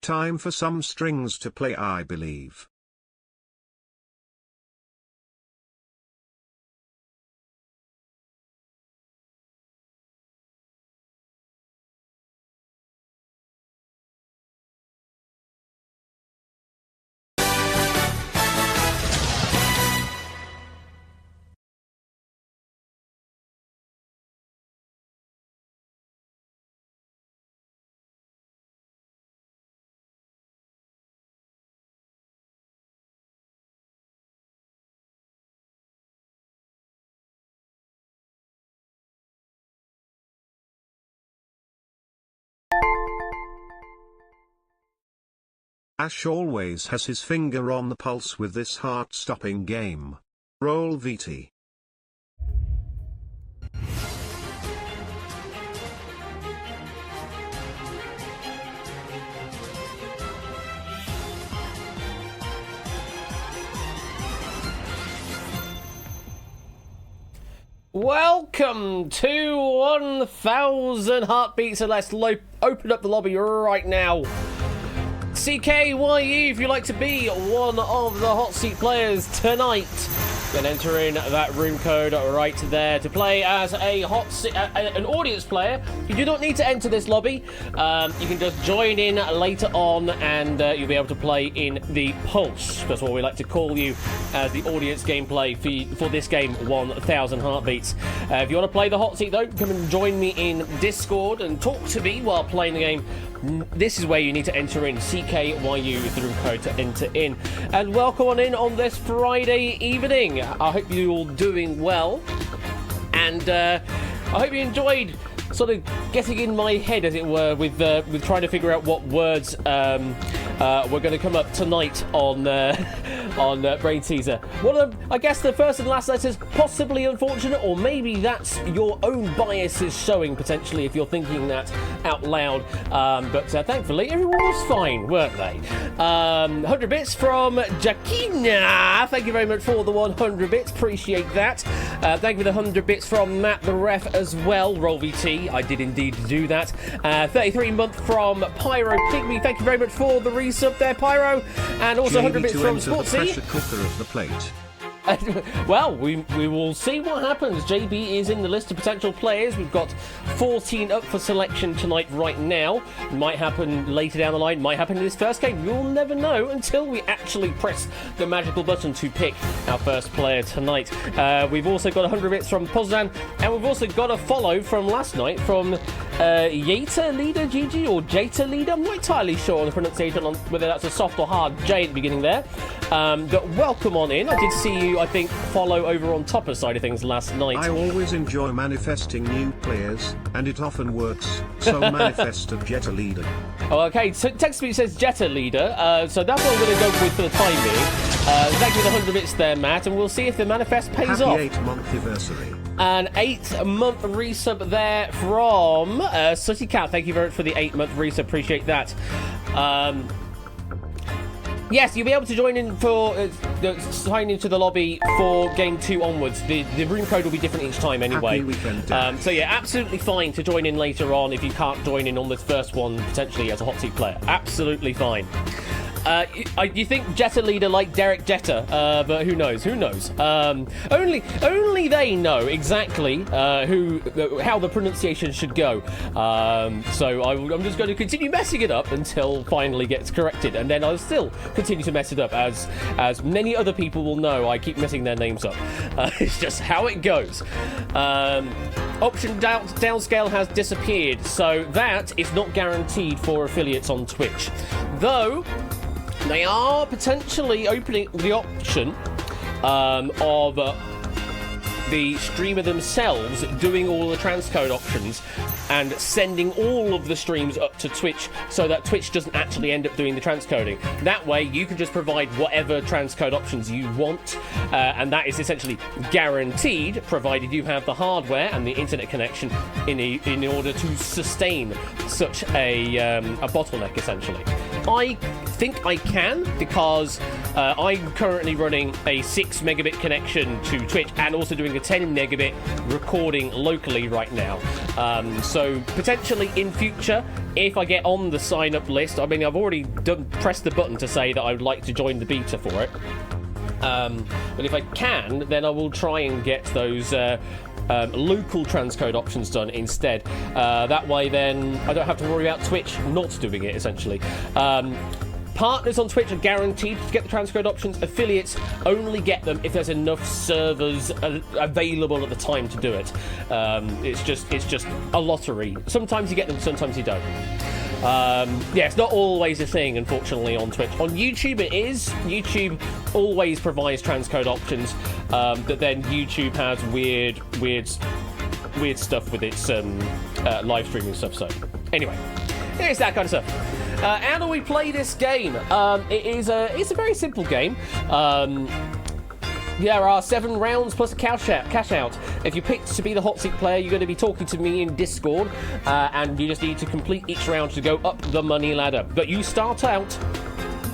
Time for some strings to play, I believe. Ash always has his finger on the pulse with this heart-stopping game. Roll VT. Welcome to 1000 Heartbeats, and let's open up the lobby right now. CKYU, if you'd like to be one of the hot seat players tonight, then enter in that room code right there to play as a an audience player. You do not need to enter this lobby. You can just join in later on, and you'll be able to play in the Pulse. That's what we like to call you, as the audience gameplay for this game, 1000 Heartbeats. If you want to play the hot seat, though, come and join me in Discord and talk to me while playing the game. This is where you need to enter in. CKYU is the room code to enter in. And welcome on in on this Friday evening. I hope you're all doing well. And I hope you enjoyed sort of getting in my head, as it were, with trying to figure out what words we're going to come up tonight on Brain Teaser. One of them, I guess the first and last letters, possibly unfortunate, or maybe that's your own biases showing, potentially, if you're thinking that out loud. But thankfully, everyone was fine, weren't they? 100 bits from Jakina. Thank you very much for the 100 bits. Appreciate that. Thank you for the 100 bits from Matt the Ref as well. Roll VT. I did indeed do that. 33 month from Pyro Pygmy. Thank you very much for the resub there, Pyro. And also 100 bits from Sportsy. Pressure cooker of the plate. Well, we will see what happens. JB is in the list of potential players. We've got 14 up for selection tonight right now. Might happen later down the line, might happen in this first game. You'll never know until we actually press the magical button to pick our first player tonight. We've also got 100 bits from Poznan, and we've also got a follow from last night from Jeta Leader GG, or Jeta Leader. I'm not entirely sure on the pronunciation on whether that's a soft or hard J at the beginning there. But welcome on in. I did see you, I think, follow over on Topper side of things last night. I always enjoy manifesting new players, and it often works. So manifest a Jetta Leader. Oh, okay, so text me says Jetta Leader, so that's what we're going to go with for the time being. Thank you for the 100 bits there, Matt, and we'll see if the manifest pays off. Happy 8-month anniversary. An 8-month resub there from Sooty Cat. Thank you very much for the 8-month resub. Appreciate that. Yes, you'll be able to join in for sign into the lobby for game 2 onwards. The room code will be different each time anyway. Happy weekend. So yeah, absolutely fine to join in later on if you can't join in on this first one potentially as a hot seat player. Absolutely fine. You think Jetta Leader like Derek Jeter, but who knows? Who knows? Only they know exactly how the pronunciation should go. So I'm just going to continue messing it up until finally gets corrected, and then I'll still continue to mess it up, as many other people will know. I keep messing their names up. It's just how it goes. Option downscale has disappeared, so that is not guaranteed for affiliates on Twitch, though. They are potentially opening the option of the streamer themselves doing all the transcode options and sending all of the streams up to Twitch, so that Twitch doesn't actually end up doing the transcoding. That way, you can just provide whatever transcode options you want, and that is essentially guaranteed, provided you have the hardware and the internet connection in order to sustain such a bottleneck, essentially. I think I can, because I'm currently running a 6 megabit connection to Twitch and also doing a 10 megabit recording locally right now. So potentially in future, if I get on the sign up list, I mean, I've already pressed the button to say that I would like to join the beta for it. But if I can, then I will try and get those local transcode options done instead. That way then I don't have to worry about Twitch not doing it, essentially. Partners on Twitch are guaranteed to get the transcode options. Affiliates only get them if there's enough servers available at the time to do it. It's just a lottery. Sometimes you get them, sometimes you don't. Yeah, it's not always a thing, unfortunately, on Twitch. On YouTube, it is. YouTube always provides transcode options, but then YouTube has weird stuff with its live streaming stuff. So, anyway, it's that kind of stuff. How do we play this game? It's a very simple game. There are 7 rounds plus a cash out. If you pick to be the hot seat player, you're going to be talking to me in Discord, and you just need to complete each round to go up the money ladder. But you start out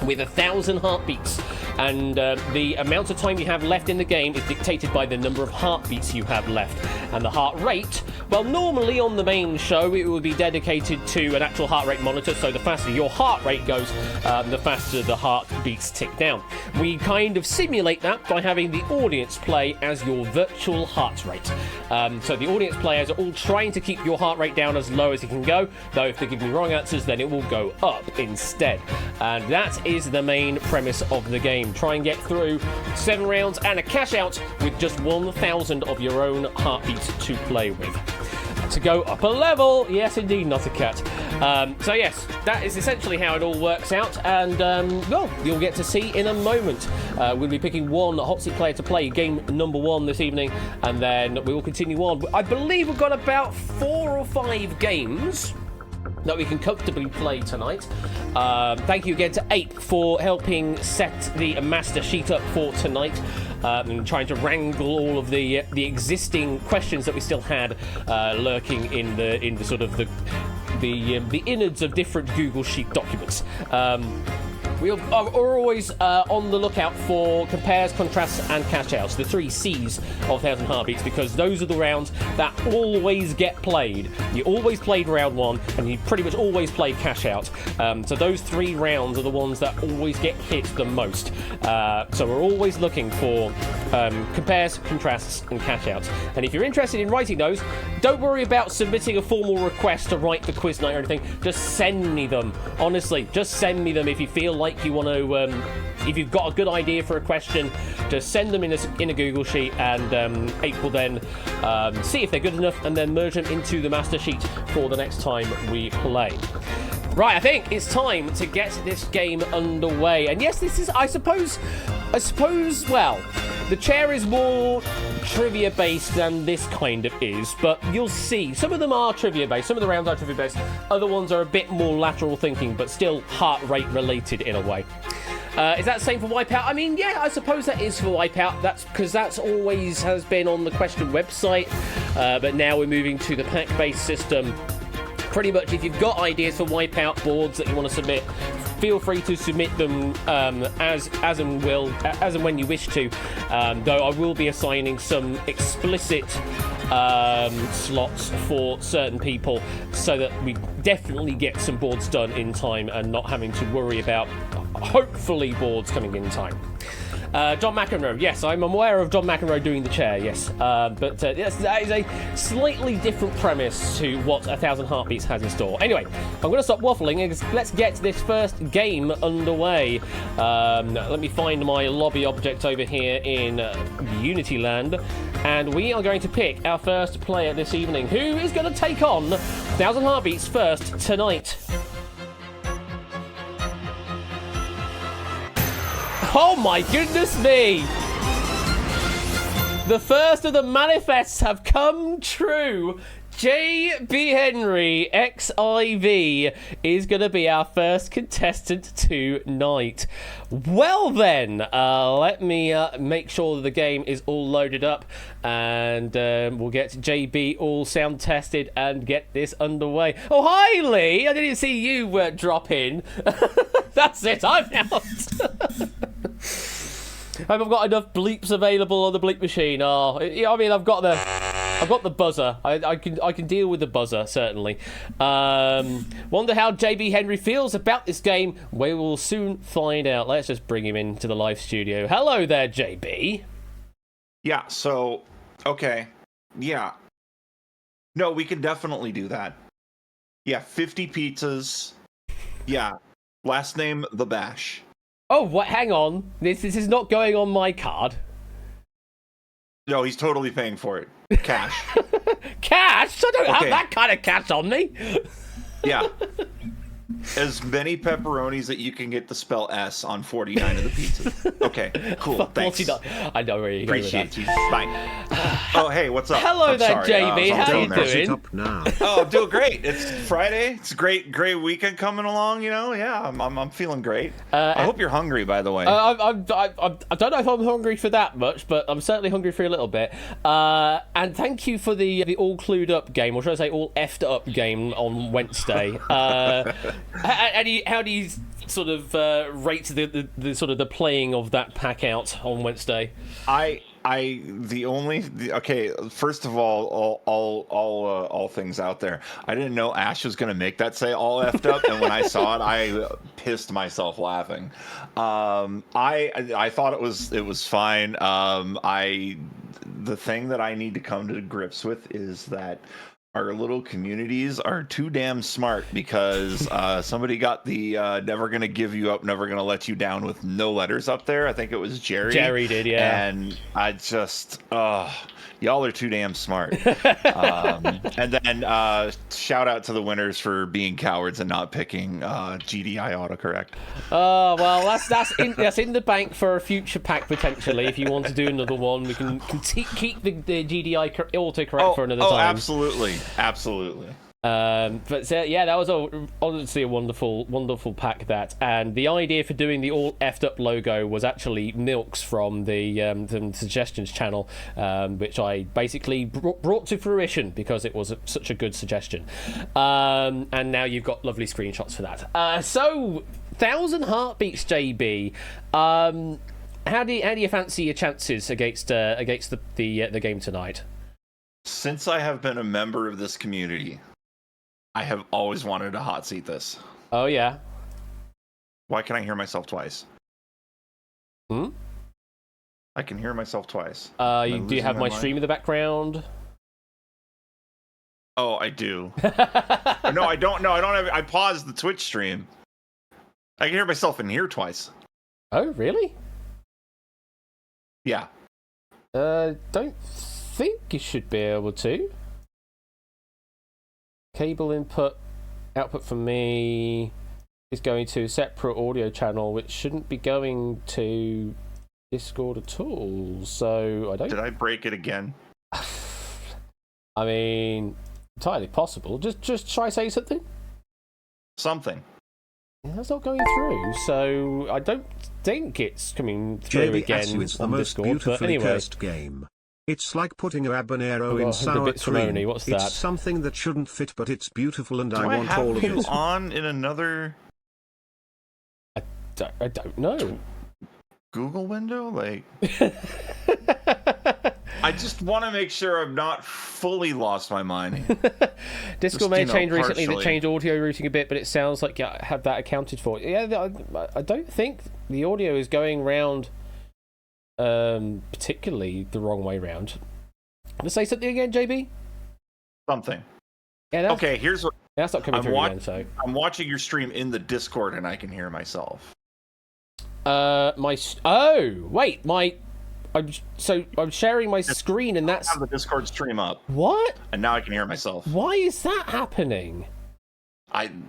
with 1,000 heartbeats, and the amount of time you have left in the game is dictated by the number of heartbeats you have left. And the heart rate, well, normally on the main show it would be dedicated to an actual heart rate monitor, so the faster your heart rate goes, the faster the heartbeats tick down. We kind of simulate that by having the audience play as your virtual heart rate. So the audience players are all trying to keep your heart rate down as low as it can go, though if they give me wrong answers, then it will go up instead. And that is the main premise of the game. Try and get through 7 rounds and a cash out with just 1,000 of your own heartbeats to play with. To go up a level, yes indeed, not a cat. So yes, that is essentially how it all works out, and well, you'll get to see in a moment. We'll be picking one hot seat player to play game number 1 this evening, and then we will continue on. I believe we've got about 4 or 5 games that we can comfortably play tonight. Thank you again to Ape for helping set the master sheet up for tonight, and trying to wrangle all of the existing questions that we still had lurking in the sort of the innards of different Google Sheet documents. We are always on the lookout for compares, contrasts, and cash outs, the 3 C's of 1,000 Heartbeats, because those are the rounds that always get played. You always played round 1, and you pretty much always play cash out. So those 3 rounds are the ones that always get hit the most. So we're always looking for compares, contrasts, and cash outs. And if you're interested in writing those, don't worry about submitting a formal request to write the quiz night or anything. Just send me them. Honestly, just send me them if you feel like you want to, if you've got a good idea for a question, just send them in a Google Sheet, and Ape will then see if they're good enough and then merge them into the master sheet for the next time we play. Right, I think it's time to get this game underway. And yes, this is, I suppose, well, the chair is more trivia-based than this kind of is, but you'll see. Some of them are trivia-based, some of the rounds are trivia-based, other ones are a bit more lateral thinking, but still heart rate-related in a way. Is that the same for Wipeout? I mean, yeah, I suppose that is for Wipeout. That's because that's always has been on the Question website, but now we're moving to the pack-based system. Pretty much, if you've got ideas for Wipeout boards that you want to submit, feel free to submit them as and when you wish to. Though I will be assigning some explicit slots for certain people, so that we definitely get some boards done in time and not having to worry about, hopefully, boards coming in time. John McEnroe, yes, I'm aware of John McEnroe doing the chair, yes. But yes, that is a slightly different premise to what 1,000 Heartbeats has in store. Anyway, I'm going to stop waffling and let's get this first game underway. Let me find my lobby object over here in Unity Land, and we are going to pick our first player this evening, who is going to take on 1,000 Heartbeats first tonight. Oh my goodness me! The first of the manifests have come true. JB Henry XIV is going to be our first contestant tonight. Well then, let me make sure that the game is all loaded up, and we'll get JB all sound tested and get this underway. Oh, hi Lee! I didn't see you drop in. That's it, I'm out. Hope I've got enough bleeps available on the bleep machine. Oh, I mean, I've got the buzzer. I can deal with the buzzer, certainly. Wonder how JB Henry feels about this game. We will soon find out. Let's just bring him into the live studio. Hello there, JB. Yeah, so, okay. Yeah. No, we can definitely do that. Yeah, 50 pizzas. Yeah. Last name, The Bash. Oh, what? Hang on. This is not going on my card. No, he's totally paying for it. Cash. Cash? I don't have that kind of cash on me. Yeah. As many pepperonis that you can get to spell S on 49 of the pizzas. Okay, cool. Thanks. 49. I know where you're going with that. Appreciate you. Bye. Oh, hey, what's up? Hello I'm there, sorry. JB. How you Don't mess it doing? up now. Oh, I'm doing great. It's Friday. It's a great weekend coming along. You know, yeah, I'm feeling great. I hope you're hungry, by the way. I don't know if I'm hungry for that much, but I'm certainly hungry for a little bit. And thank you for the all clued up game, or should I say all effed up game on Wednesday. How do you sort of rate the sort of the playing of that pack out on Wednesday? Okay, first of all things out there. I didn't know Ash was gonna make that say all effed up, and when I saw it, I pissed myself laughing. I thought it was fine. The thing that I need to come to grips with is that our little communities are too damn smart, because somebody got the never gonna give you up, never gonna let you down with no letters up there. I think it was Jerry. Jerry did, yeah. And I just, y'all are too damn smart. And then shout out to the winners for being cowards and not picking GDI autocorrect. Oh, well, that's in the bank for a future pack, potentially. If you want to do another one, we can keep the GDI autocorrect for another time. Oh, absolutely. But yeah, that was honestly a wonderful pack, that, and the idea for doing the all effed up logo was actually Milk's from the suggestions channel, which I basically brought to fruition because it was such a good suggestion, and now you've got lovely screenshots for that. So 1,000 heartbeats, JB. How do you fancy your chances against the game tonight? Since I have been a member of this community, I have always wanted to hot seat this. Oh, yeah. Why can I hear myself twice? Hmm? I can hear myself twice. Do you have my stream in the background? Oh, I do. No, I don't. No, I don't have. I paused the Twitch stream. I can hear myself in here twice. Oh, really? Yeah. Don't think you should be able to. Cable output for me is going to a separate audio channel, which shouldn't be going to Discord at all. So I don't. Did I break it again? I mean, entirely possible. Just try say something. Something. That's not going through, so I don't think it's coming through again is the on most Discord. beautifully But anyway, cursed game. It's like putting a habanero in sour cream. What's that? It's something that shouldn't fit, but it's beautiful, and Do I want have all of you it. on in another I don't know. Google window? Like, I just want to make sure I'm not fully lost my mind. Discord may have changed recently. They partially. changed audio routing a bit, but it sounds like you have that accounted for. Yeah, I don't think the audio is going round particularly the wrong way round. Let's say something again, JB. Something. Yeah. Okay, here's what That's not coming through again. So I'm watching your stream in the Discord, and I can hear myself. I'm sharing my screen, and that's I have the Discord stream up, what? and now I can hear myself. Why is that happening? Hang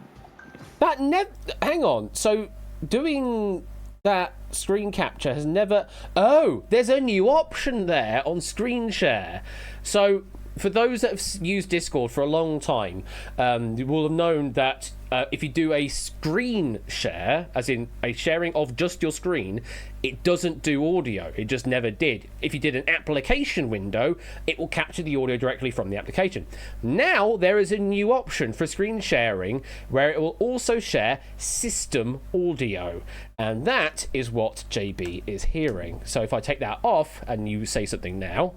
on. So doing that screen capture has never. Oh, there's a new option there on screen share. So for those that have used Discord for a long time, you will have known that if you do a screen share, as in a sharing of just your screen, it doesn't do audio. It just never did. If you did an application window, it will capture the audio directly from the application. Now there is a new option for screen sharing where it will also share system audio. And that is what JB is hearing. So if I take that off and you say something now.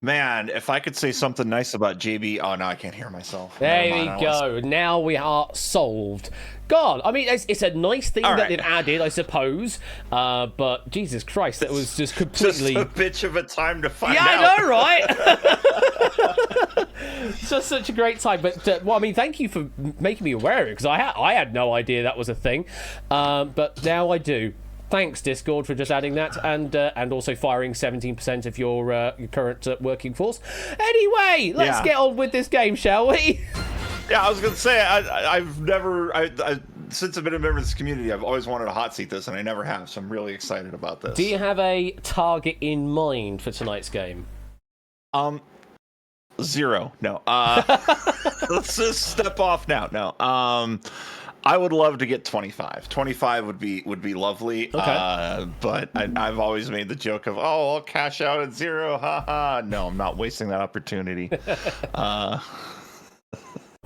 Man, if I could say something nice about JB. Oh, no, I can't hear myself. There we go. Now we are solved. God, I mean, it's a nice thing that they've added, I suppose. But Jesus Christ, that was just completely... Just a bitch of a time to find out. Yeah, I know, right? It's just such a great time. But, well, I mean, thank you for making me aware of it, because I had no idea that was a thing. But now I do. Thanks, Discord, for just adding that, and also firing 17% of your current working force. Anyway, let's get on with this game, shall we? Yeah, I was going to say, I've never, since I've been a member of this community, I've always wanted to hot seat this, and I never have, so I'm really excited about this. Do you have a target in mind for tonight's game? 0. No. Let's just step off now. No. I would love to get 25. 25 would be lovely. Okay. But I've always made the joke of, I'll cash out at 0. Ha. No, I'm not wasting that opportunity.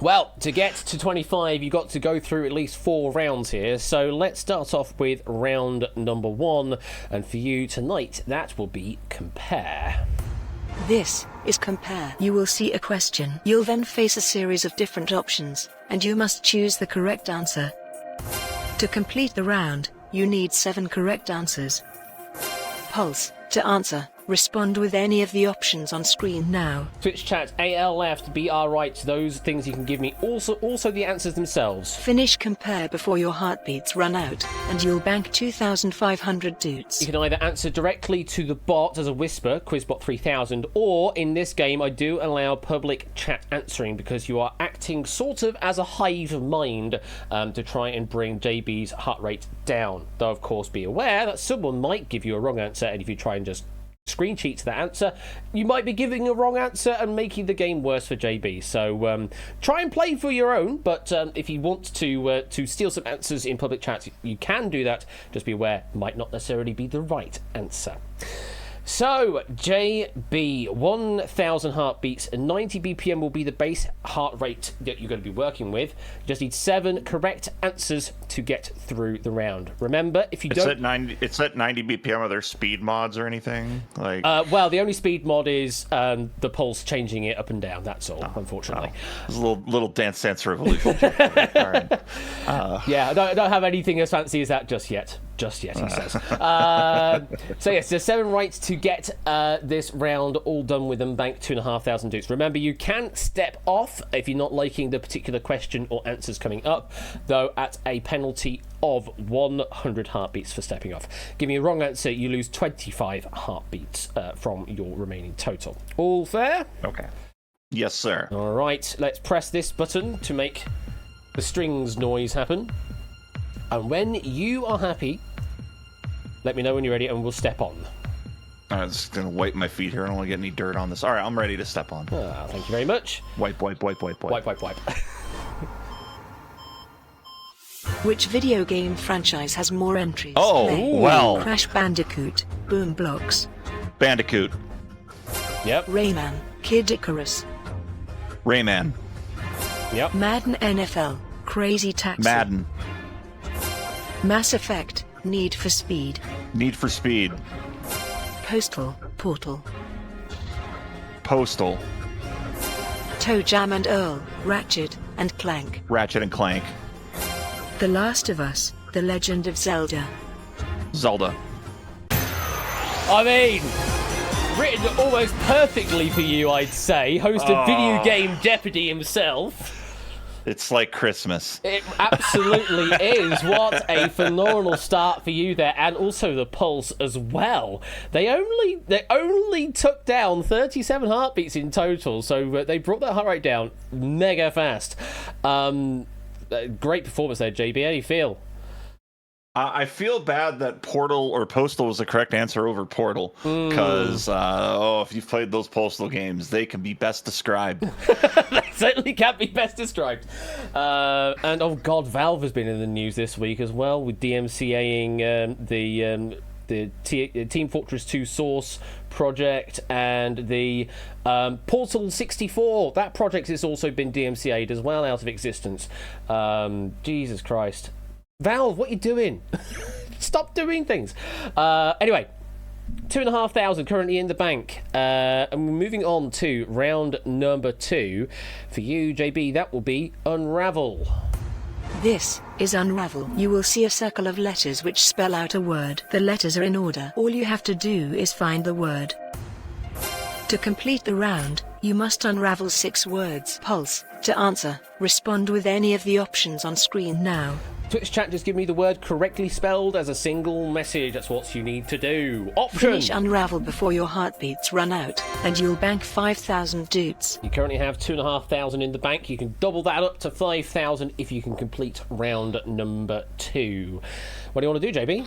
Well, to get to 25, you've got to go through at least 4 rounds here. So let's start off with round number 1. And for you tonight, that will be Compare. This is Compare. You will see a question. You'll then face a series of different options, and you must choose the correct answer. To complete the round, you need 7 correct answers. Pulse, to answer, respond with any of the options on screen now. Twitch chat, AL left, BR right, those things you can give me. Also the answers themselves. Finish Compare before your heartbeats run out, and you'll bank 2,500 doots. You can either answer directly to the bot as a whisper, Quizbot 3000, or in this game I do allow public chat answering because you are acting sort of as a hive mind to try and bring JB's heart rate down. Though of course be aware that someone might give you a wrong answer, and if you try and just screen cheat to that answer, you might be giving a wrong answer and making the game worse for JB. So try and play for your own, but if you want to steal some answers in public chat, you can do that. Just be aware, might not necessarily be the right answer. So, JB, 1,000 heartbeats, 90 BPM will be the base heart rate that you're going to be working with. You just need 7 correct answers to get through the round. Remember, if you don't... It's at 90 BPM. Are there speed mods or anything? Like, well, the only speed mod is the pulse changing it up and down. That's all, unfortunately. It's a little Dance Dance Revolution. All right. Yeah, I don't have anything as fancy as that just yet. Just yet, he says. So yes, there's 7 rights to get this round all done with and bank 2,500 dukes. Remember, you can step off if you're not liking the particular question or answers coming up, though at a penalty of 100 heartbeats for stepping off. Give me a wrong answer, you lose 25 heartbeats from your remaining total. All fair? Okay. Yes, sir. All right, let's press this button to make the strings noise happen. And when you are happy, let me know when you're ready and we'll step on. I'm just going to wipe my feet here. I don't want to get any dirt on this. All right, I'm ready to step on. Thank you very much. Wipe. Wipe. Which video game franchise has more entries? Oh, Play, well. Crash Bandicoot, Boom Blocks, Bandicoot. Yep. Rayman, Kid Icarus, Rayman. Yep. Madden NFL, Crazy Taxi, Madden. Mass Effect, Need for Speed, Need for Speed. Postal, Portal, Postal. Toe Jam and Earl, Ratchet and Clank, Ratchet and Clank. The Last of Us, The Legend of Zelda. Zelda. I mean, written almost perfectly for you, I'd say. Host of Video Game Jeopardy himself. It's like Christmas. It absolutely is. What a phenomenal start for you there, and also the pulse as well. They only took down 37 heartbeats in total, so they brought that heart rate down mega fast. Great performance there, JB. How do you feel? I feel bad that Portal or Postal was the correct answer over Portal, because if you've played those Postal games, they can be best described. They certainly can't be best described. And oh god, Valve has been in the news this week as well with DMCAing the Team Fortress 2 Source project and the Portal 64. That project has also been DMCA'd as well, out of existence. Jesus Christ. Valve, what are you doing? Stop doing things. Anyway, 2,500 currently in the bank. And we're moving on to round number 2. For you, JB, that will be Unravel. This is Unravel. You will see a circle of letters which spell out a word. The letters are in order. All you have to do is find the word. To complete the round, you must unravel 6 words. Pulse. To answer, respond with any of the options on screen now. Twitch chat, just give me the word correctly spelled as a single message. That's what you need to do. Option. Finish Unravel before your heartbeats run out, and you'll bank 5,000 dudes. You currently have 2,500 in the bank. You can double that up to 5,000 if you can complete round number 2. What do you want to do, JB?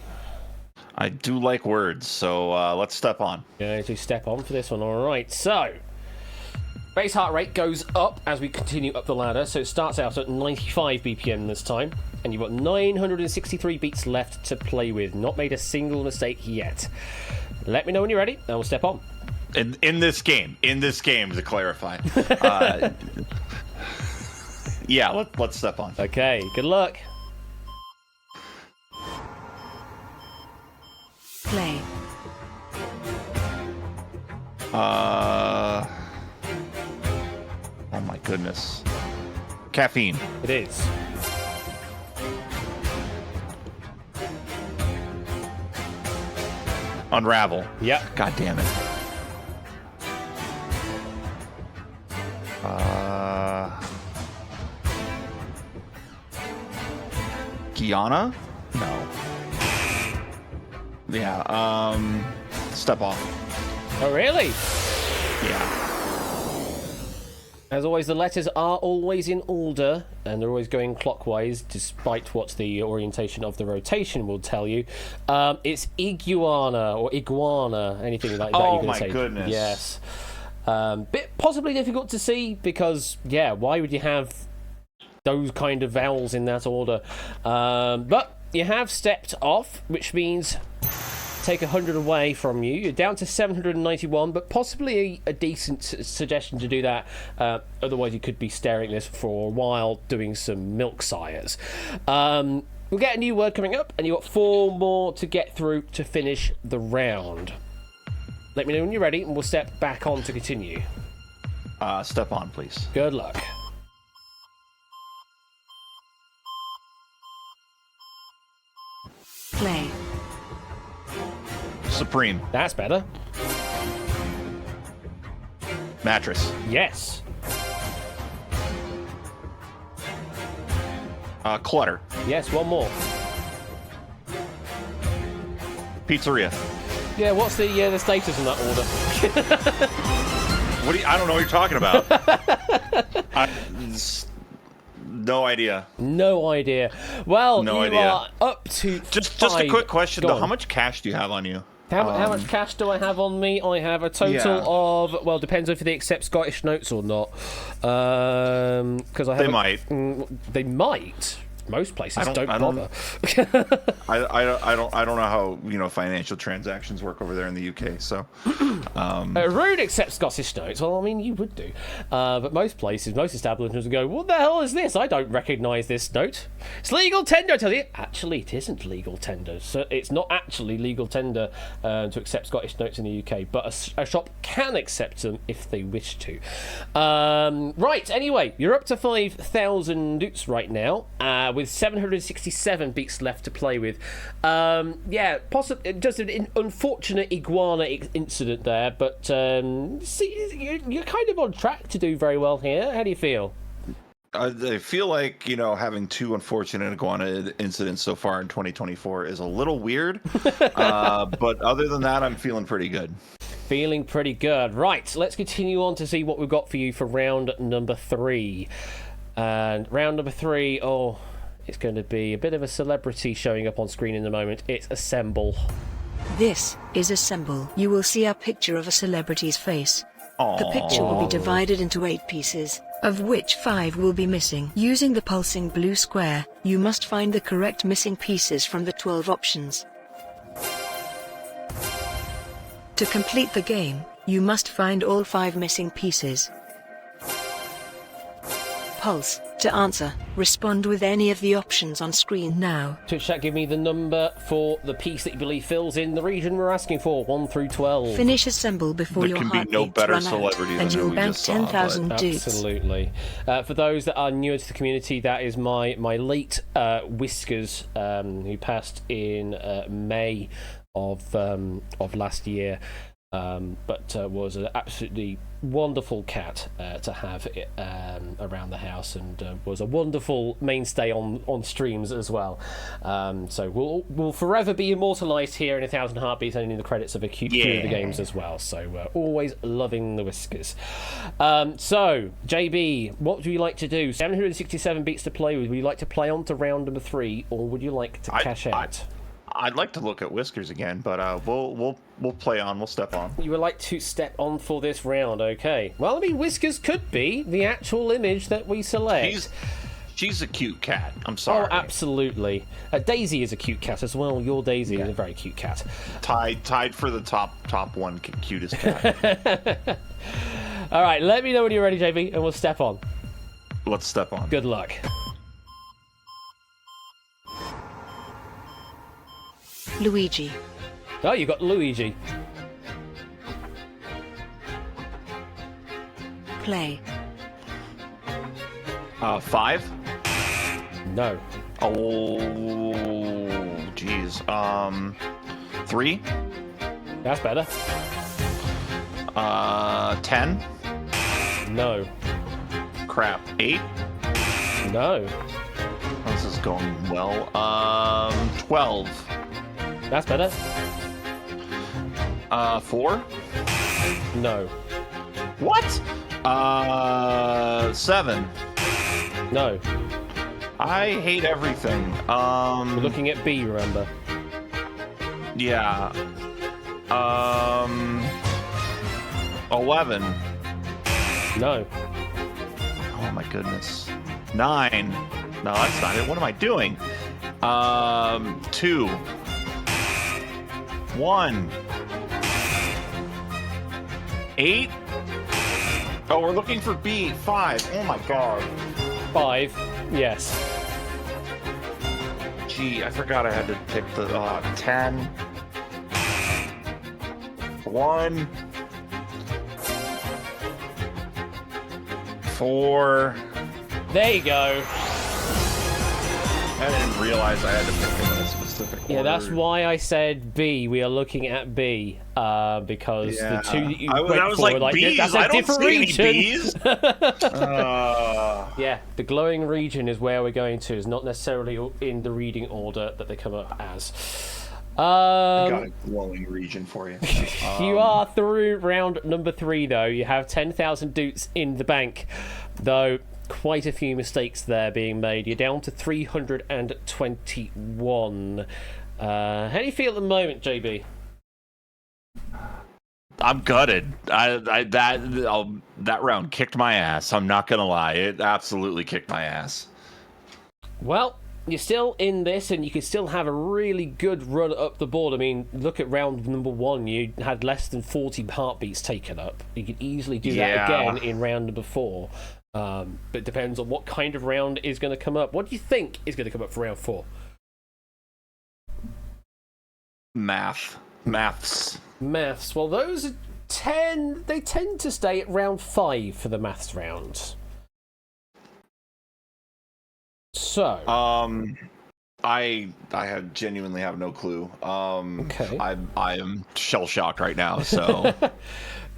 I do like words, so let's step on. Going to step on for this one. All right. So, base heart rate goes up as we continue up the ladder. So it starts out at 95 BPM this time. And you've got 963 beats left to play with. Not made a single mistake yet. Let me know when you're ready, and we'll step on. In this game, to clarify. Yeah, let's step on. Okay, good luck. Play. Oh my goodness. Caffeine. It is. Unravel. Yep. God damn it. Guyana? No. Yeah, step off. Oh, really? Yeah. As always, the letters are always in order, and they're always going clockwise, despite what the orientation of the rotation will tell you. It's iguana, or iguana, anything like that you can say. Oh my goodness. Yes. Bit possibly difficult to see, because, yeah, why would you have those kind of vowels in that order? But you have stepped off, which means take 100 away from you. You're down to 791, but possibly a decent suggestion to do that. Otherwise, you could be staring at this for a while doing some milk sires. We'll get a new word coming up, and you've got 4 more to get through to finish the round. Let me know when you're ready, and we'll step back on to continue. Step on, please. Good luck. Play. Supreme. That's better. Mattress. Yes. Clutter. Yes, one more. Pizzeria. Yeah, what's the status in that order? I don't know what you're talking about. No idea. No idea. Well, no you idea. are up to Just five. a quick question, Go though. on. How much cash do you have on you? How much cash do I have on me? I have a total of, well, depends if they accept Scottish notes or not. Because I have. They might. They might. Most places don't bother. I don't know how financial transactions work over there in the UK. So, Rude accepts Scottish notes. Well, I mean, you would do, but most places, most establishments would go, "What the hell is this? I don't recognise this note. It's legal tender." I tell you, actually, it isn't legal tender. So it's not actually legal tender to accept Scottish notes in the UK, but a shop can accept them if they wish to. Right. Anyway, you're up to 5,000 newts right now. With 767 beats left to play with. Possibly just an unfortunate iguana incident there, but you're kind of on track to do very well here. How do you feel? I feel like, having 2 unfortunate iguana incidents so far in 2024 is a little weird. But other than that, I'm feeling pretty good. Feeling pretty good. Right, let's continue on to see what we've got for you for round number 3. And round number 3, It's going to be a bit of a celebrity showing up on screen in a moment. It's Assemble. This is Assemble. You will see a picture of a celebrity's face. The picture will be divided into 8 pieces, of which 5 will be missing. Using the pulsing blue square, you must find the correct missing pieces from the 12 options. To complete the game, you must find all 5 missing pieces. Pulse. To answer, respond with any of the options on screen now. Twitch chat, give me the number for the piece that you believe fills in the region we're asking for, 1 through 12. Finish Assemble before your heart beats run out, and you'll bank 10,000 dukes. Absolutely. For those that are newer to the community, that is my late Whiskers, who passed in May of last year. But was an absolutely wonderful cat to have around the house, and was a wonderful mainstay on streams as well. So we'll forever be immortalised here in 1,000 Heartbeats and in the credits of a few of the games as well. So always loving the Whiskers. So JB, what would you like to do? 767 beats to play with. Would you like to play on to round number 3, or would you like to cash out? I'd like to look at Whiskers again, but we'll play on. We'll step on. You would like to step on for this round, okay? Well, I mean, Whiskers could be the actual image that we select. She's a cute cat. I'm sorry. Oh, absolutely. Daisy is a cute cat as well. Your Daisy is a very cute cat. Tied for the top one cutest cat. All right, let me know when you're ready, JB, and we'll step on. Let's step on. Good luck. Luigi. Oh, you got Luigi. Play. 5? No. Oh, jeez. 3? That's better. 10? No. Crap. 8? No. This is going well. 12. That's better. 4? No. What? 7. No. I hate everything. We're looking at B, remember? Yeah. 11. No. Oh my goodness. 9. No, that's not it. What am I doing? 2. 1. 8. Oh, we're looking for B. 5. Oh my god. 5. Yes. Gee, I forgot I had to pick the 10. 1. 4. There you go. I didn't realize I had to pick them in a specific order. Yeah, that's why I said B. We are looking at B because the two that you went for were like, bees. that's a different region. Bees. Yeah, the glowing region is where we're going to. It's not necessarily in the reading order that they come up as. I got a glowing region for you. You are through round number 3, though. You have 10,000 dutes in the bank, though quite a few mistakes there being made. You're down to 321. How do you feel at the moment, JB? I'm gutted. That round kicked my ass. I'm not gonna lie. It absolutely kicked my ass. Well, you're still in this, and you can still have a really good run up the board. I mean, look at round number 1. You had less than 40 heartbeats taken up. You could easily do that again in round number 4. But it depends on what kind of round is going to come up. What do you think is going to come up for round 4? Maths. Well, those are they tend to stay at round 5 for the maths round. So I genuinely have no clue. Okay. I am shell shocked right now, so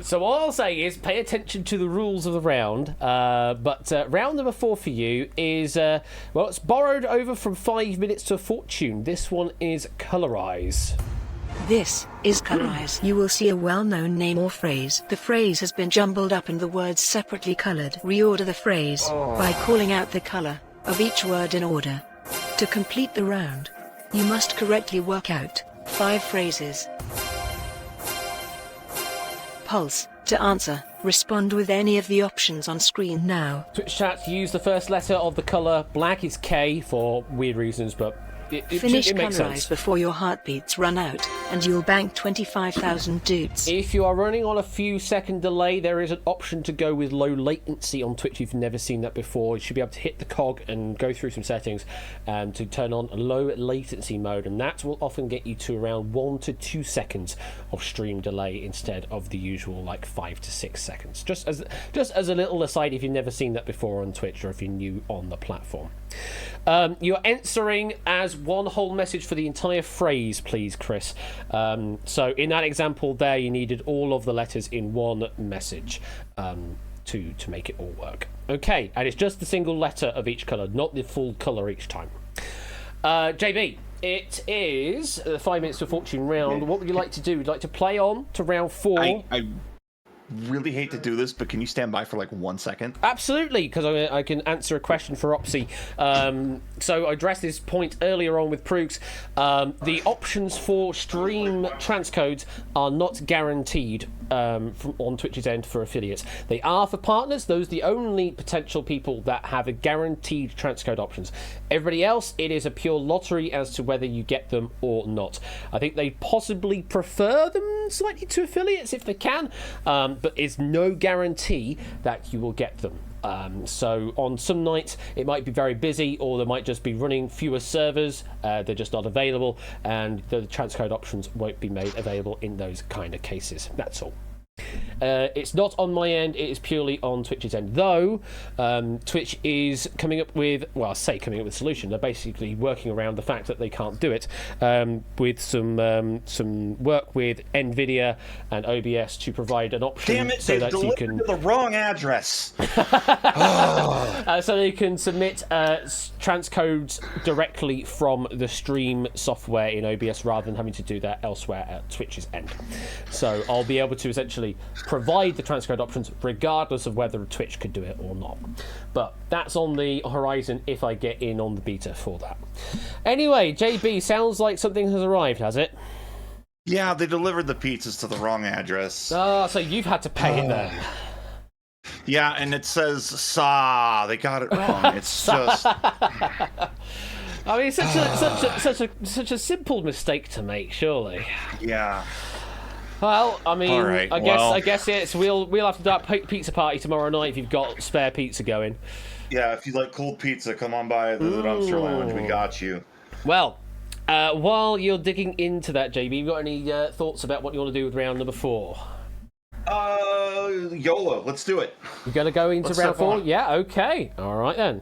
So all I'll say is pay attention to the rules of the round. But round number 4 for you is, well, it's borrowed over from 5 Minutes to a Fortune. This one is Colorize. This is Colorize. You will see a well-known name or phrase. The phrase has been jumbled up and the words separately colored. Reorder the phrase by calling out the color of each word in order. To complete the round, you must correctly work out 5 phrases. Pulse. To answer, respond with any of the options on screen now. Twitch chat, use the first letter of the colour. Black is K for weird reasons, but Finish it makes Conrise sense. before your heartbeats run out, and you'll bank 25,000 dudes. If you are running on a few second delay, there is an option to go with low latency on Twitch. If you've never seen that before, you should be able to hit the cog and go through some settings to turn on a low latency mode, and that will often get you to around 1 to 2 seconds of stream delay instead of the usual like 5 to 6 seconds. Just as a little aside, if you've never seen that before on Twitch or if you're new on the platform. You're answering as one whole message for the entire phrase, please, Chris. So in that example there, you needed all of the letters in one message to make it all work. Okay, and it's just the single letter of each colour, not the full colour each time. JB, it is 5 minutes to fortune round. What would you like to do? Would you like to play on to round 4? I really hate to do this, but can you stand by for like 1 second? Absolutely, because I can answer a question for Opsy. So I addressed this point earlier on with Prooks. The options for stream transcodes are not guaranteed on Twitch's end for affiliates. They are for partners. Those are the only potential people that have a guaranteed transcode options. Everybody else, it is a pure lottery as to whether you get them or not. I think they possibly prefer them slightly to affiliates if they can, but it's no guarantee that you will get them. So on some nights it might be very busy, or they might just be running fewer servers, they're just not available, and the transcode options won't be made available in those kind of cases. That's all. It's not on my end, it is purely on Twitch's end, though. Twitch is coming up with, well, I say coming up with a solution. They're basically working around the fact that they can't do it, with some work with NVIDIA and OBS to provide an option. Damn it, so they that you delivered can to the wrong address. so they can submit transcodes directly from the stream software in OBS rather than having to do that elsewhere at Twitch's end. So I'll be able to essentially provide the transcode options regardless of whether Twitch could do it or not. But that's on the horizon if I get in on the beta for that. Anyway, JB, sounds like something has arrived, has it? Yeah, they delivered the pizzas to the wrong address. Ah, so you've had to pay it then. Yeah, and it says "sa." They got it wrong. It's just. I mean, it's such a simple mistake to make, surely. Yeah. Well, I mean, All right, I guess it's we'll have to do that pizza party tomorrow night if you've got spare pizza going. Yeah, if you like cold pizza, come on by the Dumpster Lounge. We got you. Well, while you're digging into that, JB, you got any thoughts about what you want to do with round number 4? YOLO. Let's do it. You're going to go into round 4? Yeah, okay. All right, then.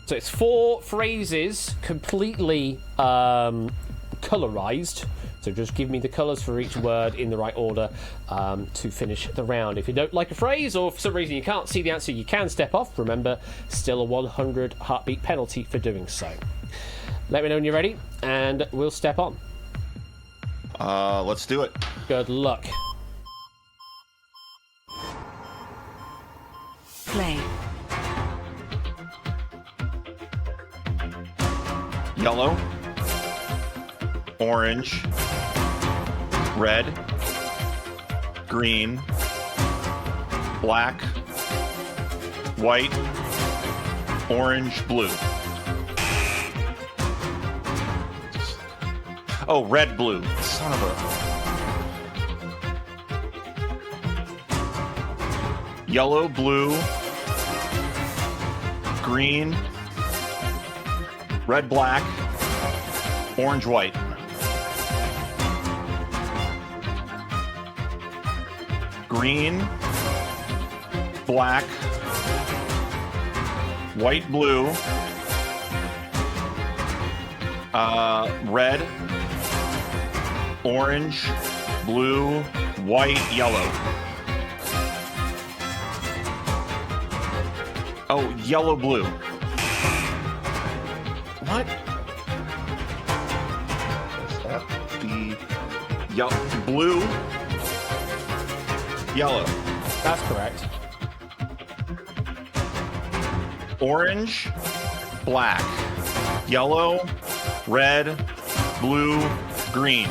So it's 4 phrases, completely colorized. So just give me the colours for each word in the right order to finish the round. If you don't like a phrase, or for some reason you can't see the answer, you can step off. Remember, still a 100 heartbeat penalty for doing so. Let me know when you're ready, and we'll step on. Let's do it. Good luck. Play. Yellow, orange, red, green, black, white, orange, blue. Oh, red, blue. Son of a... Yellow, blue, green, red, black, orange, white. Green, black, white, blue, red, orange, blue, white, yellow. Oh, yellow, blue. What? Blue, yellow. That's correct. Orange, black, Yellow, red, blue, green.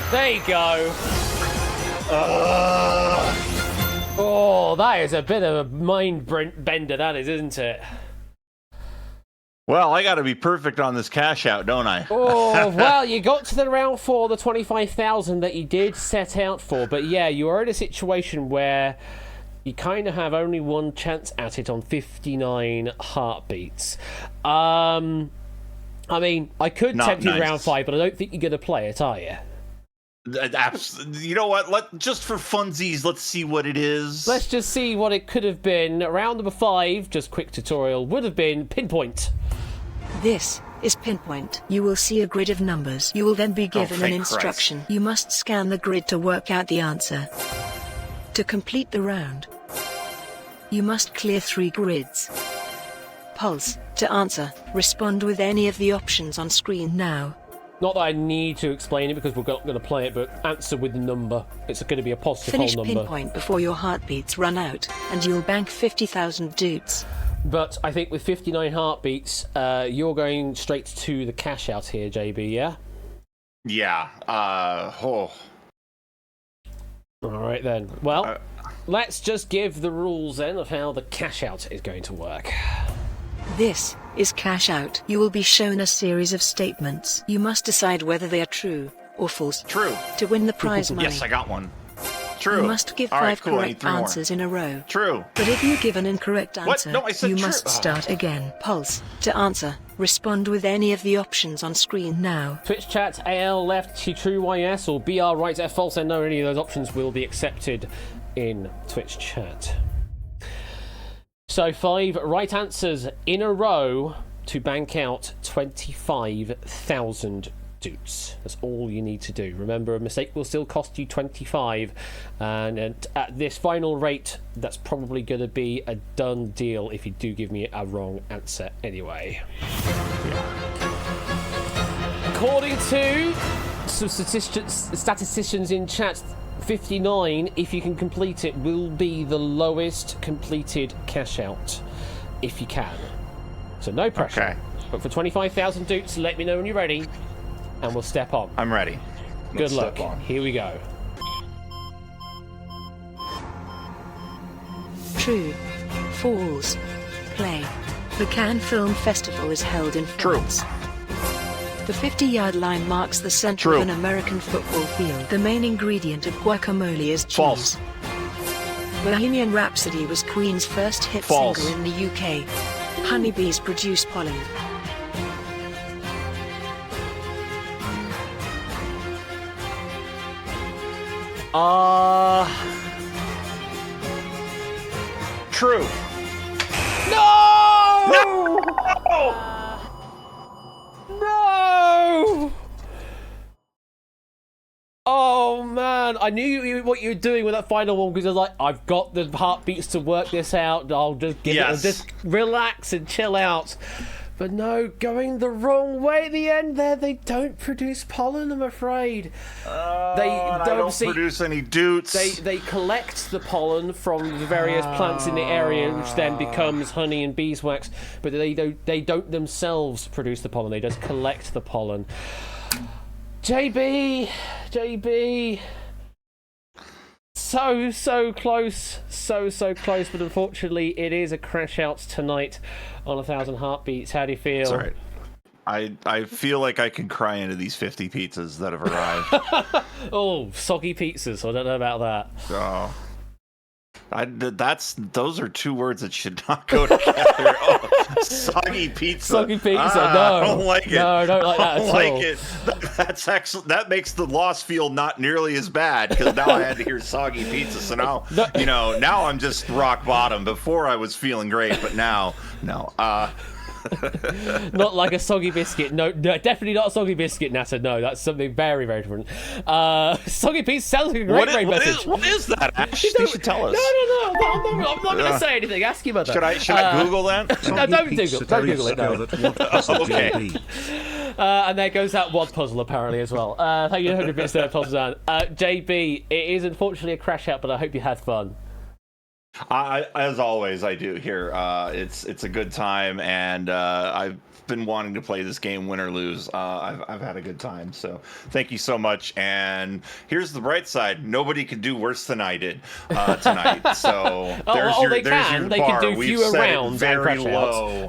There you go. Oh, that is a bit of a mind bender, that is, isn't it? Well, I got to be perfect on this cash out, don't I? Oh, well, you got to the round 4, the 25,000 that you did set out for. But yeah, you are in a situation where you kind of have only one chance at it on 59 heartbeats. I mean, I could tempt you to round 5, but I don't think you're going to play it, are you? You know what? Just for funsies, let's see what it is. Let's just see what it could have been. Round number 5, just quick tutorial, would have been Pinpoint. This is Pinpoint. You will see a grid of numbers. You will then be given an instruction. Christ. You must scan the grid to work out the answer. To complete the round, you must clear 3 grids. Pulse. To answer, respond with any of the options on screen now. Not that I need to explain it because we're going to play it, but answer with the number. It's going to be a positive Finish whole number. Pinpoint before your heartbeats run out, and you'll bank 50,000 doots. But I think with 59 heartbeats, you're going straight to the cash out here, JB, yeah? Yeah. All right, then. Well, let's just give the rules, then, of how the cash out is going to work. This is cash out. You will be shown a series of statements. You must decide whether they are true or false. True. To win the prize money. Yes, I got one. True. You must give All 5 right, cool. I need correct 3 more. answers in a row. True. But if you give an incorrect answer, No, I said you true. must start again. Pulse. To answer, respond with any of the options on screen now. Twitch chat, AL left, T true, YS, or BR right, F false, and no, any of those options will be accepted in Twitch chat. So 5 right answers in a row to bank out 25,000 doots. That's all you need to do. Remember, a mistake will still cost you 25, and at this final rate, that's probably going to be a done deal if you do give me a wrong answer anyway. According to some statisticians in chat, 59, if you can complete it, will be the lowest completed cash out, if you can. So no pressure. Okay. But for 25,000 doots, let me know when you're ready, and we'll step on. I'm ready. Good Let's luck. step on. Here we go. True. False. Play. The Cannes Film Festival is held in France. The 50-yard line marks the center of an American football field. The main ingredient of guacamole is cheese. False. Bohemian Rhapsody was Queen's first hit False. single in the UK. Honeybees produce pollen. True. No! No! No! Oh man, I knew what you were doing with that final one because I was like, I've got the heartbeats to work this out. I'll just give it, just relax and chill out. But no, going the wrong way at the end there. They don't produce pollen, I'm afraid. They don't produce any doots. They collect the pollen from the various plants in the area, which then becomes honey and beeswax. But they don't themselves produce the pollen. They just collect the pollen. JB, so close, so close, but unfortunately it is a crash out tonight on 1,000 heartbeats. How do you feel? Sorry. I feel like I can cry into these 50 pizzas that have arrived. Oh, soggy pizzas. I don't know about that. Oh. Those are 2 words that should not go together. Oh, soggy pizza. Soggy pizza. No, I don't like it. No, I don't like that I don't at like all. it. That's actually, that makes the loss feel not nearly as bad because now I had to hear soggy pizza. So now, now I'm just rock bottom. Before I was feeling great, but now, no. Not like a soggy biscuit. No, definitely not a soggy biscuit, Nata. No, that's something very, very different. Soggy pizza sounds like a great message. What is that, Ash? You should tell us. No. I'm not going to say anything. Ask your mother. Should I Google that? No, don't Google it. No. Okay. And there goes that WOD puzzle, apparently, as well. Thank you, 100 bits there, Puzzle Dan. JB, it is unfortunately a crash out, but I hope you had fun. As always, I do here. It's a good time, and I've been wanting to play this game, win or lose. I've had a good time, so thank you so much. And here's the bright side: nobody could do worse than I did tonight. So there's your bar. They can do We've fewer set rounds it very and crash low.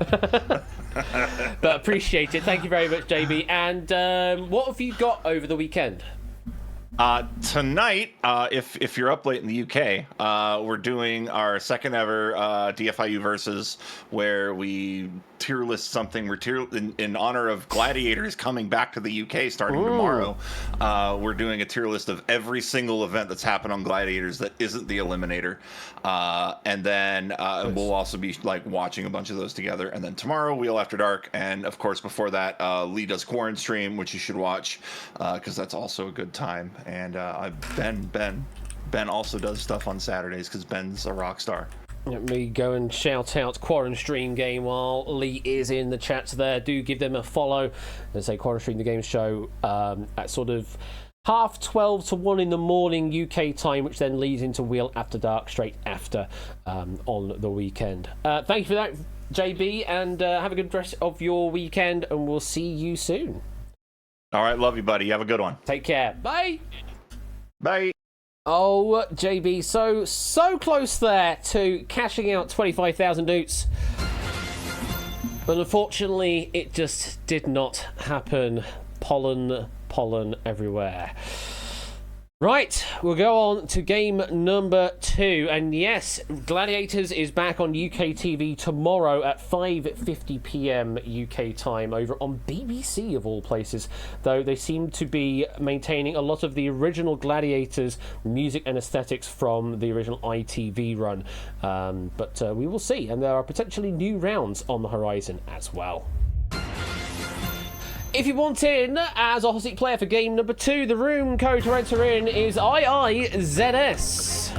But appreciate it. Thank you very much, JB. And what have you got over the weekend? Tonight, if you're up late in the UK, we're doing our second ever DFIU versus, where we tier list something. We're in honor of Gladiators coming back to the UK starting tomorrow. We're doing a tier list of every single event that's happened on Gladiators that isn't the Eliminator, and then nice. We'll also be like watching a bunch of those together. And then tomorrow, Wheel After Dark, and of course before that, Lee does Quarren Stream, which you should watch because that's also a good time. And Ben also does stuff on Saturdays because Ben's a rock star. Let me go and shout out Quarren Stream Game while Lee is in the chat there. Do give them a follow. Let's say Quarren Stream the Game show at sort of 12:30 to 1 in the morning UK time, which then leads into Wheel After Dark straight after on the weekend. Thank you for that, JB, and have a good rest of your weekend, and we'll see you soon. All right, love you, buddy. Have a good one. Take care. Bye. Bye. Oh, JB, so close there to cashing out 25,000 newts. But unfortunately, it just did not happen. Pollen everywhere. Right, we'll go on to game number 2. And yes, Gladiators is back on UK TV tomorrow at 5:50 p.m. UK time over on BBC of all places, though they seem to be maintaining a lot of the original Gladiators music and aesthetics from the original ITV run. But we will see, and there are potentially new rounds on the horizon as well. If you want in as a hot seat player for game number 2, the room code to enter in is IIZS.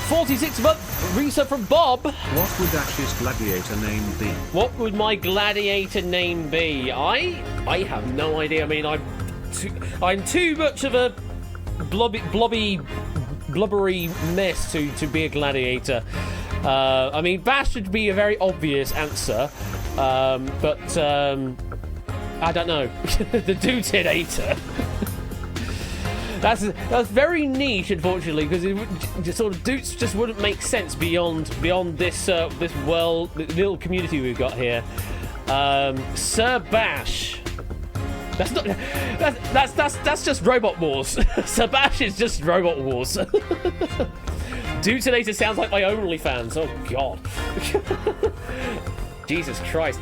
46-month Risa from Bob. What would Ash's gladiator name be? What would my gladiator name be? I have no idea. I mean, I'm too much of a blubbery mess to be a gladiator. I mean, Bash should be a very obvious answer, but I don't know. The Dutinator. That's very niche, unfortunately, because it sort of Dutes just wouldn't make sense beyond this this world, the little community we've got here. Sir Bash. That's just Robot Wars. Sir Bash is just Robot Wars. Dutinator sounds like my OnlyFans. Oh God. Jesus Christ.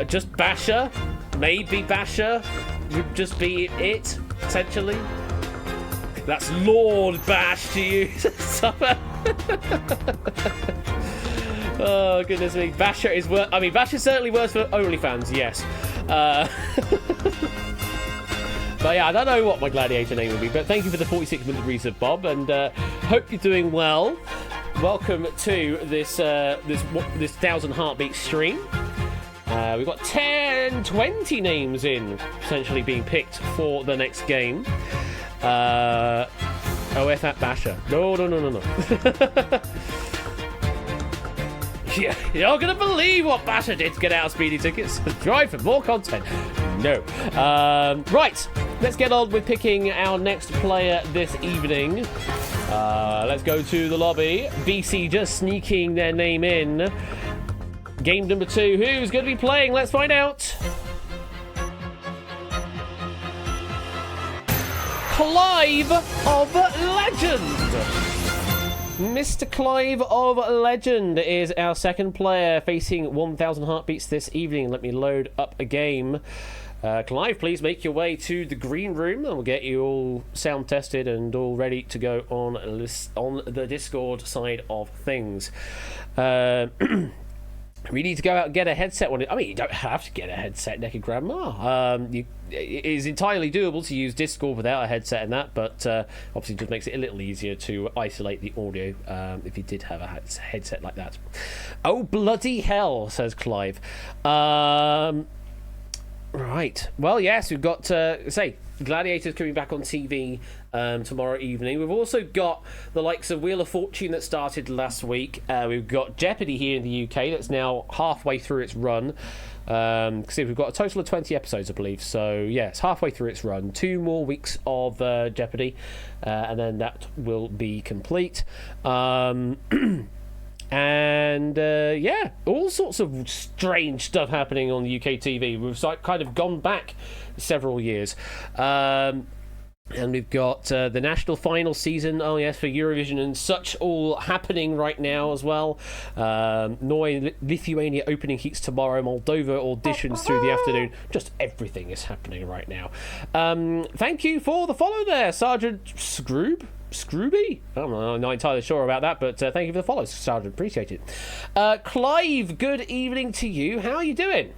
Just Basher. Maybe Basher would just be it, essentially. That's Lord Bash to you. Oh goodness me. Basher is worth. I mean, Bash is certainly worse for OnlyFans, yes. But yeah, I don't know what my gladiator name would be, but thank you for the 46-month resub, Bob, and hope you're doing well. Welcome to this 1,000 Heartbeat stream. We've got 20 names in, potentially being picked for the next game. OF at Basher. No. Yeah, you're not going to believe what Basher did to get out of speedy tickets. Drive for more content. No. Right, let's get on with picking our next player this evening. Let's go to the lobby. BC just sneaking their name in. Game number 2. Who's going to be playing? Let's find out. Clive of Legend. Mr. Clive of Legend is our second player facing 1,000 Heartbeats this evening. Let me load up a game. Clive, please make your way to the green room and we'll get you all sound tested and all ready to go on the Discord side of things. We need to go out and get a headset. I mean, you don't have to get a headset, Naked Grandma. It is entirely doable to use Discord without a headset and that, but obviously it just makes it a little easier to isolate the audio if you did have a headset like that. Oh, bloody hell, says Clive. Right. Well, yes, we've got, Gladiator's coming back on TV tomorrow evening. We've also got the likes of Wheel of Fortune that started last week. We've got Jeopardy here in the UK that's now halfway through its run. Because we've got a total of 20 episodes, I believe. So, yeah, it's halfway through its run. 2 more weeks of Jeopardy, and then that will be complete. And yeah, all sorts of strange stuff happening on the UK TV. We've kind of gone back several years. And we've got the national final season, oh yes, for Eurovision and such, all happening right now as well. Norway and Lithuania opening heats tomorrow, Moldova auditions through the afternoon. Just everything is happening right now. Thank you for the follow there, Sergeant Scrooby? I'm not entirely sure about that, but thank you for the follow, Sergeant. Appreciate it. Clive, good evening to you. How are you doing?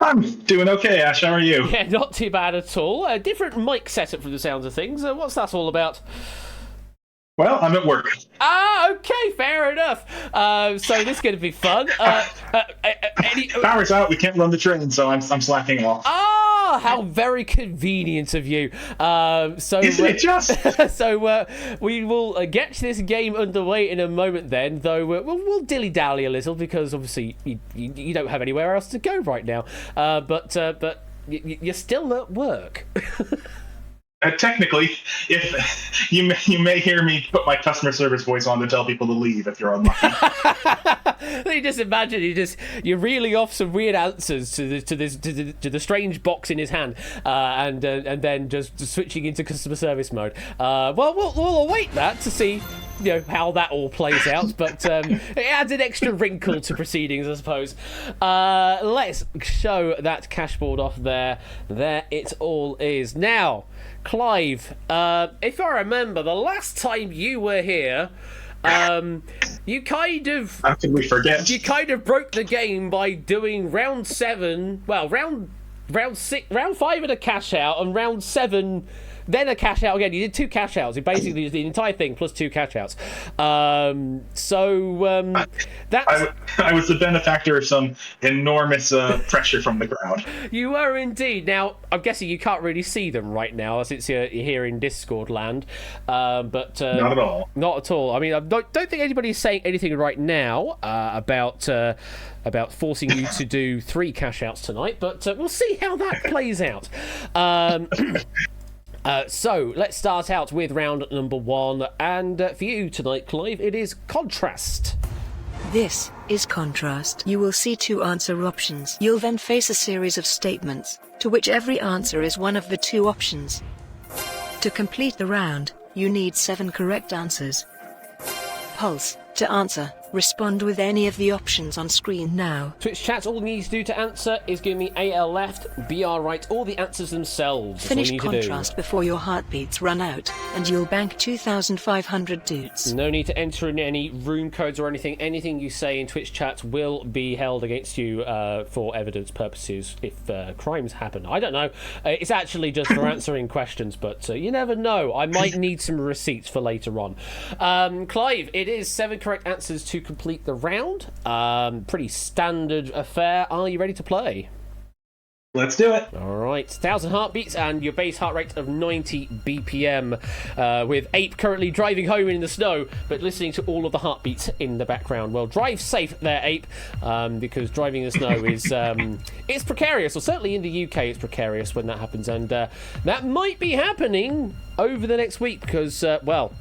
I'm doing okay, Ash. How are you? Yeah, not too bad at all. A different mic setup from the sounds of things. What's that all about? Well, I'm at work. Ah, okay, fair enough. So this is going to be fun. Power's out. We can't run the train, so I'm slacking off. Ah, how very convenient of you. Isn't it just? So we will get this game underway in a moment. Then, though, we'll dilly dally a little because obviously you don't have anywhere else to go right now. But you're still at work. Technically, if you may hear me put my customer service voice on to tell people to leave if you're unlucky. You just imagine you're reeling off some weird answers to the strange box in his hand, and then just switching into customer service mode. Well, we'll await that to see how that all plays out, but it adds an extra wrinkle to proceedings, I suppose. Let's show that cashboard off there. There it all is. Now, Clive, if I remember, the last time you were here, you kind of... How can we forget? You kind of broke the game by doing round 7, well, round 6, round 5 and a cash out, and round 7... then a cash out again. You did 2 cash outs. It basically did the entire thing plus 2 cash outs. That's... I was the benefactor of some enormous pressure from the crowd. You were indeed. Now, I'm guessing you can't really see them right now since you're here in Discord land. But not at all. Not at all. I mean, I don't think anybody's saying anything right now about forcing you to do 3 cash outs tonight. But we'll see how that plays out. So let's start out with round number 1, and for you tonight, Clive, it is contrast. This is contrast. You will see 2 answer options. You'll then face a series of statements, to which every answer is one of the 2 options. To complete the round, you need 7 correct answers. Pulse, to answer, respond with any of the options on screen now. Twitch chat, all you need to do to answer is give me AL left, BR right, or the answers themselves. Finish contrast before your heartbeats run out, and you'll bank 2,500 doots. No need to enter in any room codes or anything. Anything you say in Twitch chat will be held against you for evidence purposes if crimes happen. I don't know. It's actually just for answering questions, but you never know. I might need some receipts for later on. Clive, it is 7 correct answers to complete the round. Pretty standard affair. Are you ready to play? Let's do it. All right, 1,000 heartbeats and your base heart rate of 90 BPM, with Ape currently driving home in the snow, but listening to all of the heartbeats in the background. Well, drive safe there, Ape, because driving in the snow is it's precarious, or certainly in the UK it's precarious when that happens, and that might be happening over the next week because, well,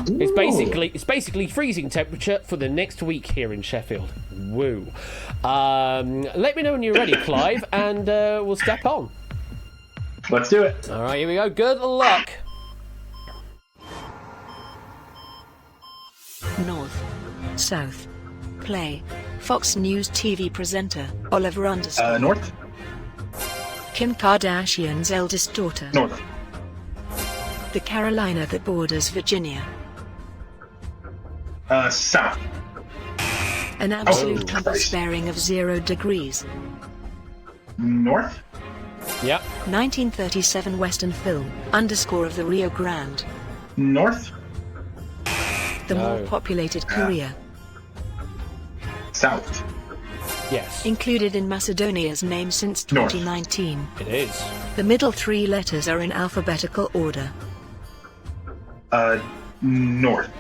it's basically freezing temperature for the next week here in Sheffield. Woo. Let me know when you're ready, Clive, and we'll step on. Let's do it. All right, here we go. Good luck. North. South. Play. Fox News TV presenter, Oliver Underscore. North. Kim Kardashian's eldest daughter. North. The Carolina that borders Virginia. South. An absolute compass bearing of 0 degrees. North. Yep. 1937 Western film, underscore of the Rio Grande. North. The more populated Korea. South. Yes. Included in Macedonia's name since North. 2019. It is. The middle 3 letters are in alphabetical order. North.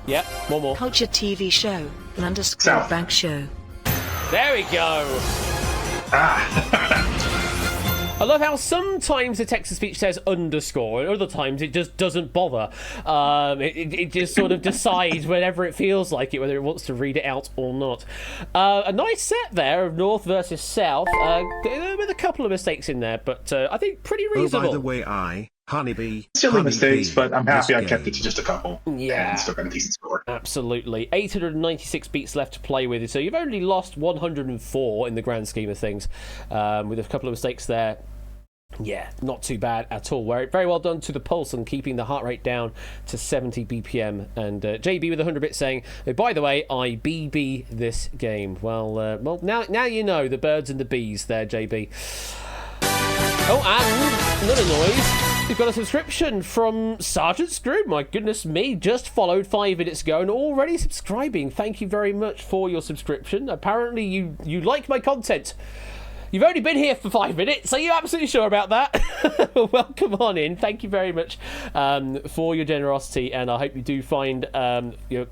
Yep, one more. Culture TV show, an underscore South. bank show. There we go. I love how sometimes the text-to-speech says underscore, and other times it just doesn't bother. It just sort of decides whenever it feels like it, whether it wants to read it out or not. A nice set there of North versus South, with a couple of mistakes in there, but I think pretty reasonable. Oh, by the way, Honeybee. Silly mistakes, but I'm happy I this kept it game. to just a couple. Yeah. And still got a decent score. Absolutely. 896 beats left to play with, so you've only lost 104 in the grand scheme of things, with a couple of mistakes there. Yeah, not too bad at all. Very well done to the Pulse on keeping the heart rate down to 70 BPM. And JB with 100 bits saying, oh, by the way, I BB this game. Well, now you know the birds and the bees there, JB. Oh, and another noise. We've got a subscription from Sergeant Screw. My goodness me, just followed 5 minutes ago and already subscribing. Thank you very much for your subscription. Apparently you like my content. You've only been here for 5 minutes, so you're absolutely sure about that. Welcome on in. Thank you very much for your generosity, and I hope you do find your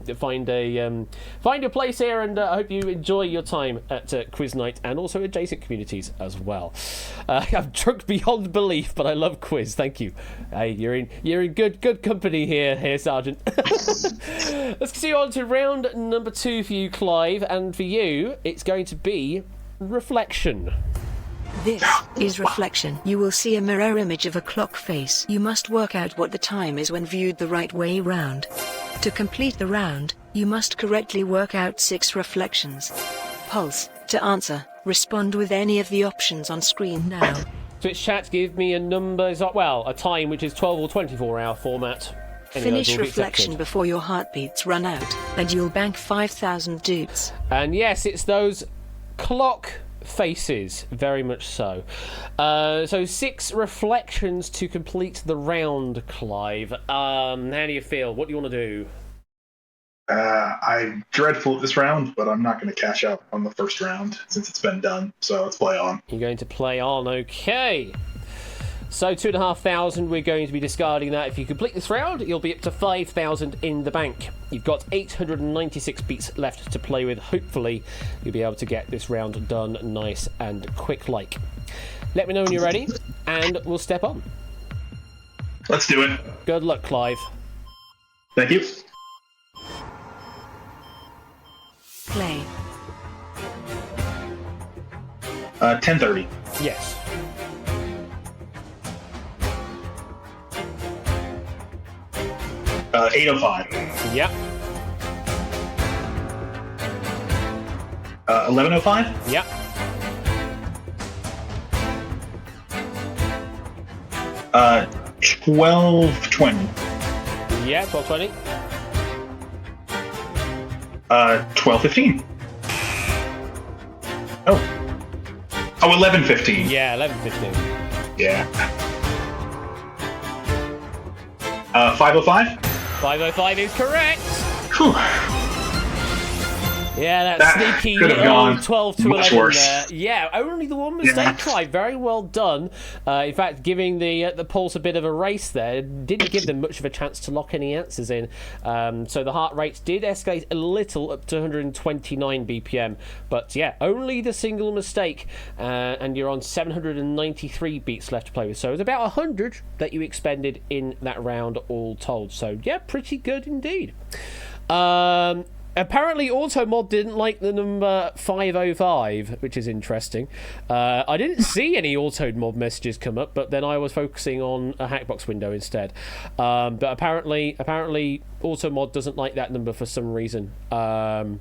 place here, and I hope you enjoy your time at Quiz Night and also adjacent communities as well. I'm drunk beyond belief, but I love quiz. Thank you. Hey, you're in good company here, Sergeant. Let's see on to round number 2 for you, Clive, and for you, it's going to be Reflection. This is reflection. You will see a mirror image of a clock face. You must work out what the time is when viewed the right way round. To complete the round, you must correctly work out 6 reflections. Pulse, to answer, respond with any of the options on screen now. Twitch chat, give me a number, a time which is 12 or 24 hour format. Any Finish of those will be reflection accepted. before your heartbeats run out, and you'll bank 5,000 dupes. And yes, it's those clock faces, very much so. So 6 reflections to complete the round, Clive. How do you feel? What do you want to do? I'm dreadful at this round, but I'm not going to cash out on the first round since it's been done. So let's play on. You're going to play on, okay. So 2,500, we're going to be discarding that. If you complete this round, you'll be up to 5,000 in the bank. You've got 896 beats left to play with. Hopefully, you'll be able to get this round done nice and quick-like. Let me know when you're ready, and we'll step on. Let's do it. Good luck, Clive. Thank you. Play. 10:30. Yes. 8:05. Yep. 11:05. Yep. 12:20. Yeah, 12:20. 12:15. Oh, 11:15. Yeah, 11:15. Yeah. 5:05. 5:05 is correct. Whew. Yeah, That sneaky could have little gone 12 to much 11 worse. there. Yeah, only the one mistake, Yeah. Clive. Very well done. In fact, giving the Pulse a bit of a race there. Didn't give them much of a chance to lock any answers in. So the heart rate did escalate a little up to 129 BPM. But yeah, only the single mistake. And you're on 793 beats left to play with. So it's about 100 that you expended in that round all told. So yeah, pretty good indeed. Apparently, Automod didn't like the number 505, which is interesting. I didn't see any Automod messages come up, but then I was focusing on a Hackbox window instead. But apparently, Automod doesn't like that number for some reason. There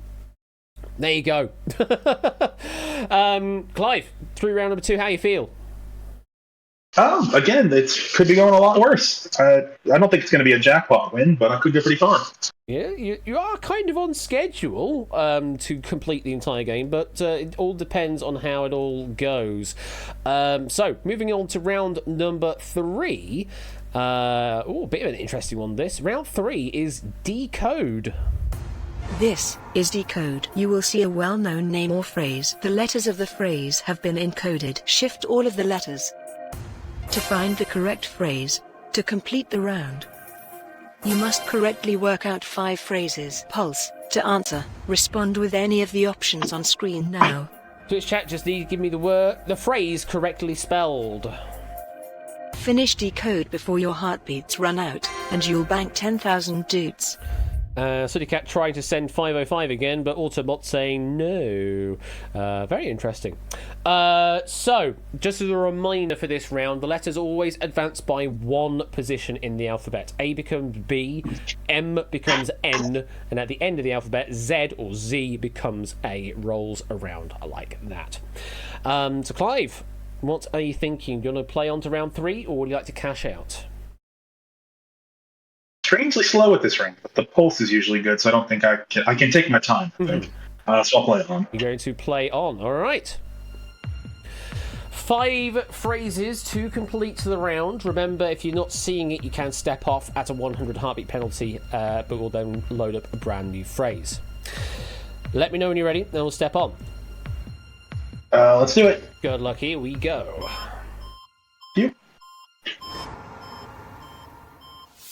you go. Clive, through round number 2, how you feel? Again, it could be going a lot worse. I don't think it's going to be a jackpot win, but I could go pretty far. Yeah, you are kind of on schedule to complete the entire game, but it all depends on how it all goes. So, moving on to round number 3. A bit of an interesting one, this. Round 3 is Decode. This is decode. You will see a well-known name or phrase. The letters of the phrase have been encoded. Shift all of the letters to find the correct phrase. To complete the round, you must correctly work out 5 phrases. Pulse. To answer, respond with any of the options on screen now. Twitch chat, just need to give me the phrase correctly spelled. Finish decode before your heartbeats run out, and you'll bank 10,000 doots. Suddycat trying to send 505 again, but Autobot saying no. Very interesting. So, just as a reminder for this round, the letters always advance by 1 position in the alphabet. A becomes B, M becomes N, and at the end of the alphabet, Z or Z becomes A. Rolls around like that. So, Clive, what are you thinking? Do you want to play on to round 3, or would you like to cash out? Strangely slow at this ring, but the pulse is usually good, so I don't think I can take my time. I think. So I'll play it on. You're going to play on. All right. 5 phrases to complete the round. Remember, if you're not seeing it, you can step off at a 100 heartbeat penalty, but we'll then load up a brand new phrase. Let me know when you're ready, then we'll step on. Let's do it. Good luck, here we go. You.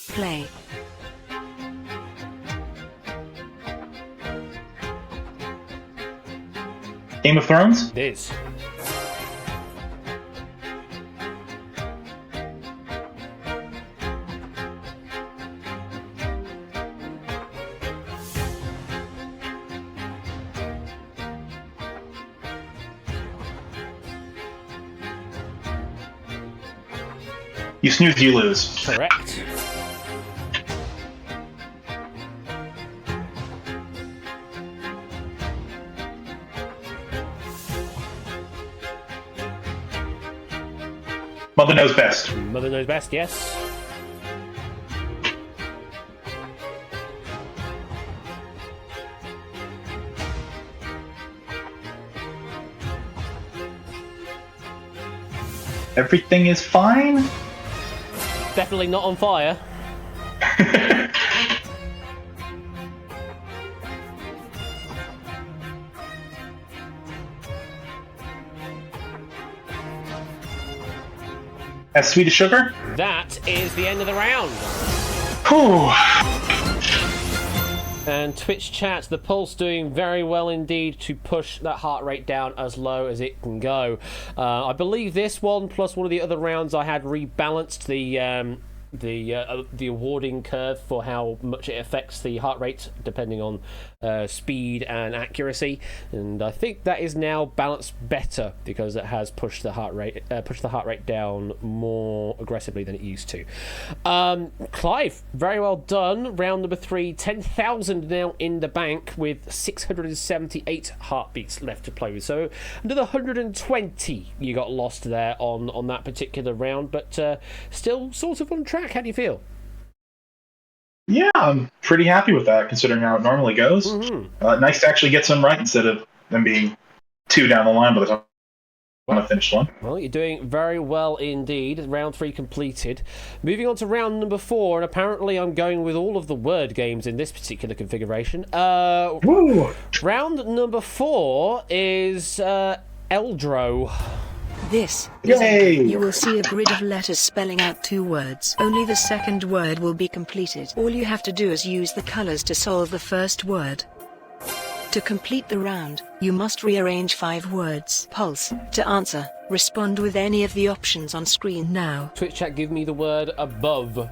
Play. Game of Thrones? It is. You snooze, you lose. Correct. Mother knows best. Mother knows best, yes. Everything is fine? Definitely not on fire. As sweet as sugar? That is the end of the round. Whew. And Twitch chat, the pulse doing very well indeed to push that heart rate down as low as it can go. I believe this one plus one of the other rounds I had rebalanced the awarding curve for how much it affects the heart rate depending on speed and accuracy, and I think that is now balanced better because it has pushed the heart rate down more aggressively than it used to. Clive, very well done. Round number 3, 10,000 now in the bank with 678 heartbeats left to play with. So another 120 you got lost there on that particular round, but still sort of on track. How do you feel? Yeah, I'm pretty happy with that, considering how it normally goes. Mm-hmm. Nice to actually get some right instead of them being 2 down the line by the time I finished one. Well, you're doing very well indeed. Round 3 completed. Moving on to round number 4, and apparently I'm going with all of the word games in this particular configuration. Woo! Round number 4 is Eldro. This Yay! is you will see a grid of letters spelling out 2 words. Only the second word will be completed. All you have to do is use the colors to solve the first word. To complete the round, you must rearrange 5 words. Pulse. To answer, respond with any of the options on screen now. Twitch chat, give me the word above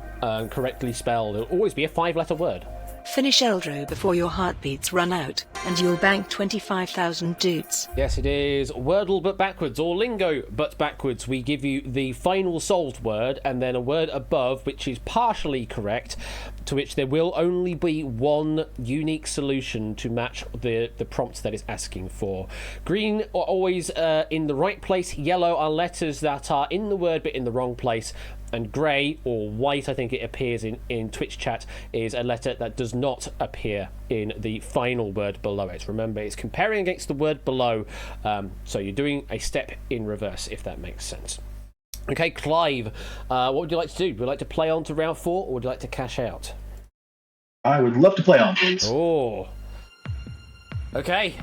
correctly spelled. It'll always be a 5-letter word. Finish Eldro before your heartbeats run out, and you'll bank 25,000 doots. Yes, it is Wordle but backwards, or Lingo but backwards. We give you the final solved word, and then a word above, which is partially correct, to which there will only be one unique solution to match the prompt that it's asking for. Green are always in the right place. Yellow are letters that are in the word but in the wrong place. And grey, or white, I think it appears in Twitch chat, is a letter that does not appear in the final word below it. Remember, it's comparing against the word below, so you're doing a step in reverse, if that makes sense. Okay, Clive, what would you like to do? Would you like to play on to round 4, or would you like to cash out? I would love to play on, please. Oh, Okay,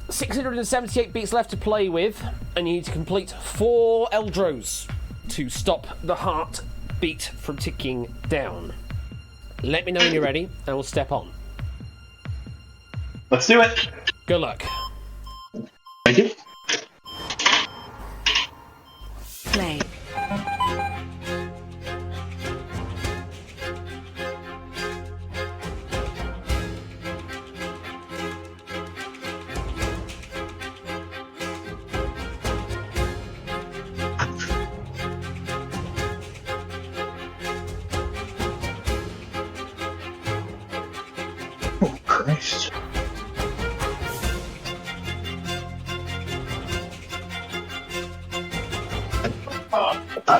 678 beats left to play with, and you need to complete 4 Eldros to stop the heartbeat from ticking down. Let me know when you're ready, and we'll step on. Let's do it. Good luck. Thank you. Play. Oh, Christ.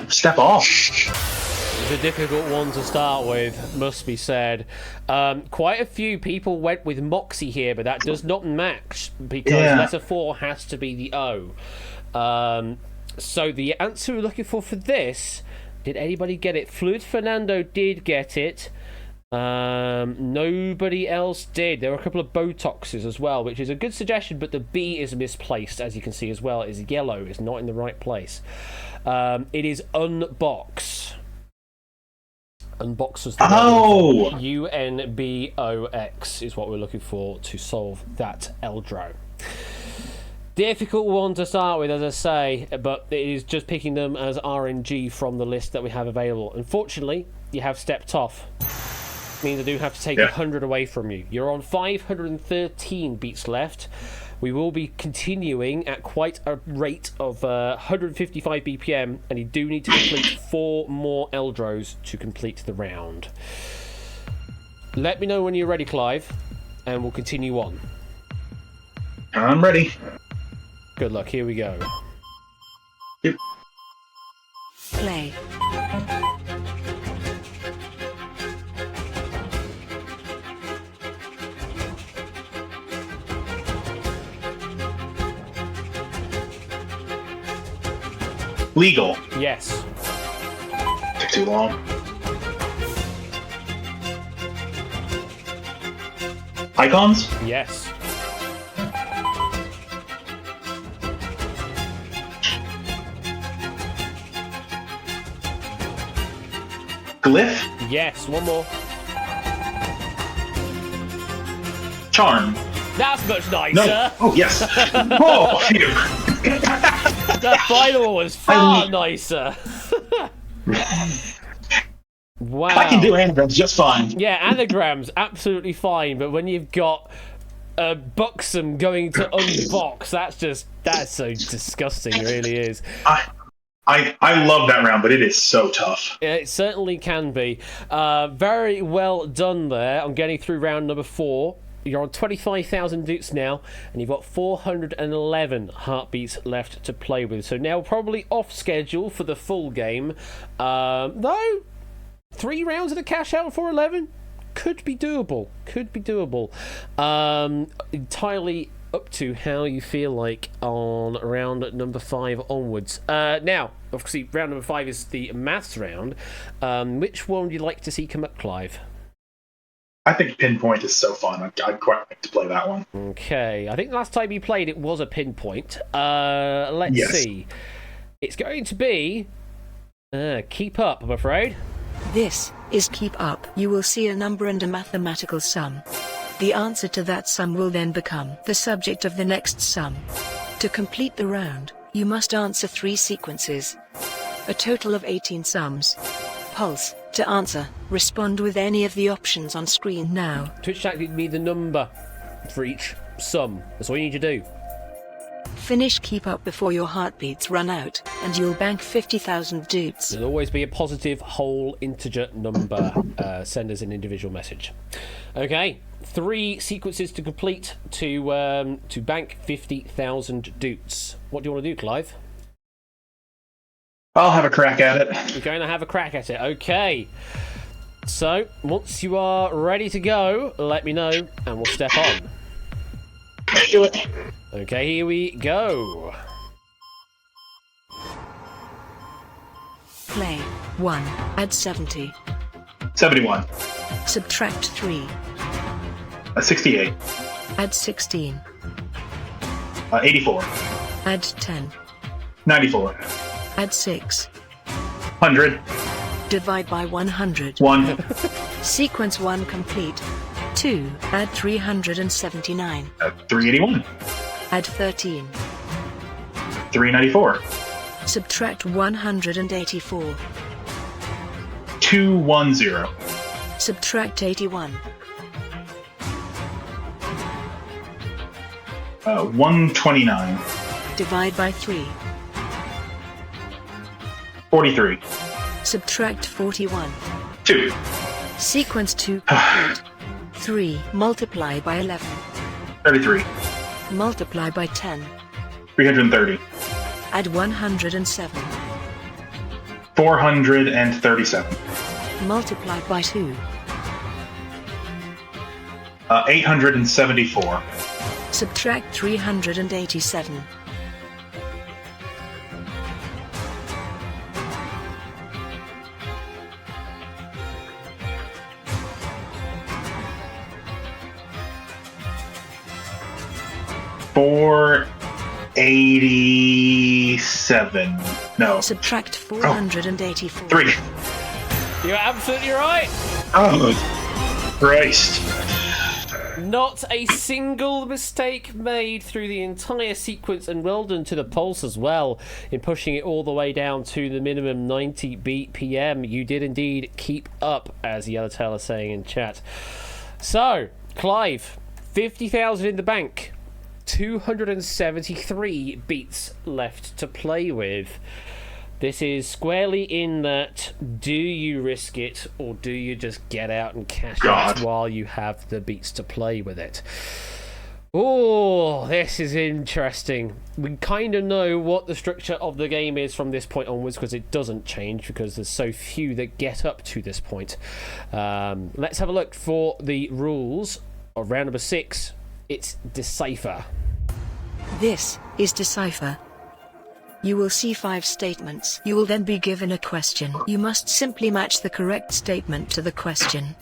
Step off. It's a difficult one to start with, must be said. Quite a few people went with Moxie here, but that does not match because letter 4 has to be the O. So the answer we're looking for this, did anybody get it? Fluid Fernando did get it. Nobody else did. There were a couple of Botoxes as well, which is a good suggestion, but the B is misplaced, as you can see as well. It is yellow. It's not in the right place. It is Unbox. Unbox was the UNBOX is what we're looking for to solve that Eldro. Difficult one to start with, as I say, but it is just picking them as RNG from the list that we have available. Unfortunately, you have stepped off. Means I do have to take 100 away from you. You're on 513 beats left. We will be continuing at quite a rate of 155 BPM, and you do need to complete 4 more Eldros to complete the round. Let me know when you're ready, Clive, and we'll continue on. I'm ready. Good luck. Here we go. Yep. Play. Legal. Yes. Took too long. Icons? Yes. Glyph? Yes. One more. Charm. That's much nicer. No. Oh, yes. Oh, phew. That final one was far nicer. Wow. I can do anagrams just fine. Yeah, anagrams, absolutely fine, but when you've got Buxom going to Unbox, that's so disgusting, it really is. I love that round, but it is so tough. It certainly can be. Very well done there on getting through round number 4. You're on 25,000 dutes now, and you've got 411 heartbeats left to play with. So now probably off schedule for the full game. Though, 3 rounds of the cash out for 11 could be doable. Could be doable. Entirely up to how you feel like on round number 5 onwards. Now, obviously, round number 5 is the maths round. Which one would you like to see come up, Clive? I think Pinpoint is so fun. I'd quite like to play that one. Okay, I think last time you played it was a Pinpoint. Let's see. It's going to be Keep Up, I'm afraid. This is Keep Up. You will see a number and a mathematical sum. The answer to that sum will then become the subject of the next sum. To complete the round, you must answer 3 sequences. A total of 18 sums. Pulse. To answer, respond with any of the options on screen now. Twitch chat gives me the number for each sum. That's all you need to do. Finish Keep Up before your heartbeats run out, and you'll bank 50,000 dutes. There'll always be a positive whole integer number. Send us an individual message. Okay, 3 sequences to complete to bank 50,000 dutes. What do you want to do, Clive? I'll have a crack at it. You're going to have a crack at it. Okay. So, once you are ready to go, let me know, and we'll step on. Let's do it. Okay, here we go. Play. 1. Add 70. 71. Subtract 3. 68. Add 16. 84. Add 10. 94. Add 6. 100. Divide by 100. 1. Sequence 1 complete. 2. Add 379. 381. Add 13. 394. Subtract 184. 210. Subtract 81. 129. Divide by 3. 43. Subtract 41. 2. Sequence 2 complete. 3. Multiply by 11. 33. Multiply by 10. 330. Add 107. 437. Multiply by 2. 874. Subtract 387. $487. No. Subtract 484. 3. You're absolutely right. Oh, Christ. Not a single mistake made through the entire sequence, and well done to the pulse as well in pushing it all the way down to the minimum 90 BPM. You did indeed keep up, as Yellowtail is saying in chat. So, Clive, 50,000 in the bank, 273 beats left to play with. This is squarely in that, do you risk it or do you just get out and cash it while you have the beats to play with it? Oh, this is interesting. We kind of know what the structure of the game is from this point onwards, because it doesn't change because there's so few that get up to this point. Let's have a look for the rules of round number 6. It's Decipher. This is Decipher. You will see 5 statements. You will then be given a question. You must simply match the correct statement to the question.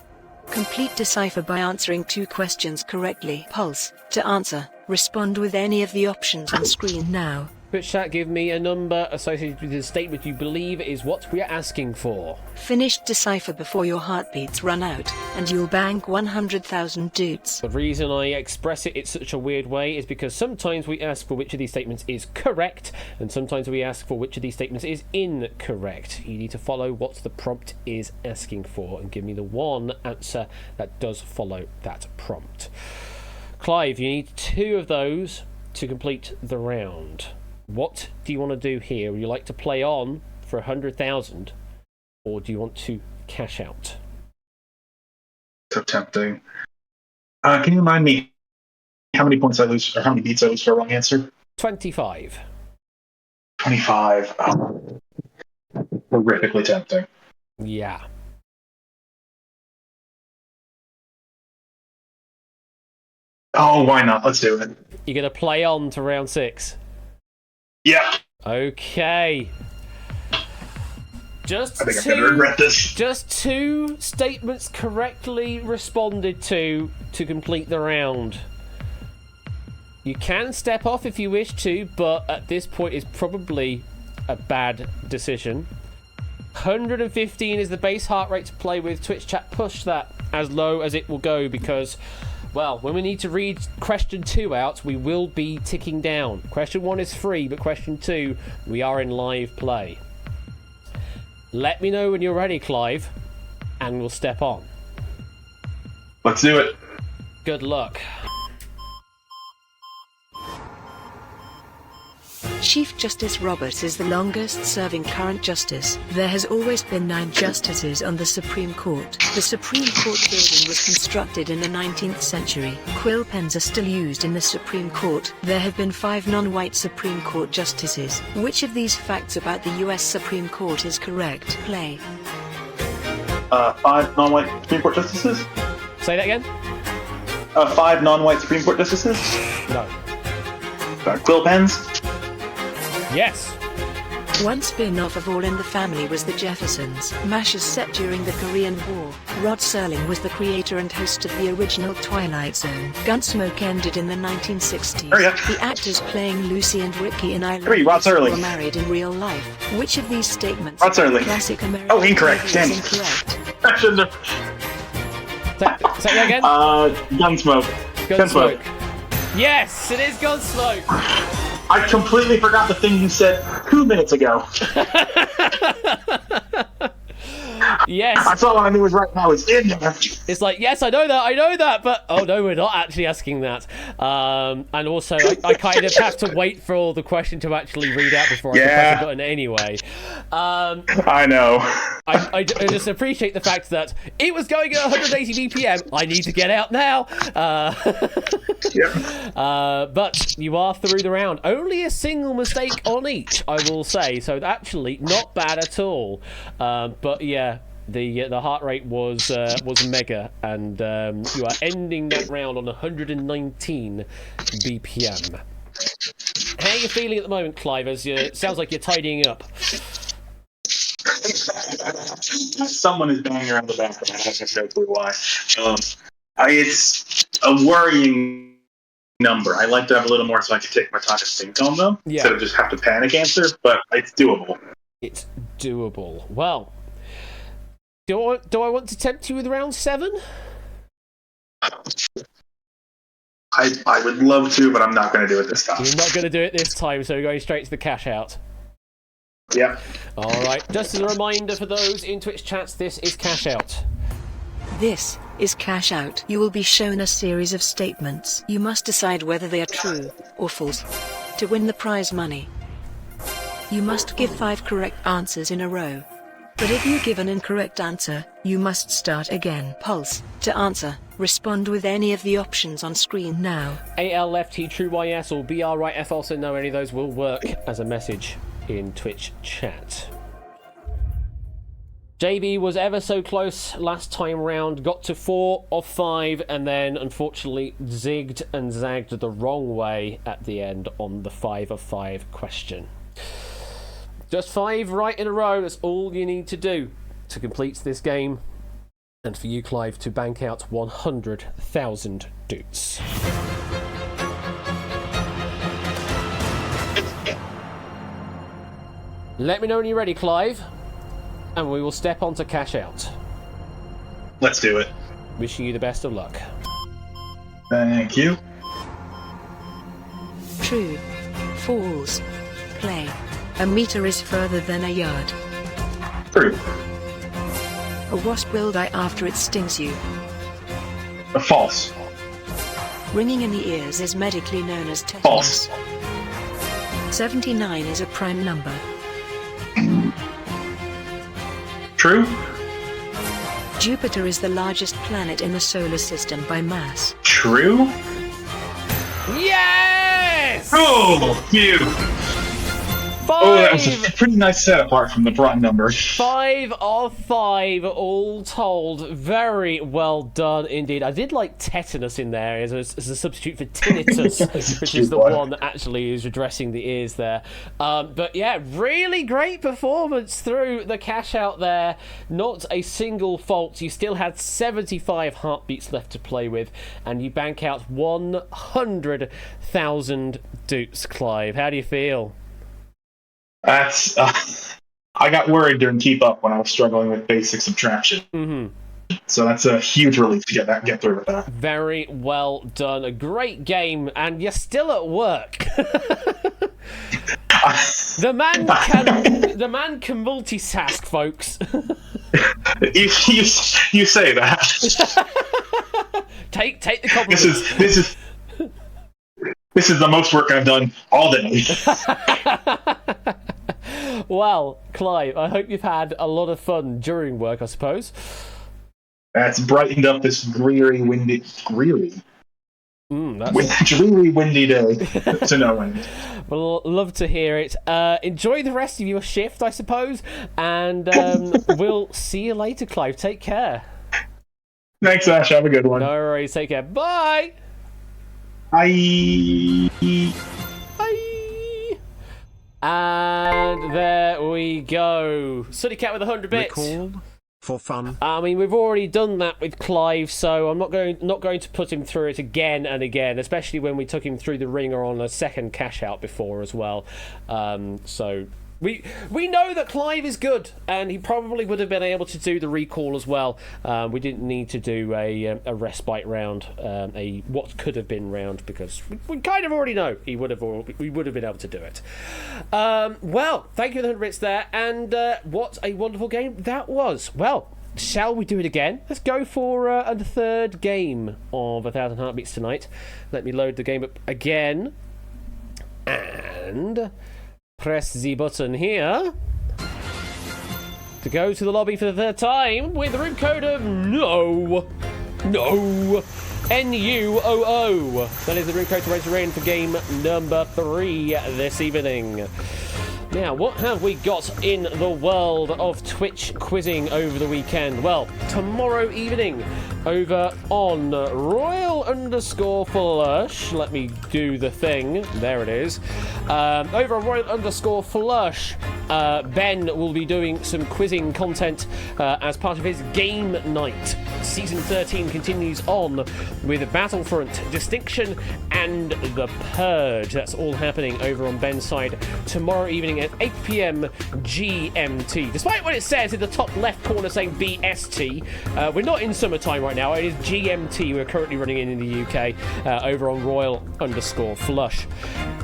Complete Decipher by answering 2 questions correctly. Pulse. To answer, respond with any of the options on screen now. Twitch chat, give me a number associated with the statement you believe is what we are asking for. Finish Decipher before your heartbeats run out, and you'll bank 100,000 dudes. The reason I express it in such a weird way is because sometimes we ask for which of these statements is correct, and sometimes we ask for which of these statements is incorrect. You need to follow what the prompt is asking for, and give me the one answer that does follow that prompt. Clive, you need 2 of those to complete the round. What do you want to do here? Would you like to play on for 100,000, or do you want to cash out? So tempting. Can you remind me how many points I lose, or how many beats I lose for a wrong answer? 25. 25. Oh. Horrifically tempting. Yeah. Oh, why not? Let's do it. You're going to play on to round 6? Yeah. Okay. I think I'm going to regret this. Just 2 statements correctly responded to complete the round. You can step off if you wish to, but at this point it's probably a bad decision. 115 is the base heart rate to play with. Twitch chat, push that as low as it will go, because, well, when we need to read question 2 out, we will be ticking down. Question 1 is free, but question 2, we are in live play. Let me know when you're ready, Clive, and we'll step on. Let's do it. Good luck. Chief Justice Roberts is the longest-serving current justice. There has always been 9 justices on the Supreme Court. The Supreme Court building was constructed in the 19th century. Quill pens are still used in the Supreme Court. There have been 5 non-white Supreme Court justices. Which of these facts about the U.S. Supreme Court is correct? Play. 5 non-white Supreme Court justices? Say that again? 5 non-white Supreme Court justices? No. Quill pens? Yes. One spin-off of All in the Family was The Jeffersons. MASH is set during the Korean War. Rod Serling was the creator and host of the original Twilight Zone. Gunsmoke ended in the 1960s. Hurry up. The actors playing Lucy and Ricky in I Love Hurry, Rod Lucy Serling. were married in real life. Which of these statements Rod Serling. classic American Oh, incorrect. movie Damn is it. incorrect? I shouldn't have. Say that again? Gunsmoke. Gunsmoke. Yes, it is Gunsmoke. I completely forgot the thing you said 2 minutes ago. Yes. That's all I knew was right now is in there. It's like, yes, I know that, but oh no, we're not actually asking that. And also, I kind of have to wait for all the question to actually read out before I can press the button anyway. I know. I just appreciate the fact that it was going at 180 BPM. I need to get out now. But you are through the round. Only a single mistake on each, I will say. So actually, not bad at all. But yeah. The heart rate was mega, and you are ending that round on 119 BPM. How are you feeling at the moment, Clive? It sounds like you're tidying up. Someone is banging around the background. I have no clue why. It's a worrying number. I like to have a little more so I can take my time to think on them instead of just have to panic answer, but it's doable. It's doable. Well, do I want to tempt you with round 7? I would love to, but I'm not going to do it this time. You're not going to do it this time, so we're going straight to the cash out. Yeah. Alright, just as a reminder for those in Twitch chats, this is cash out. This is cash out. You will be shown a series of statements. You must decide whether they are true or false to win the prize money. You must give 5 correct answers in a row. But if you give an incorrect answer, you must start again. Pulse. To answer, respond with any of the options on screen now. AL left T true YS or BR right F also no, any of those will work as a message in Twitch chat. JB was ever so close last time round, got to 4 of 5 and then unfortunately zigged and zagged the wrong way at the end on the 5 of 5 question. Just 5 right in a row, that's all you need to do to complete this game. And for you, Clive, to bank out 100,000 doots. Let me know when you're ready, Clive, and we will step on to cash out. Let's do it. Wishing you the best of luck. Thank you. True. False. Play. A meter is further than a yard. True. A wasp will die after it stings you. False. Ringing in the ears is medically known as False. tetanus. 79 is a prime number. True. Jupiter is the largest planet in the solar system by mass. True. Yes! Oh, phew. 5! Oh, that was a pretty nice set apart from the prime number. 5 of 5, all told. Very well done indeed. I did like tetanus in there as a substitute for tinnitus, which is the one that actually is redressing the ears there. But yeah, really great performance through the cash out there. Not a single fault. You still had 75 heartbeats left to play with, and you bank out 100,000 doots, Clive. How do you feel? That's. I got worried during Keep Up when I was struggling with basic subtraction. Mm-hmm. So that's a huge relief to get through with that. Very well done. A great game, and you're still at work. The man can multitask, folks. you say that. Take the compliment. This is the most work I've done all day. Well, Clive, I hope you've had a lot of fun during work, I suppose. That's brightened up this dreary, windy day to no end. Well, love to hear it. Enjoy the rest of your shift, I suppose, and we'll see you later, Clive. Take care. Thanks, Ash. Have a good one. No worries. Take care. Bye. Bye. Bye. And there we go. Sooty Cat with 100 bits. Recall for fun. I mean, we've already done that with Clive, so I'm not going to put him through it again and again, especially when we took him through the ringer on a second cash out before as well. So we know that Clive is good, and he probably would have been able to do the recall as well. We didn't need to do a respite round, a what could have been round, because we kind of already know we would have been able to do it. Well, thank you for the 100 bits there, and what a wonderful game that was. Well, shall we do it again? Let's go for a third game of 1,000 Heartbeats tonight. Let me load the game up again, and press the button here to go to the lobby for the third time with the room code of NUOO. NUOO. That is the room code to enter in for game number 3 this evening. Now, what have we got in the world of Twitch quizzing over the weekend? Well, tomorrow evening, over on Royal_Flush, let me do the thing, there it is. Over on Royal_Flush, Ben will be doing some quizzing content as part of his game night. Season 13 continues on with Battlefront, Distinction, and The Purge. That's all happening over on Ben's side tomorrow evening at 8 p.m. GMT. Despite what it says in the top left corner saying BST, we're not in summertime right now. It is GMT. We're currently running in the UK over on Royal_Flush.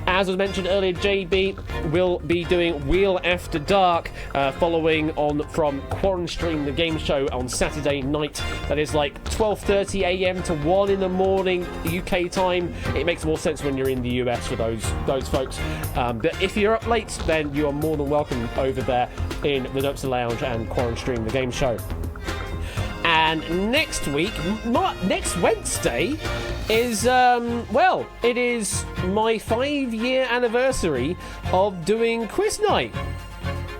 As was mentioned earlier, JB will be doing Wheel After Dark, following on from Quarren Stream, the game show on Saturday night. That is like 12:30 a.m. to 1 in the morning UK time. It makes more sense when you're in the US for those folks. But if you're up late, then you are more than welcome over there in the Duxter Lounge and Quarren Stream, the game show. And next week, next Wednesday, is, well, it is my 5-year anniversary of doing Quiz Night.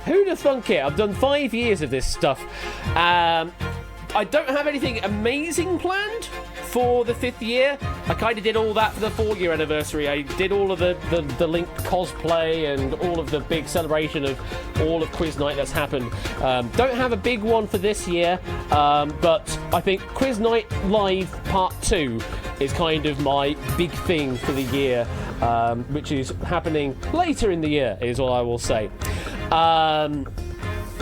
Who'd have thunk it? I've done 5 years of this stuff. I don't have anything amazing planned for the 5th year. I kind of did all that for the 4-year anniversary. I did all of the Link cosplay and all of the big celebration of all of Quiz Night that's happened. Don't have a big one for this year, but I think Quiz Night Live Part 2 is kind of my big thing for the year, which is happening later in the year, is all I will say.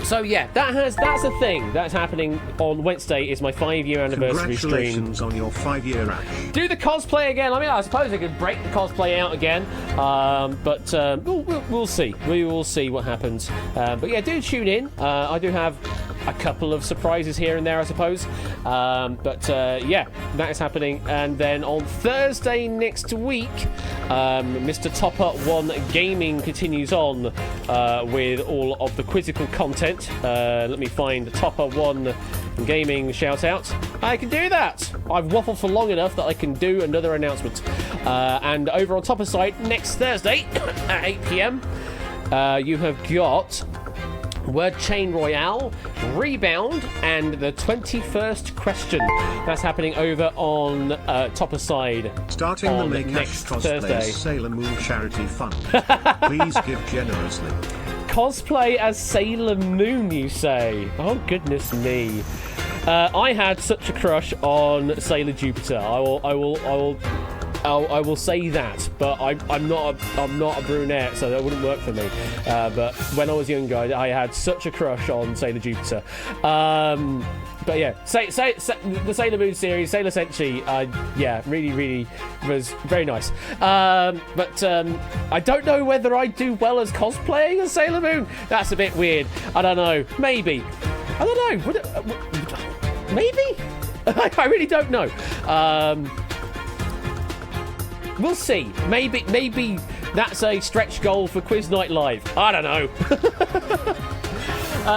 So yeah, that's a thing that's happening on Wednesday. Is my 5-year anniversary stream. Congratulations on your 5-year Ash. Do the cosplay again. I mean, I suppose I could break the cosplay out again, but we'll see. We will see what happens. But yeah, do tune in. I do have a couple of surprises here and there, I suppose. But yeah, that is happening. And then on Thursday next week, Mr. Topper 1 Gaming continues on with all of the quizzical content. Let me find Topper 1 Gaming shout out. I can do that. I've waffled for long enough that I can do another announcement. And over on Topper's side, next Thursday at 8 p.m, you have got Word Chain Royale, Rebound, and the 21st question. That's happening over on Topper's side. Starting the Make next Ash cosplay Thursday. Sailor Moon charity fund. Please give generously. Cosplay as Sailor Moon, you say? Oh, goodness me. I had such a crush on Sailor Jupiter. I will say that, but I'm not a brunette, so that wouldn't work for me. But when I was younger, I had such a crush on Sailor Jupiter. But yeah, the Sailor Moon series, Sailor Senshi, yeah, really was very nice. But I don't know whether I do well as cosplaying as Sailor Moon. That's a bit weird. I don't know. Maybe. I don't know. Maybe? I really don't know. We'll see. Maybe that's a stretch goal for Quiz Night Live. I don't know.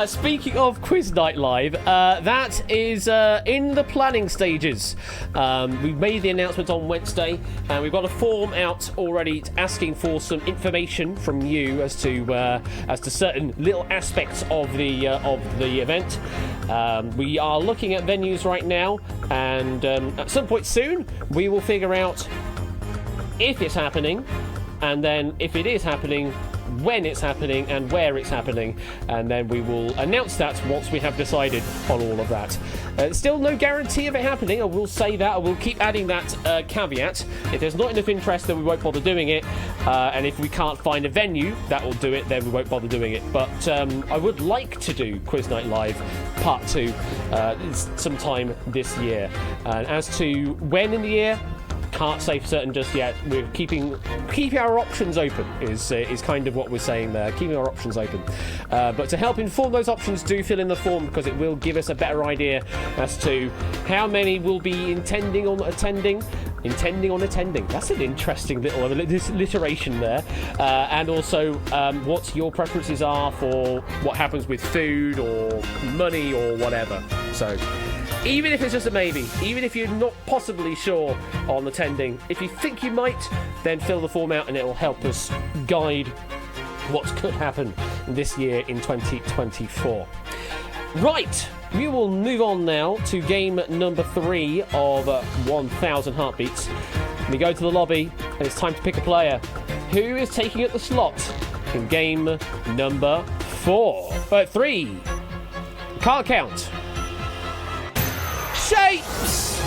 Speaking of Quiz Night Live, that is in the planning stages. We've made the announcement on Wednesday, and we've got a form out already asking for some information from you as to certain little aspects of the event. We are looking at venues right now, and at some point soon, we will figure out if it's happening, and then if it is happening, when it's happening and where it's happening, and then we will announce that once we have decided on all of that. Still no guarantee of it happening. I will say that. I will keep adding that caveat. If there's not enough interest, then we won't bother doing it. And if we can't find a venue that will do it, then we won't bother doing it. But I would like to do Quiz Night Live Part 2 sometime this year. And as to when in the year, can't say for certain just yet. We're keeping our options open is kind of what we're saying there. Keeping our options open. But to help inform those options, do fill in the form, because it will give us a better idea as to how many will be intending on attending. That's an interesting little alliteration there. And also what your preferences are for what happens with food or money or whatever. So even if it's just a maybe, even if you're not possibly sure on attending, if you think you might, then fill the form out and it will help us guide what could happen this year in 2024. Right, we will move on now to game number 3 of 1000 Heartbeats. We go to the lobby and it's time to pick a player. Who is taking up the slot in game number 3? Can't count. Shapes!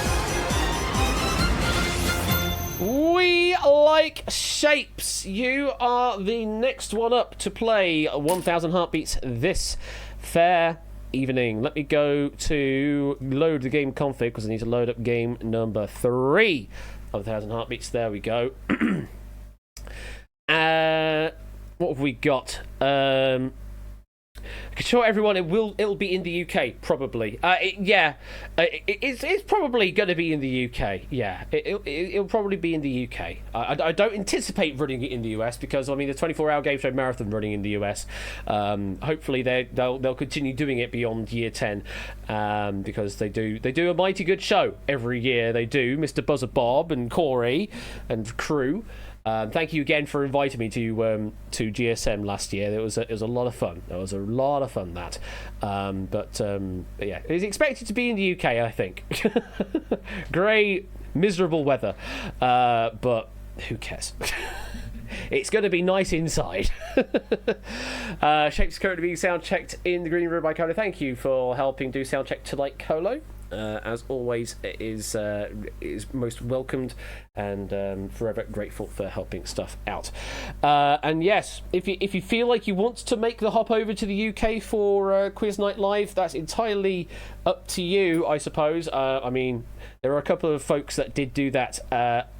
We like Shapes. You are the next one up to play 1000 Heartbeats this fair evening. Let me go to load the game config, because I need to load up game number 3 of 1000 Heartbeats. There we go. What have we got? I can show everyone it'll be in the UK, probably. It's probably going to be in the UK. Yeah, it'll probably be in the UK. I don't anticipate running it in the US, because I mean the 24-hour game show marathon running in the US. Hopefully they'll continue doing it beyond year 10, because they do a mighty good show every year. They do. Mr. Buzzer Bob and Corey and crew. Thank you again for inviting me to GSM last year. It was a lot of fun. It was a lot of fun, that. But yeah, it's expected to be in the UK, I think. Grey, miserable weather, but who cares? It's going to be nice inside. Shapes currently being sound checked in the green room by Colo. Thank you for helping do sound check tonight, Colo. As always, it is most welcomed, and forever grateful for helping stuff out. And yes, if you feel like you want to make the hop over to the UK for Quiz Night Live, that's entirely up to you, I suppose. I mean, there are a couple of folks that did do that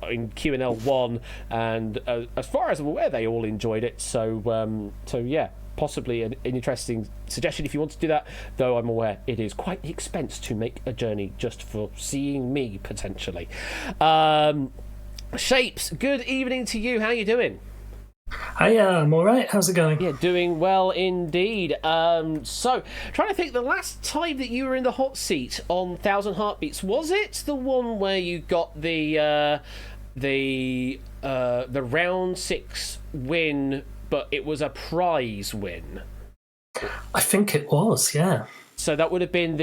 in QNL 1, and as far as I'm aware, they all enjoyed it. So yeah. Possibly an interesting suggestion if you want to do that, though I'm aware it is quite the expense to make a journey just for seeing me, potentially. Shapes, good evening to you. How you doing? I'm all right. How's it going? Yeah, doing well indeed. So, trying to think, the last time that you were in the hot seat on 1000 Heartbeats, was it the one where you got the round 6 win, but it was a prize win? I think it was, yeah. So that would have been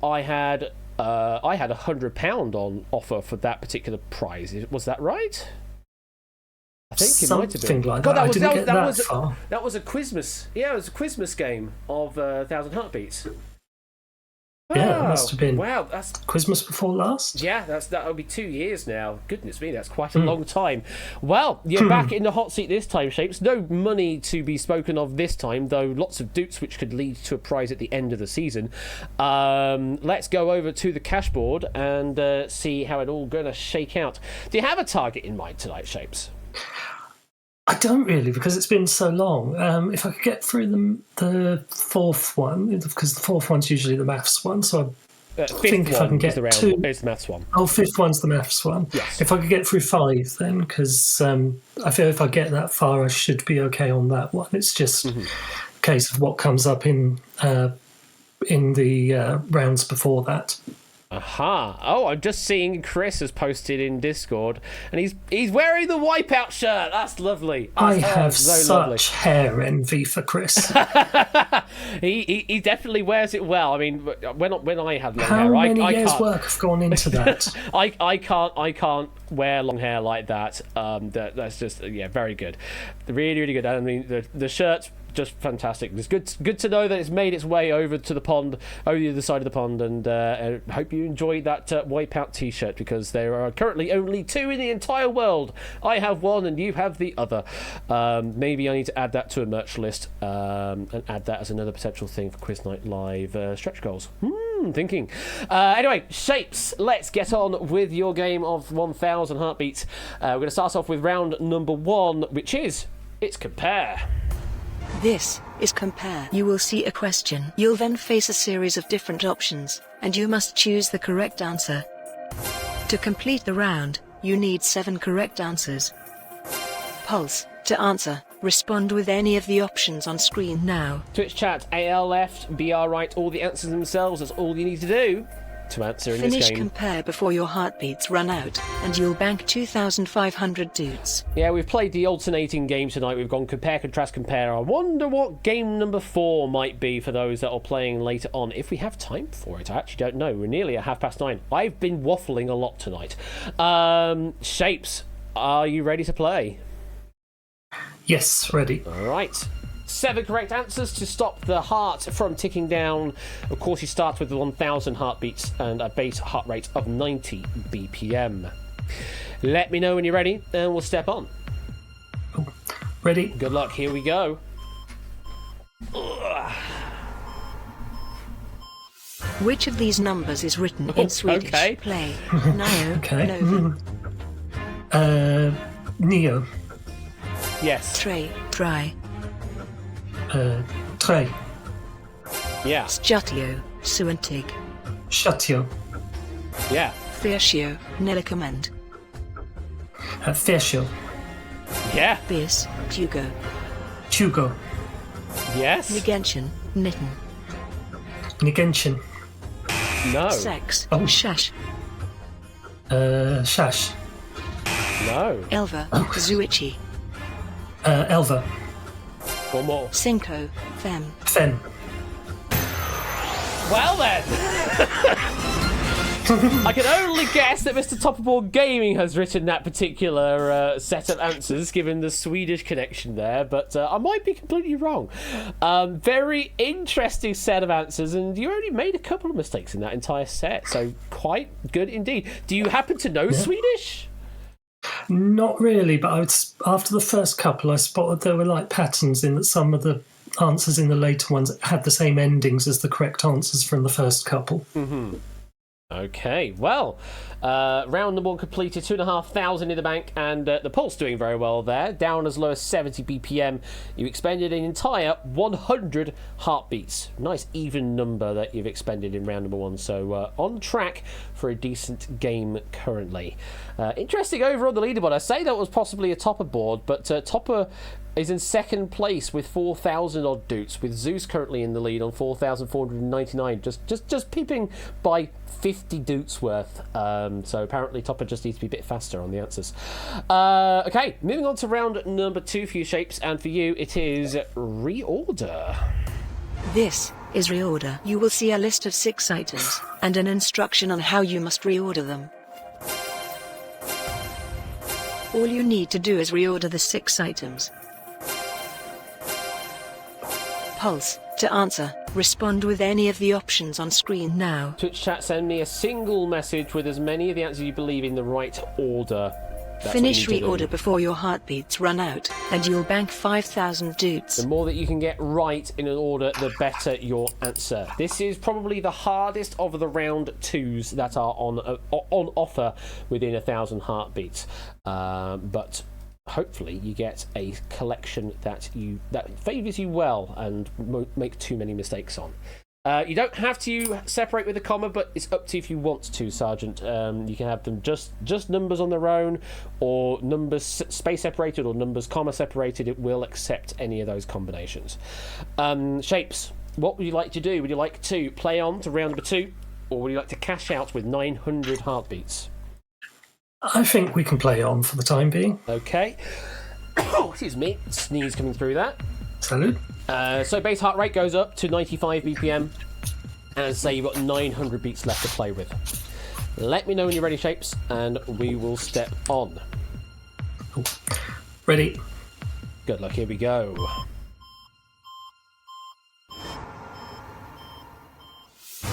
I had £100 on offer for that particular prize. Was that right? I think it might have been. Something like that. I didn't get that far. That was a Quizmas. Yeah, it was a Quizmas game of 1000 Heartbeats. Yeah, it must have been. Wow, that's Quizmas before last. Yeah, that'll be 2 years now. Goodness me, that's quite a long time. Well, you're back in the hot seat this time, Shapes. No money to be spoken of this time, though lots of doots which could lead to a prize at the end of the season. Let's go over to the cash board and see how it all going to shake out. Do you have a target in mind tonight, Shapes? I don't really, because it's been so long. If I could get through the fourth one, because the fourth one's usually the maths one, so I think if I can get two... It's the maths one. Oh, fifth one's the maths one. Yes. If I could get through 5, then, because I feel if I get that far, I should be okay on that one. It's just a case of what comes up in the rounds before that. Aha. Oh, I'm just seeing Chris has posted in Discord, and he's wearing the Wipeout shirt. That's lovely. I have so such lovely. hair envy for Chris. he definitely wears it well. I mean, when I had long How hair, many I years' can't. work have gone into that? I can't wear long hair like that. That's just very good, really really good. I mean the shirt's just fantastic. It's good to know that it's made its way over to the pond, over the other side of the pond, and I hope you enjoyed that Wipeout t-shirt, because there are currently only 2 in the entire world. I have one and you have the other. Maybe I need to add that to a merch list, and add that as another potential thing for Quiz Night Live stretch goals. Thinking. Anyway, Shapes, let's get on with your game of 1000 heartbeats. We're going to start off with round number 1, which is It's Compare. This is Compare. You will see a question. You'll then face a series of different options, and you must choose the correct answer. To complete the round, you need 7 correct answers. Pulse. To answer, respond with any of the options on screen now. Twitch chat, AL left, BR right, all the answers themselves. That's all you need to do to answer in Finish this game. Compare before your heartbeats run out, and you'll bank 2,500 dudes. Yeah, we've played the alternating game tonight. We've gone compare, contrast, compare. I wonder what game number 4 might be for those that are playing later on, if we have time for it. I actually don't know. We're nearly at 9:30. I've been waffling a lot tonight. Shapes, are you ready to play? Yes, ready. All right. 7 correct answers to stop the heart from ticking down. Of course, you start with 1000 heartbeats and a base heart rate of 90 BPM. Let me know when you're ready, and we'll step on. Ready? Good luck. Here we go. Ugh. Which of these numbers is written in Swedish? Okay. Play. Nio. Okay. Novin. Neo. Yes. Tre. Dry. Tre. Yeah. Stjatio. Suantig. Shatio. Yeah. Fersio. Nellicommend. Fesio. Yeah. Bis. Hugo. Hugo. Yes. Nigenchen. Nitten. Nigenshin. No. Sex. Oh. Shash. Shash. No. Elva. Zuichi. Elva. One more. Cinco. Fem. Fen. Well then. I can only guess that Mr. Topperboard Gaming has written that particular set of answers, given the Swedish connection there, but I might be completely wrong. Very interesting set of answers, and you only made a couple of mistakes in that entire set, so quite good indeed. Do you happen to know Swedish? Not really, but after the first couple, I spotted there were like patterns in that some of the answers in the later ones had the same endings as the correct answers from the first couple. Mm-hmm. Okay, well, round number 1 completed, 2,500 in the bank, and the pulse doing very well there, down as low as 70 BPM. You expended an entire 100 heartbeats. Nice even number that you've expended in round number 1, so on track for a decent game currently. Interesting over on the leaderboard. I say that was possibly a Topper board, but Topper is in second place with 4,000 odd doots, with Zeus currently in the lead on 4,499, just peeping by 50 doots worth. So apparently Topper just needs to be a bit faster on the answers. Okay, moving on to round number 2 for you, Shapes, and for you it is Reorder. This is Reorder. You will see a list of 6 items, and an instruction on how you must reorder them. All you need to do is reorder the 6 items. Pulse. To answer, respond with any of the options on screen now. Twitch chat, send me a single message with as many of the answers you believe in the right order. That's Finish what you need to do. reorder before your heartbeats run out, and you'll bank 5,000 dudes. The more that you can get right in an order, the better your answer. This is probably the hardest of the round 2s that are on offer within 1,000 heartbeats. But hopefully you get a collection that favours you well and won't make too many mistakes on. You don't have to separate with a comma, but it's up to you if you want to, Sergeant. You can have them just numbers on their own, or numbers space separated, or numbers comma separated. It will accept any of those combinations. Shapes, what would you like to do? Would you like to play on to round number 2, or would you like to cash out with 900 heartbeats? I think we can play on for the time being. Okay. Oh, excuse me. Sneeze coming through that. Salute. So base heart rate goes up to 95 BPM. And say you've got 900 beats left to play with. Let me know when you're ready, Shapes, and we will step on. Cool. Ready. Good luck, here we go.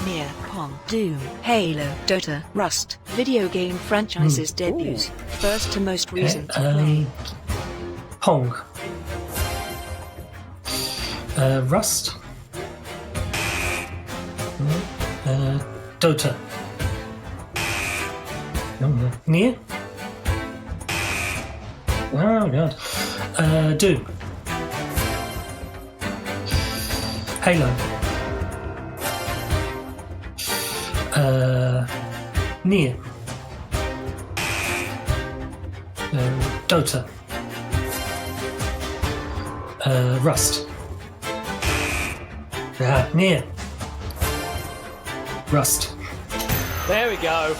Nier, Pong, Doom, Halo, Dota, Rust. Video game franchises debuts. First to most recent play. Pong. Rust. Dota. Nier. Oh god. Doom. Halo. Nier. Dota. Rust. Nier. Rust. There we go.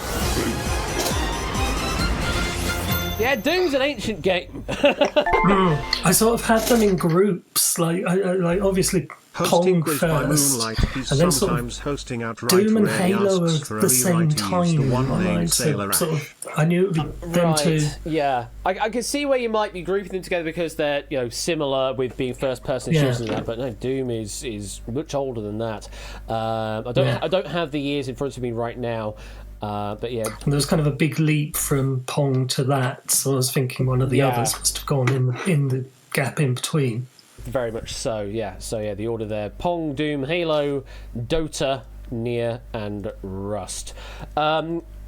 Yeah, Doom's an ancient game. I sort of had them in groups, like obviously Hosting Pong Quiz by first, Moonlight, he's and then sometimes hosting outright Doom and where he Halo asks at for a the same rewrite to use time. the one I named Sailor sort Ash. of, I knew it would be them two. Yeah. I can see where you might be grouping them together because they're similar with being first-person shooters and that, but no, Doom is much older than that. I don't have the years in front of me right now. But yeah, And there was kind of a big leap from Pong to that, so I was thinking one of the others must have gone in the gap in between. very much so. Yeah, so yeah, the order there: Pong, Doom, Halo, Dota, Nier, and Rust.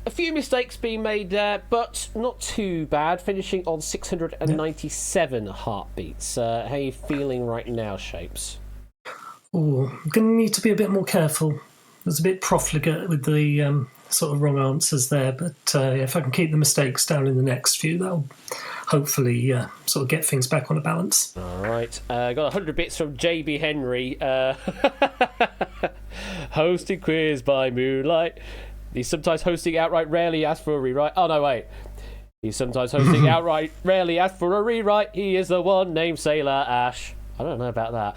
A few mistakes being made there, but not too bad. Finishing on 697 heartbeats. How are you feeling right now, Shapes? Oh, I'm going to need to be a bit more careful. I was a bit profligate with the sort of wrong answers there, but if I can keep the mistakes down in the next few, that'll hopefully sort of get things back on a balance. All right, got 100 bits from JB Henry. Hosted quiz by Moonlight. He's sometimes hosting outright, rarely asks for a rewrite. Oh no, wait. He's sometimes hosting outright, rarely asks for a rewrite. He is the one named Sailor Ash. I don't know about that.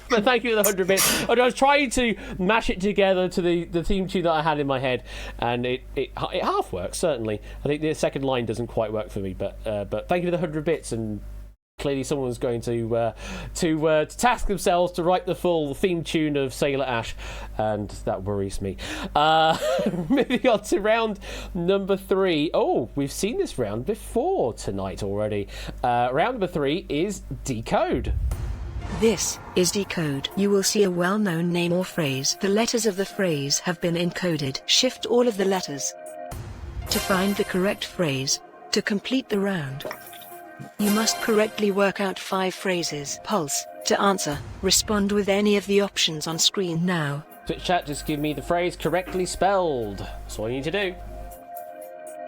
But thank you for the 100 bits. I was trying to mash it together to the theme tune that I had in my head, and it half works, certainly. I think the second line doesn't quite work for me, but thank you for the 100 bits, and clearly someone's going to task themselves to write the full theme tune of Sailor Ash, and that worries me. Moving on to round number 3. Oh, we've seen this round before tonight already. Round number 3 is Decode. This is Decode. You will see a well-known name or phrase. The letters of the phrase have been encoded. Shift all of the letters to find the correct phrase. To complete the round, you must correctly work out 5 phrases. Pulse. To answer, respond with any of the options on screen now. Twitch chat, just give me the phrase correctly spelled. That's all you need to do.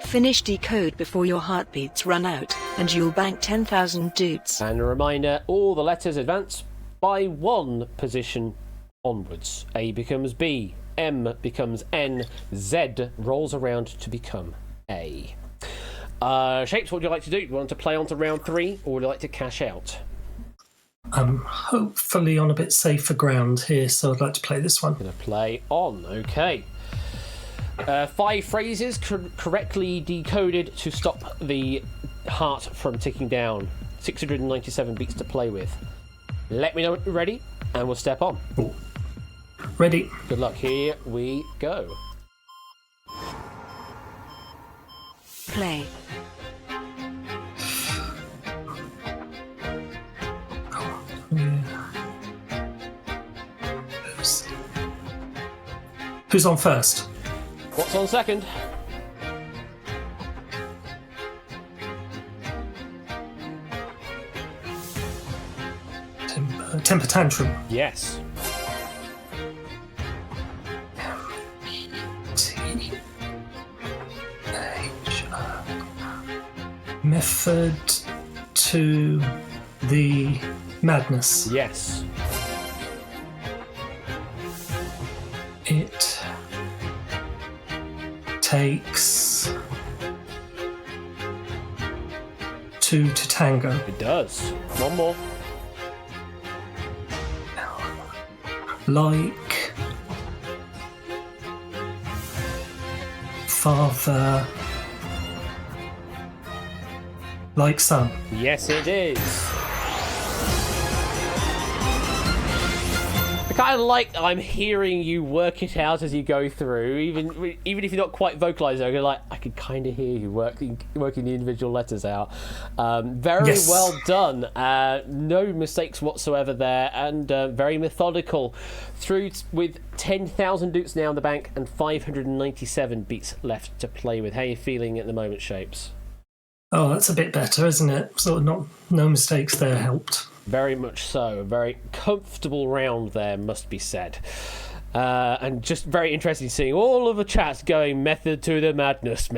Finish Decode before your heartbeats run out, and you'll bank 10,000 doots. And a reminder, all the letters advance by 1 position onwards. A becomes B, M becomes N, Z rolls around to become A. Shapes, what would you like to do? Do you want to play on to round 3, or would you like to cash out? I'm hopefully on a bit safer ground here, so I'd like to play this one. Going to play on, okay. 5 phrases correctly decoded to stop the heart from ticking down. 697 beats to play with. Let me know when you're ready, and we'll step on. Ooh. Ready. Good luck, here we go. Play. Who's on first? What's on second? Temper tantrum. Yes. Method to the madness. Yes. It takes 2 to tango. It does. One more. Like father, like son. Yes, it is. I kind of like I'm hearing you work it out as you go through, even if you're not quite vocalising. You're like, I can kind of hear you working the individual letters out. Very Yes. well done. No mistakes whatsoever there, and very methodical. Through with 10,000 dukes now in the bank and 597 beats left to play with. How are you feeling at the moment, Shapes? Oh, that's a bit better, isn't it? Sort of no mistakes there helped. Very much so. A very comfortable round there, must be said. And just very interesting seeing all of the chats going method to the madness,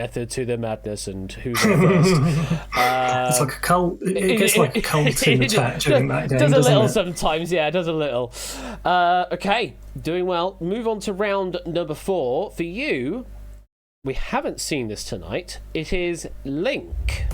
and who's on first. It's like a cult. It gets like a cult in the chat during that game, does a doesn't little it? sometimes, yeah, it does a little. Okay, doing well. Move on to round number 4. For you, we haven't seen this tonight. It is Link.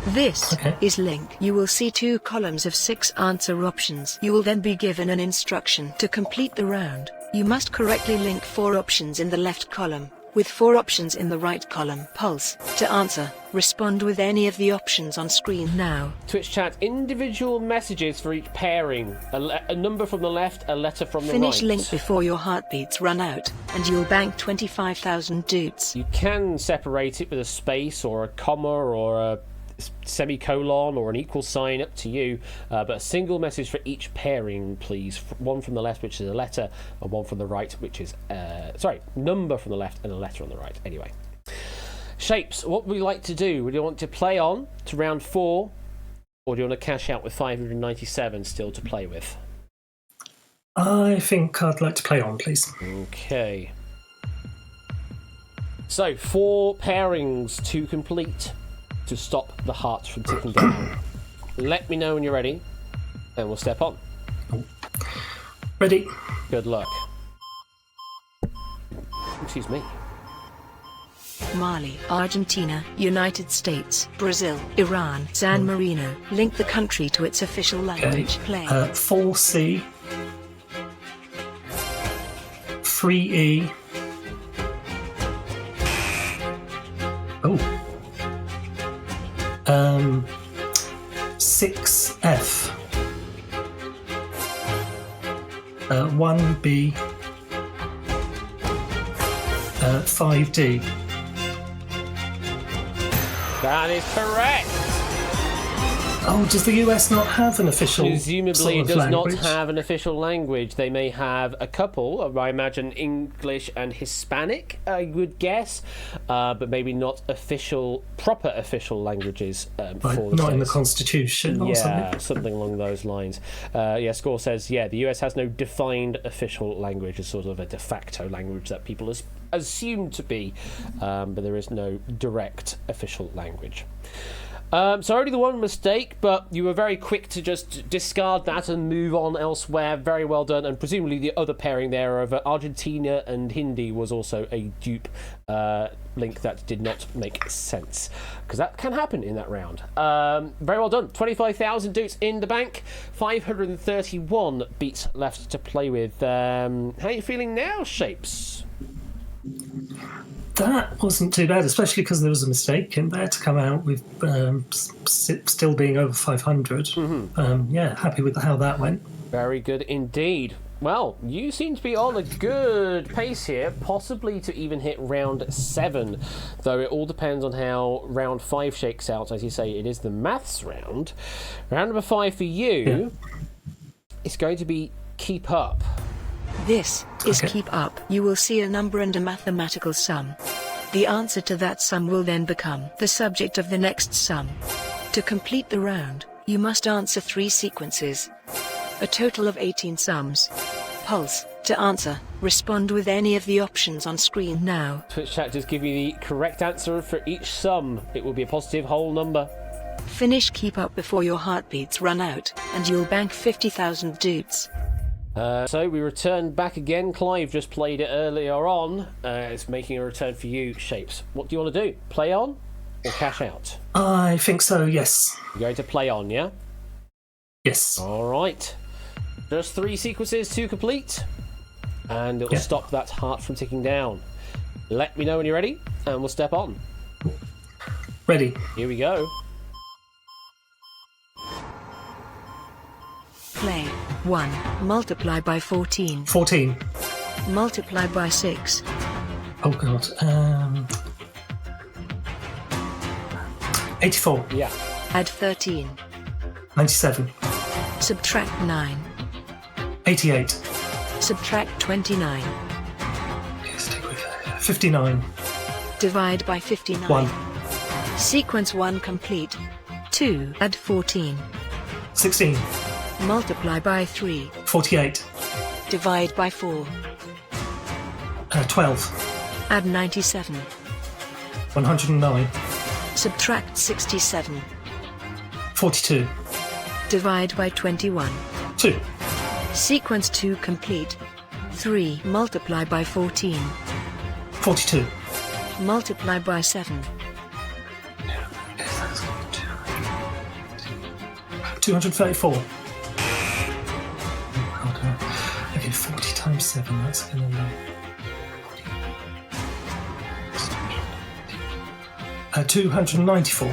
This is Link. You will see 2 columns of 6 answer options. You will then be given an instruction. To complete the round, you must correctly link 4 options in the left column, with 4 options in the right column. Pulse. To answer, respond with any of the options on screen now. Twitch chat, individual messages for each pairing. A number from the left, a letter from the right. Finish Link before your heartbeats run out, and you'll bank 25,000 dutes. You can separate it with a space or a comma or a semicolon or an equal sign, up to you, but a single message for each pairing, please. One from the left, which is a letter, and one from the right, which is number from the left and a letter on the right. Anyway, Shapes, what would you like to do? Would you want to play on to round 4, or do you want to cash out with 597 still to play with? I think I'd like to play on, please. Okay, so 4 pairings to complete to stop the hearts from ticking down. Let me know when you're ready, and we'll step on. Ready? Good luck. Excuse me. Mali, Argentina, United States, Brazil, Iran, San Marino. Link the country to its official language. Play. 4C, 3E. Oh. 6F, 1B, 5D. That is correct. Oh, does the US not have an official Presumably sort it of does language? not have an official language. They may have a couple, I imagine English and Hispanic, I would guess, but maybe not proper official languages for the Not in the States. Constitution or something. something along those lines. Score says, the US has no defined official language. It's sort of a de facto language that people assume to be, but there is no direct official language. So only the one mistake, but you were very quick to just discard that and move on elsewhere. Very well done. And presumably the other pairing there of Argentina and Hindi was also a dupe link that did not make sense, because that can happen in that round. Very well done. 25,000 dukes in the bank. 531 beats left to play with. How are you feeling now, Shapes? That wasn't too bad, especially because there was a mistake in there to come out with still being over 500. Happy with how that went. Very good indeed. Well, you seem to be on a good pace here, possibly to even hit round 7, though it all depends on how round 5 shakes out. As you say, it is the maths round. Round number 5 for you, it's going to be keep up. This is keep up. You will see a number and a mathematical sum. The answer to that sum will then become the subject of the next sum. To complete the round, you must answer 3 sequences. A total of 18 sums. Pulse. To answer, respond with any of the options on screen now. Twitch chat just give you the correct answer for each sum. It will be a positive whole number. Finish keep up before your heartbeats run out, and you'll bank 50,000 dutes. So we return back again. Clive just played it earlier on. It's making a return for you, Shapes. What do you want to do? Play on or cash out? I think so, yes. You're going to play on, yeah? Yes. All right. Just 3 sequences to complete, and it will stop that heart from ticking down. Let me know when you're ready, and we'll step on. Ready. Here we go. Play. 1. Multiply by 14. 14. Multiply by 6. Oh, God. 84. Yeah. Add 13. 97. Subtract 9. 88. Subtract 29. 59. Divide by 59. 1. Sequence 1 complete. 2. Add 14. 16. Multiply by 3. 48. Divide by 4. 12. Add 97. 109. Subtract 67. 42. Divide by 21. 2. Sequence 2 complete. 3. Multiply by 14. 42. Multiply by 7. 234. Okay, 40 times 7, that's going to be 294.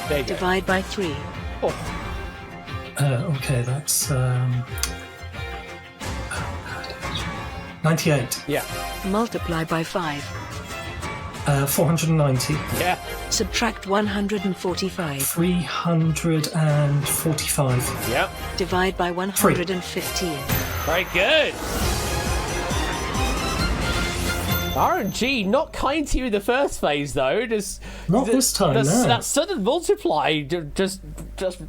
There you go. Divide by 3. Oh, Okay, that's 98. yeah. Multiply by 5. 490. Yeah. Subtract 145. 345. Yep. Divide by 115. Very good. RNG not kind to you in the first phase, though. Not this time, no. That sudden multiply, just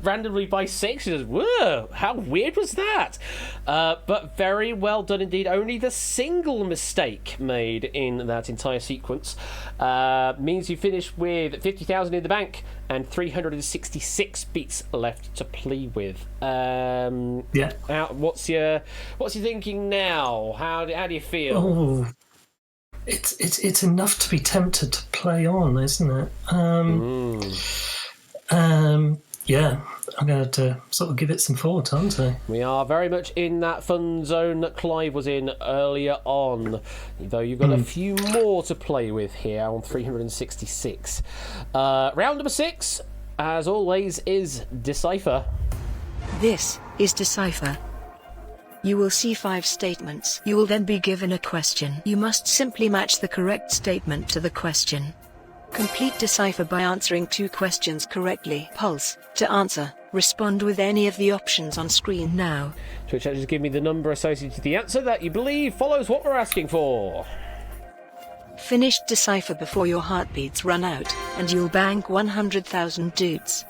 randomly by 6. Just, whoa, how weird was that? But very well done indeed. Only the single mistake made in that entire sequence means you finish with 50,000 in the bank and 366 beats left to play with. Yeah. What's your thinking now? How do you feel? Oh, it's enough to be tempted to play on, isn't it? Yeah, I'm going to sort of give it some thought, aren't I? We are very much in that fun zone that Clive was in earlier on, though you've got a few more to play with here on 366. Round number 6, as always, is Decipher. This is Decipher. You will see 5 statements. You will then be given a question. You must simply match the correct statement to the question. Complete Decipher by answering 2 questions correctly. Pulse. To answer, respond with any of the options on screen now. Twitch chat, just give me the number associated with the answer that you believe follows what we're asking for. Finish Decipher before your heartbeats run out, and you'll bank 100,000 dudes.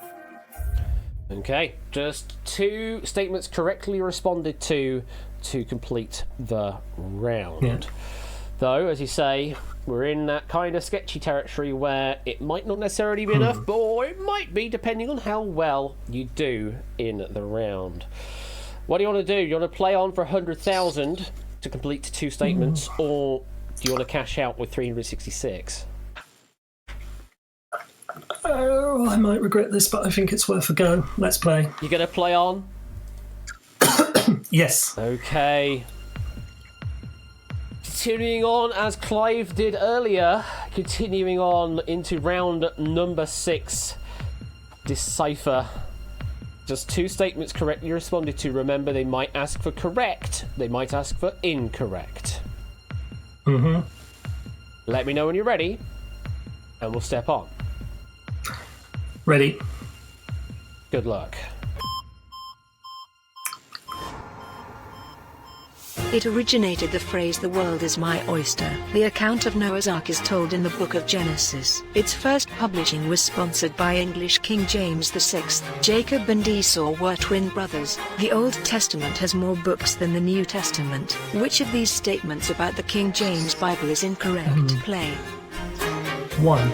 Okay, just 2 statements correctly responded to complete the round. Yeah. Though, as you say, we're in that kind of sketchy territory where it might not necessarily be enough, but or it might be depending on how well you do in the round. What do you want to do? Do you want to play on for 100,000 to complete 2 statements, or do you want to cash out with 366? Oh, I might regret this, but I think it's worth a go. Let's play. You're going to play on? Yes. Okay. Continuing on as Clive did earlier, continuing on into round number 6. Decipher. Just 2 statements correctly responded to. Remember, they might ask for correct, they might ask for incorrect. Let me know when you're ready, and we'll step on. Ready. Good luck. It originated the phrase "the world is my oyster." The account of Noah's Ark is told in the book of Genesis. Its first publishing was sponsored by English King James VI. Jacob and Esau were twin brothers. The Old Testament has more books than the New Testament. Which of these statements about the King James Bible is incorrect? Play. 1.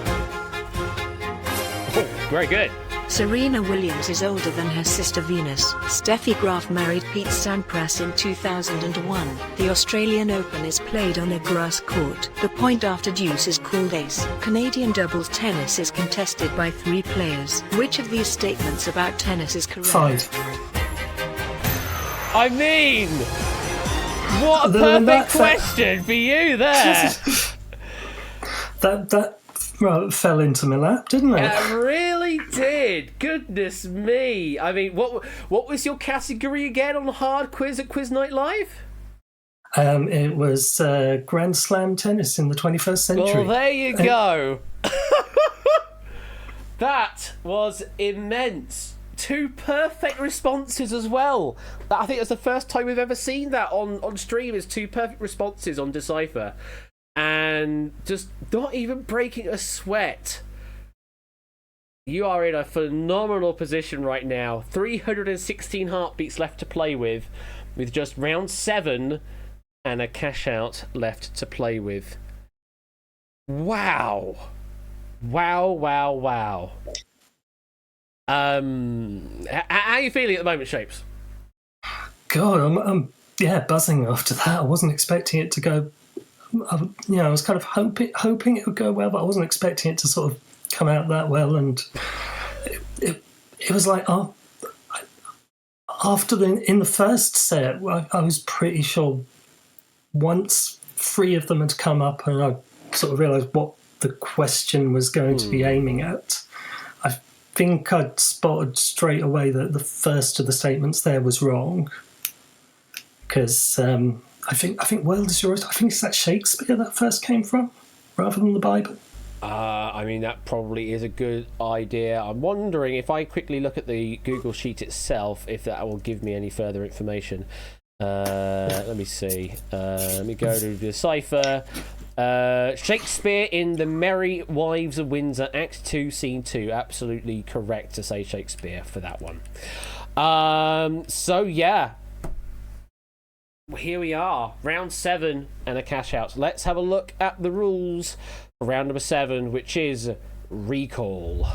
Oh, very good. Serena Williams is older than her sister Venus. Steffi Graf married Pete Sampras in 2001. The Australian Open is played on a grass court. The point after deuce is called ace. Canadian doubles tennis is contested by 3 players. Which of these statements about tennis is correct? 5. I mean, what a Other than perfect that, question for you there. That fell into my lap, didn't it? It really did. Goodness me. I mean, what was your category again on the hard quiz at Quiz Night Live? It was Grand Slam tennis in the 21st century. Well, there you go. That was immense. 2 perfect responses as well. I think that's the first time we've ever seen that on stream, is 2 perfect responses on Decipher. And just not even breaking a sweat. You are in a phenomenal position right now. 316 heartbeats left to play with just round 7 and a cash out left to play with. Wow. Wow. How are you feeling at the moment, Shapes? God, I'm buzzing after that. I wasn't expecting it to go. I was kind of hoping it would go well, but I wasn't expecting it to sort of come out that well. And it was like, in the first set, I was pretty sure once 3 of them had come up, and I sort of realised what the question was going to be aiming at. I think I'd spotted straight away that the first of the statements there was wrong, because I think world is yours. I think it's that Shakespeare that first came from, rather than the Bible. I mean, that probably is a good idea. I'm wondering if I quickly look at the Google Sheet itself, if that will give me any further information. Let me see. Let me go to Decipher. Shakespeare in The Merry Wives of Windsor, Act 2, Scene 2. Absolutely correct to say Shakespeare for that one. So, yeah. Here we are, round 7 and a cash out. Let's have a look at the rules for round number 7, which is recall.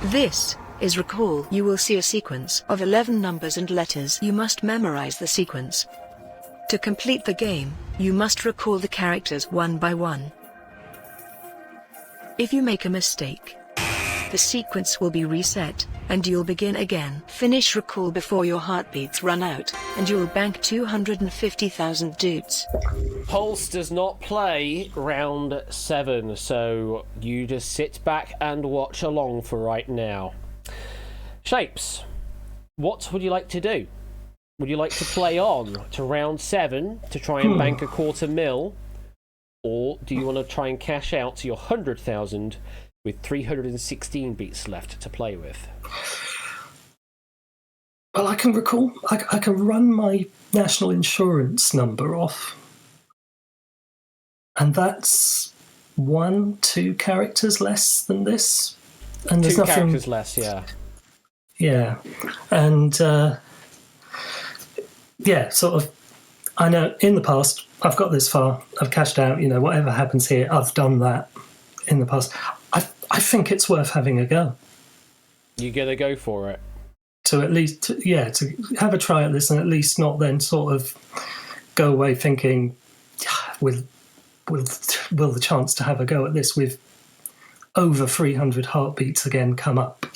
This is recall. You will see a sequence of 11 numbers and letters. You must memorize the sequence. To complete the game, you must recall the characters one by one. If you make a mistake, the sequence will be reset, and you'll begin again. Finish recall before your heartbeats run out, and you'll bank 250,000 dudes. Pulse does not play round 7, so you just sit back and watch along for right now. Shapes, what would you like to do? Would you like to play on to round 7 to try and bank a $250,000? Or do you want to try and cash out to your 100,000 with 316 beats left to play with? Well, I can recall. I can run my national insurance number off, and that's 2 characters less than this. And there's 2 nothing. characters less, yeah. Yeah, and sort of. I know in the past I've got this far. I've cashed out. Whatever happens here, I've done that in the past. I think it's worth having a go. You're gonna go for it. To at least, to have a try at this, and at least not then sort of go away thinking, will the chance to have a go at this with over 300 heartbeats again come up?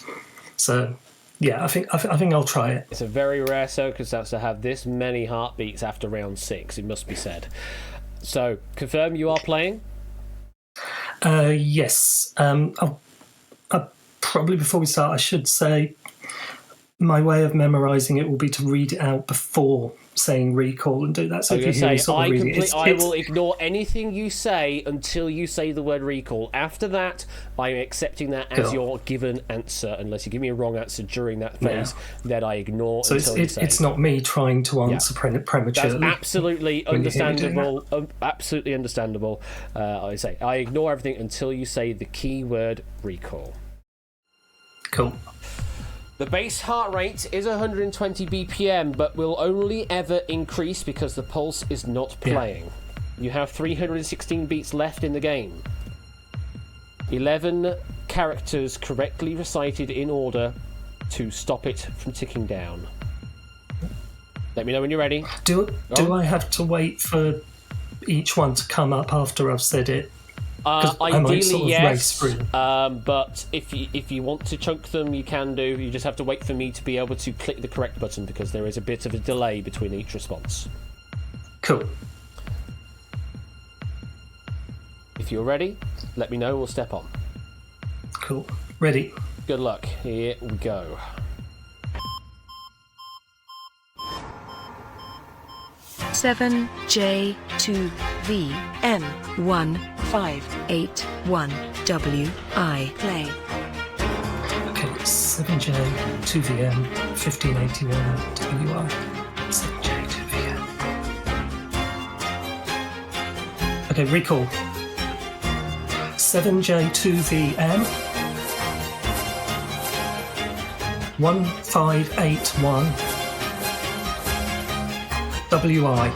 So, yeah, I think I'll try it. It's a very rare circumstance to have this many heartbeats after round 6. It must be said. So, confirm you are playing. Yes. I'll probably before we start, I should say my way of memorising it will be to read it out before saying recall and do that. So if you hear me sort of reading it, I will ignore anything you say until you say the word recall. After that, I'm accepting that as your given answer, unless you give me a wrong answer during that phase. Then I ignore. So it's not me trying to answer prematurely. That's absolutely understandable. Absolutely understandable. I ignore everything until you say the key word recall. Cool. The base heart rate is 120 BPM, but will only ever increase because the pulse is not playing. You have 316 beats left in the game. 11 characters correctly recited in order to stop it from ticking down. Let me know when you're ready. Do I have to wait for each one to come up after I've said it? Ideally, yes. Race through. But if you want to chunk them, you can do. You just have to wait for me to be able to click the correct button because there is a bit of a delay between each response. Cool. If you're ready, let me know. We'll step on. Cool. Ready. Good luck. Here we go. Seven J2VM1581WI. Play. Okay, 7J 2VM 1581 WI. 7J 2VM. Okay, recall. 7J 2VM 1581 WI.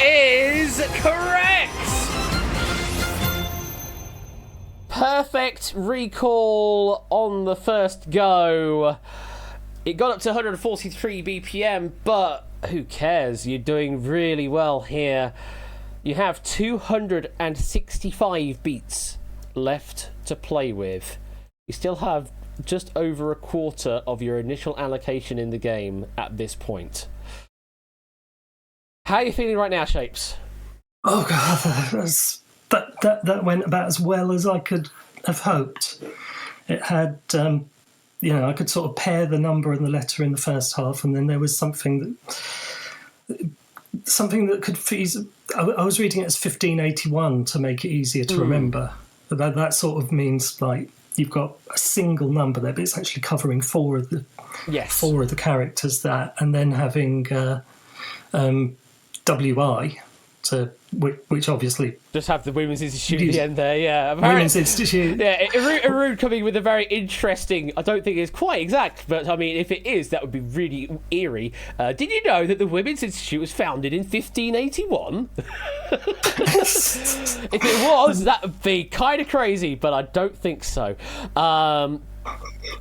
Is correct! Perfect recall on the first go. It got up to 143 BPM, but who cares? You're doing really well here. You have 265 beats left to play with. You still have just over a quarter of your initial allocation in the game at this point. How are you feeling right now, Shapes? Oh god, that went about as well as I could have hoped. It had, I could sort of pair the number and the letter in the first half, and then there was something that could feasibly. I was reading it as 1581 to make it easier to remember. But that sort of means like you've got a single number there, but it's actually covering four of the characters that, and then having WI to which obviously just have the Women's Institute at the end there, yeah. Women's Institute. Yeah, Arun coming with a very interesting, I don't think it's quite exact, but I mean, if it is, that would be really eerie. Did you know that the Women's Institute was founded in 1581? If it was, that would be kind of crazy, but I don't think so. And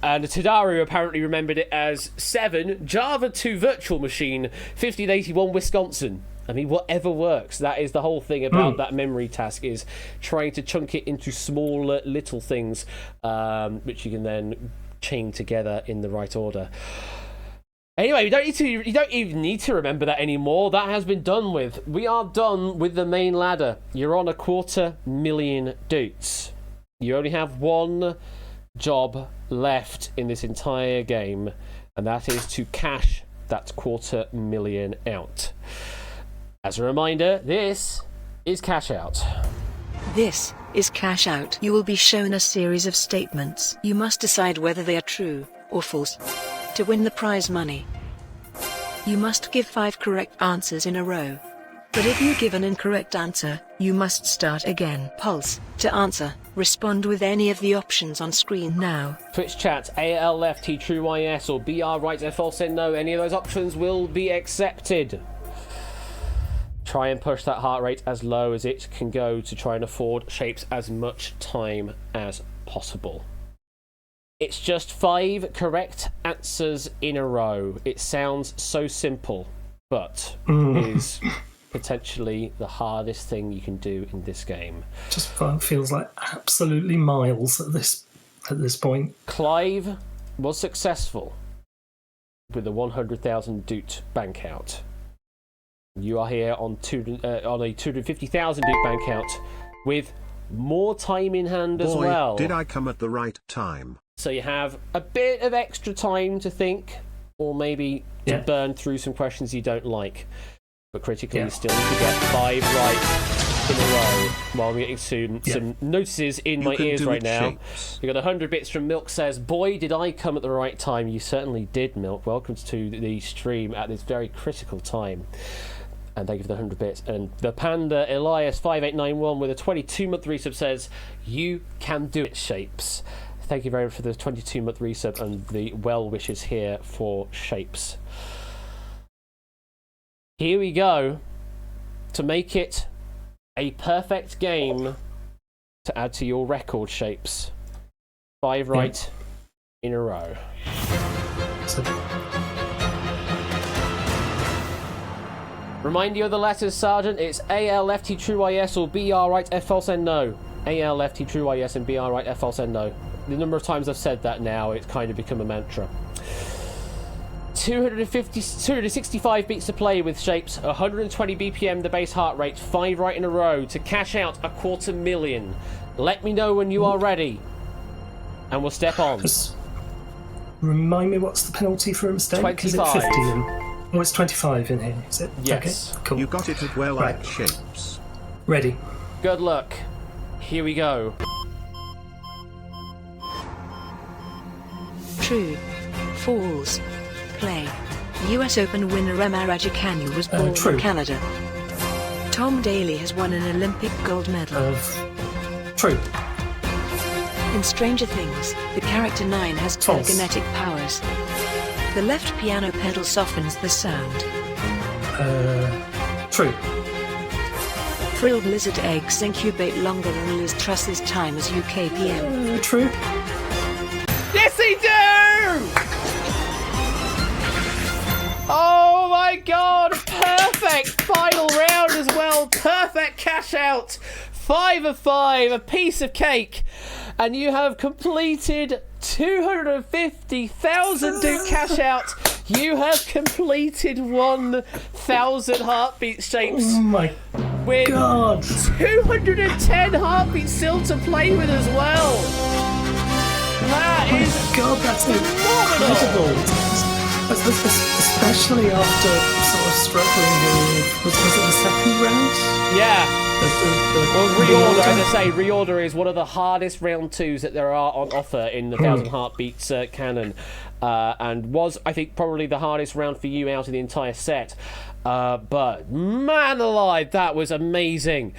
Tadaru apparently remembered it as 7 Java 2 Virtual Machine, 1581 Wisconsin. I mean, whatever works. That is the whole thing about that memory task, is trying to chunk it into smaller little things, which you can then chain together in the right order. Anyway, you don't even need to remember that anymore. That has been done with. We are done with the main ladder. You're on 250,000 doots. You only have one job left in this entire game, and that is to cash that 250,000 out. As a reminder, this is cash out. This is cash out. You will be shown a series of statements. You must decide whether they are true or false to win the prize money. You must give 5 correct answers in a row. But if you give an incorrect answer, you must start again. Pulse. To answer, respond with any of the options on screen now. Twitch chat, AL left, T true YS, or BR right, F false, say no. Any of those options will be accepted. Try and push that heart rate as low as it can go to try and afford Shapes as much time as possible. It's just 5 correct answers in a row. It sounds so simple, but is potentially the hardest thing you can do in this game. Just feels like absolutely miles at this point. Clive was successful with the 100,000 doot bank out. You are here on a 250,000 doot bank out with more time in hand as well. Did I come at the right time? So you have a bit of extra time to think, or maybe to burn through some questions you don't like. But critically, you still need to get 5 right in a row. While I'm getting some notices in my ears right now. You got 100 bits from Milk says, boy, did I come at the right time. You certainly did, Milk. Welcome to the stream at this very critical time. And thank you for the 100 bits. And the Panda Elias 5891 with a 22-month resub says, you can do it, Shapes. Thank you very much for the 22-month resub and the well wishes here for Shapes. Here we go. To make it a perfect game to add to your record, Shapes. 5 right in a row. So, Remind you of the letters, Sergeant. It's AL, FT, true IS, or BR, right, F, false, and no. AL, FT, true IS, and BR, right, F, false, and no. The number of times I've said that now, it's kind of become a mantra. 265 beats to play with shapes, 120 BPM the base heart rate, 5 right in a row to cash out $250,000. Let me know when you are ready, and we'll step on. just remind me, what's the penalty for a mistake? 25. Is it 50? Oh, it's 25 in here, is it? Yes. Okay, cool. You got it at well Right. like shapes. Ready. Good luck. Here we go. True. False. Play. US Open winner Emma Raducanu was born true. in Canada. Tom Daley has won an Olympic gold medal. True. In Stranger Things, the character 9 has False. telekinetic powers. The left piano pedal softens the sound. True. Frilled lizard eggs incubate longer than Liz Truss's time as UK PM. True. Yes, they do! Oh my god! Perfect final round as well. Perfect cash out. 5 of 5, a piece of cake. And you have completed 250,000 Duke cash out. You have completed 1,000 heartbeat shapes. Oh my with God. 210 heartbeats still to play with as well. That is God, that's phenomenal. incredible. Especially after sort of struggling with, was it the second round? Yeah. Well, The reorder, as I say, reorder is one of the hardest round 2s that there are on offer in the 1,000 Heartbeats canon, and was, I think, probably the hardest round for you out of the entire set. But man alive, that was amazing.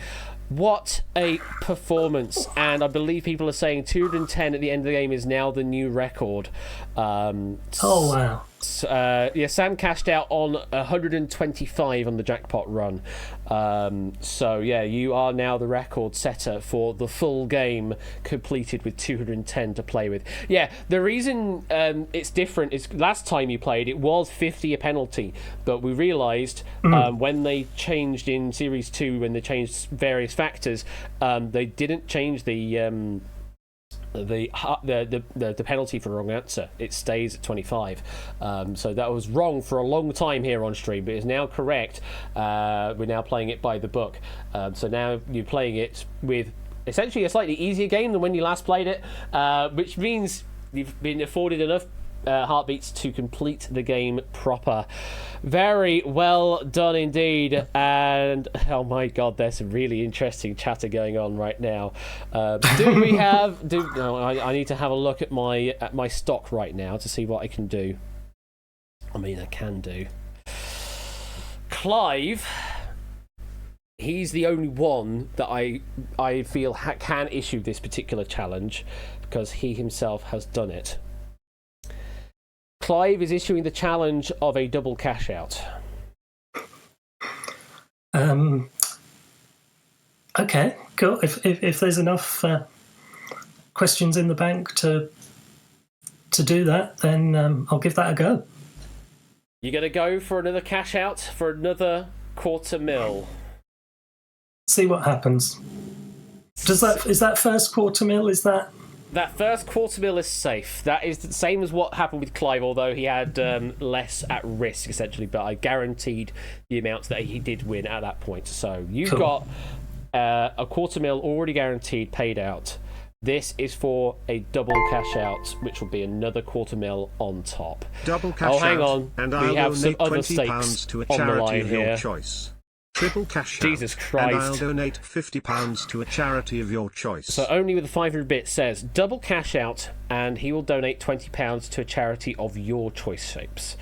What a performance. And I believe people are saying 210 at the end of the game is now the new record. Oh, wow. Yeah, Sam cashed out on 125 on the jackpot run. So yeah, you are now the record setter for the full game completed with 210 to play with. Yeah, the reason it's different is last time you played it was 50 a penalty, but we realised when they changed in Series 2, when they changed various factors, they didn't change the penalty for the wrong answer. It stays at 25. So that was wrong for a long time here on stream, but it's now correct. We're now playing it by the book. So now you're playing it with essentially a slightly easier game than when you last played it, which means you've been afforded enough heartbeats to complete the game proper. Very well done indeed. And oh my god, there's some really interesting chatter going on right now. Do we have I need to have a look at my stock right now to see what I can do. I mean, I can do. Clive, he's the only one that I feel can issue this particular challenge because he himself has done it. Clive is issuing the challenge of a double cash out. Okay, cool. If there's enough questions in the bank to do that, then I'll give that a go. You're going to go for another cash out for another $250,000. See what happens. Is that first $250,000? Is that? That first $250,000 is safe. That is the same as what happened with Clive, although he had less at risk, essentially. But I guaranteed the amounts that he did win at that point. So you've got a $250,000 already guaranteed, paid out. This is for a double cash out, which will be another $250,000 on top. Double cash out. Hang on. And We I'll have some donate other £20 stakes to a on the charity line of your here. choice. Triple cash Jesus out. Christ. And I'll donate £50 to a charity of your choice. So only with the 500 bit says double cash out, and he will donate £20 to a charity of your choice shapes.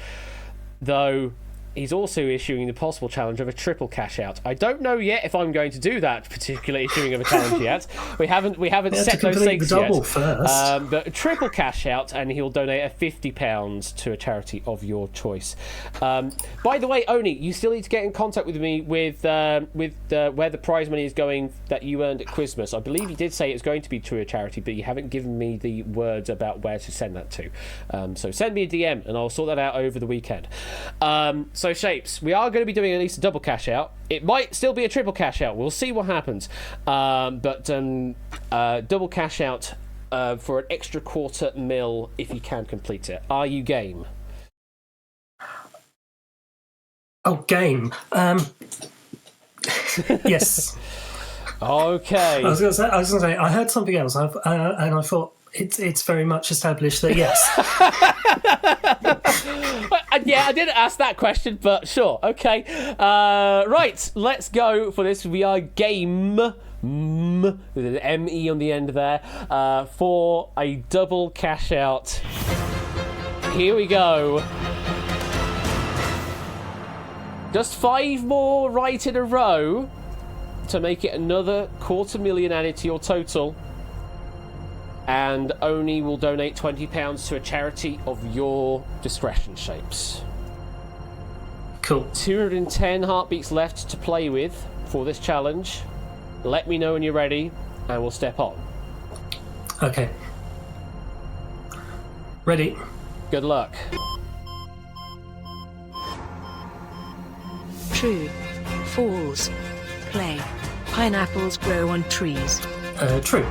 Though he's also issuing the possible challenge of a triple cash out. I don't know yet if I'm going to do that particular issuing of a challenge yet. We haven't set those stakes the double yet. First. But a triple cash out, and he'll donate a £50 to a charity of your choice. By the way, Oni, you still need to get in contact with me with where the prize money is going that you earned at Christmas. I believe you did say it's going to be to a charity, but you haven't given me the words about where to send that to. So send me a DM and I'll sort that out over the weekend. So Shapes, we are going to be doing at least a double cash out. It might still be a triple cash out. We'll see what happens. But double cash out for an extra £250,000 if you can complete it. Are you game? Oh, game. Yes. Okay. I was going to say. I heard something else, and I thought it's very much established that yes. Yeah, I didn't ask that question, but sure. Okay. Right. Let's go for this. We are game with an M-E on the end there for a double cash out. Here we go. Just 5 more right in a row to make it another £250,000 added to your total. And Oni will donate £20 to a charity of your discretion, Shapes. Cool. 210 heartbeats left to play with for this challenge. Let me know when you're ready, and we'll step on. Okay. Ready. Good luck. True. False. Play. Pineapples grow on trees. True.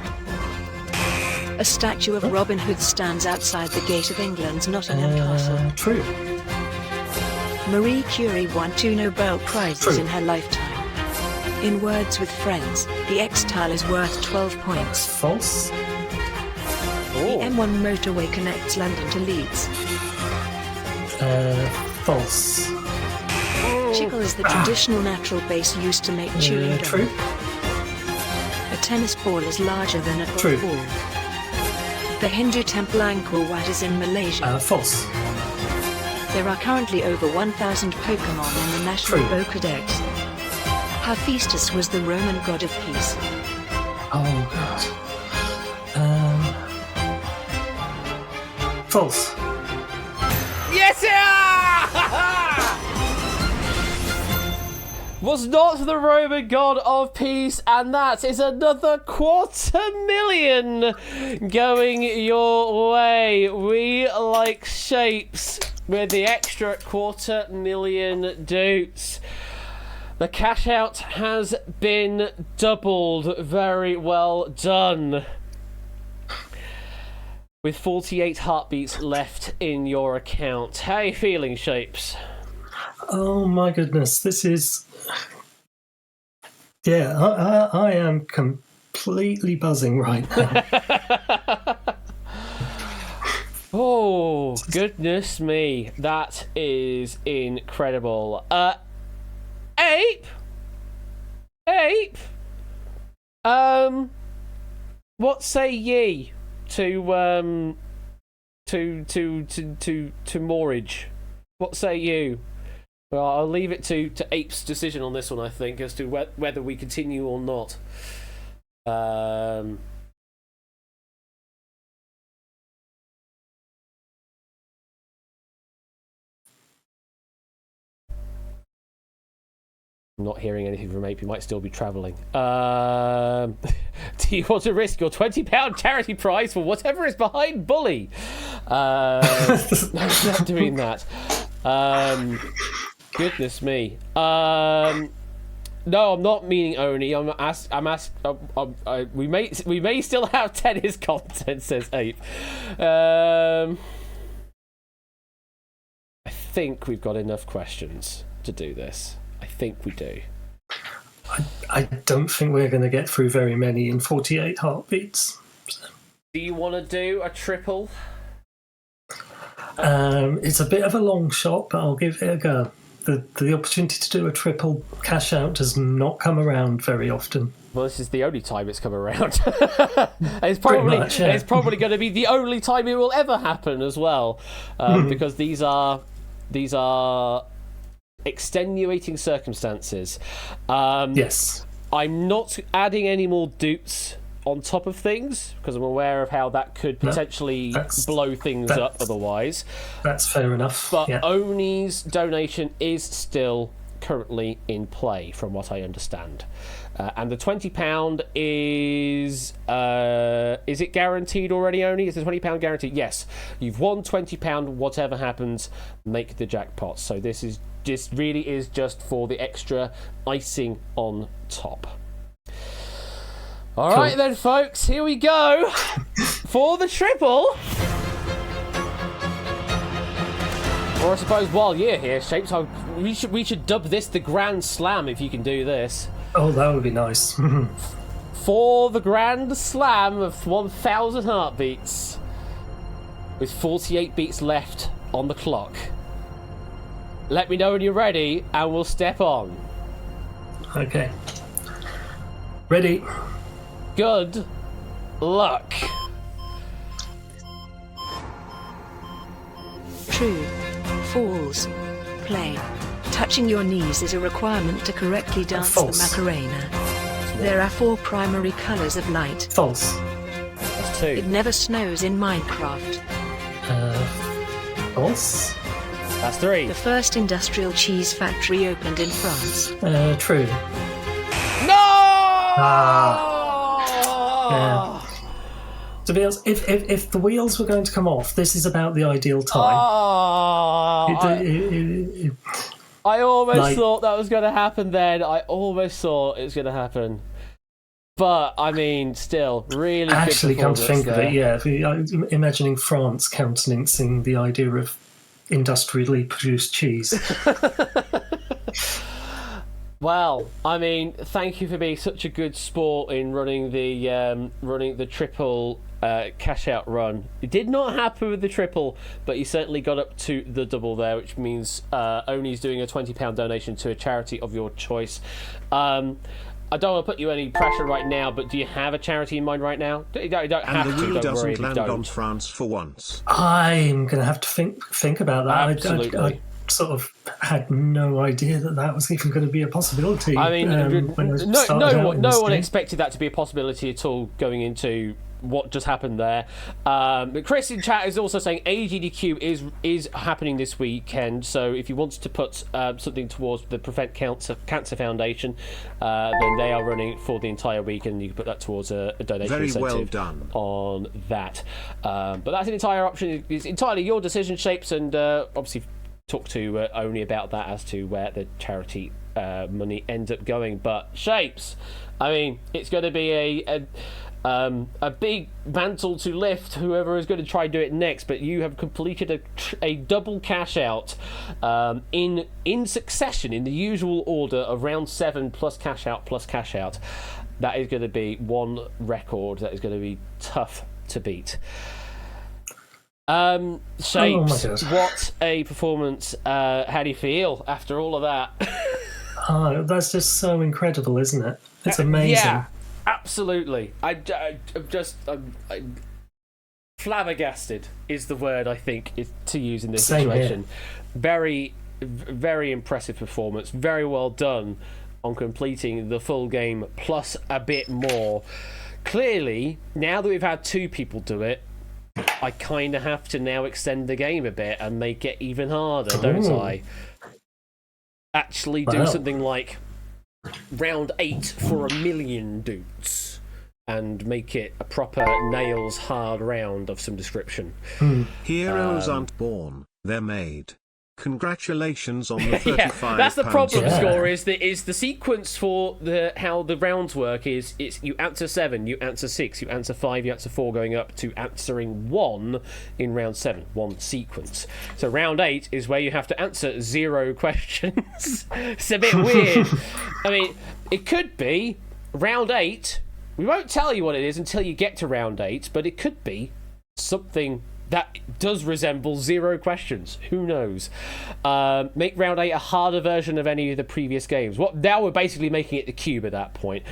A statue of Robin Hood stands outside the gate of England's Nottingham Castle. True. Marie Curie won 2 Nobel Prizes True. in her lifetime. In Words with Friends, the X-Tile is worth 12 points. False. The M1 motorway connects London to Leeds. False. Chicle is the traditional natural base used to make chewing gum. True. A tennis ball is larger than a golf True. ball. The Hindu temple Angkor Wat is in Malaysia. False. There are currently over 1,000 Pokemon in the National True. Pokédex. Hephaestus was the Roman god of peace. Oh god. False. Yes! Was not the Roman god of peace, and that is another £250,000 going your way. We like Shapes with the extra £250,000 dukes. The cash out has been doubled. Very well done. With 48 heartbeats left in your account. How are you feeling, Shapes? Oh my goodness, this is... Yeah, I am completely buzzing right now. Oh, goodness me. That is incredible. Ape? What say ye to Morridge? What say you? Well, I'll leave it to Ape's decision on this one, I think, as to whether we continue or not. I'm not hearing anything from Ape. He might still be travelling. Do you want to risk your £20 charity prize for whatever is behind Bully? No, not doing that. Goodness me. No, I'm not meaning Oni. We may still have tennis content, says Ape. I think we've got enough questions to do this. I think we do. I don't think we're going to get through very many in 48 heartbeats. Do you want to do a triple? It's a bit of a long shot, but I'll give it a go. The opportunity to do a triple cash out does not come around very often. Well, this is the only time it's come around. It's probably going to be the only time it will ever happen as well, because these are extenuating circumstances. Yes. I'm not adding any more dupes on top of things because I'm aware of how that could potentially blow things up otherwise. That's fair enough. But yeah. Oni's donation is still currently in play, from what I understand. And the £20 is it guaranteed already, Oni? Is the £20 guaranteed? Yes. You've won £20, whatever happens, make the jackpot. So this really is just for the extra icing on top. All right then, folks, here we go for the triple. Or I suppose while you're here, Shapes, we should dub this the Grand Slam if you can do this. Oh, that would be nice. For the Grand Slam of 1,000 heartbeats, with 48 beats left on the clock. Let me know when you're ready, and we'll step on. Okay. Ready. Good luck. True. False. Play. Touching your knees is a requirement to correctly dance the False. Macarena. There are 4 primary colors of light. False. That's It 2. never snows in Minecraft. False. That's 3. The first industrial cheese factory opened in France. True. No! Yeah. To be honest, if the wheels were going to come off, this is about the ideal time. I almost Like- thought that was going to happen then. I almost thought it was going to happen. But, I mean, still, really Actually, good come to think performance of it, yeah. Imagining France countenancing the idea of industrially produced cheese. Well, I mean, thank you for being such a good sport in running the triple cash out run. It did not happen with the triple, but you certainly got up to the double there, which means Oni's doing a £20 donation to a charity of your choice. I don't want to put you any pressure right now, but do you have a charity in mind right now? You don't have And the to. wheel Don't worry doesn't if you land on don't. France for once. I'm going to have to think about that. Absolutely. I sort of had no idea that was even going to be a possibility. I mean, when I started no out in this one game. expected that to be a possibility at all going into what just happened there. But Chris in chat is also saying AGDQ is happening this weekend, so if you want to put something towards the Prevent Cancer Foundation, then they are running for the entire week, and you can put that towards a donation Very incentive well done. on that. But that's an entire option. It's entirely your decision, Shapes, and obviously talk to Oni about that as to where the charity money ends up going. But Shapes, I mean, it's going to be a big mantle to lift, whoever is going to try and do it next, but you have completed a double cash out in succession in the usual order of round 7 plus cash out plus cash out. That is going to be one record that is going to be tough to beat. Shapes, God. what a performance. How do you feel after all of that? Oh, that's just so incredible, isn't it? It's amazing. Yeah, absolutely. I'm flabbergasted is the word I think is to use in this Same situation. Very, very impressive performance. Very well done on completing the full game plus a bit more. Clearly, now that we've had 2 people do it, I kind of have to now extend the game a bit and make it even harder, don't Ooh. I? Actually do Wow. something like round 8 for 1,000,000 dudes and make it a proper nails hard round of some description. Heroes aren't born, they're made. Congratulations on the 35 Yeah, that's the problem. Yeah. Score is the sequence for how the rounds work is it's you answer 7, you answer 6, you answer 5, you answer 4, going up to answering 1 in round 7, 1 sequence. So round 8 is where you have to answer 0 questions. It's a bit weird. I mean, it could be round 8. We won't tell you what it is until you get to round 8, but it could be something that does resemble 0 questions. Who knows? Make round 8 a harder version of any of the previous games. Now we're basically making it the cube at that point.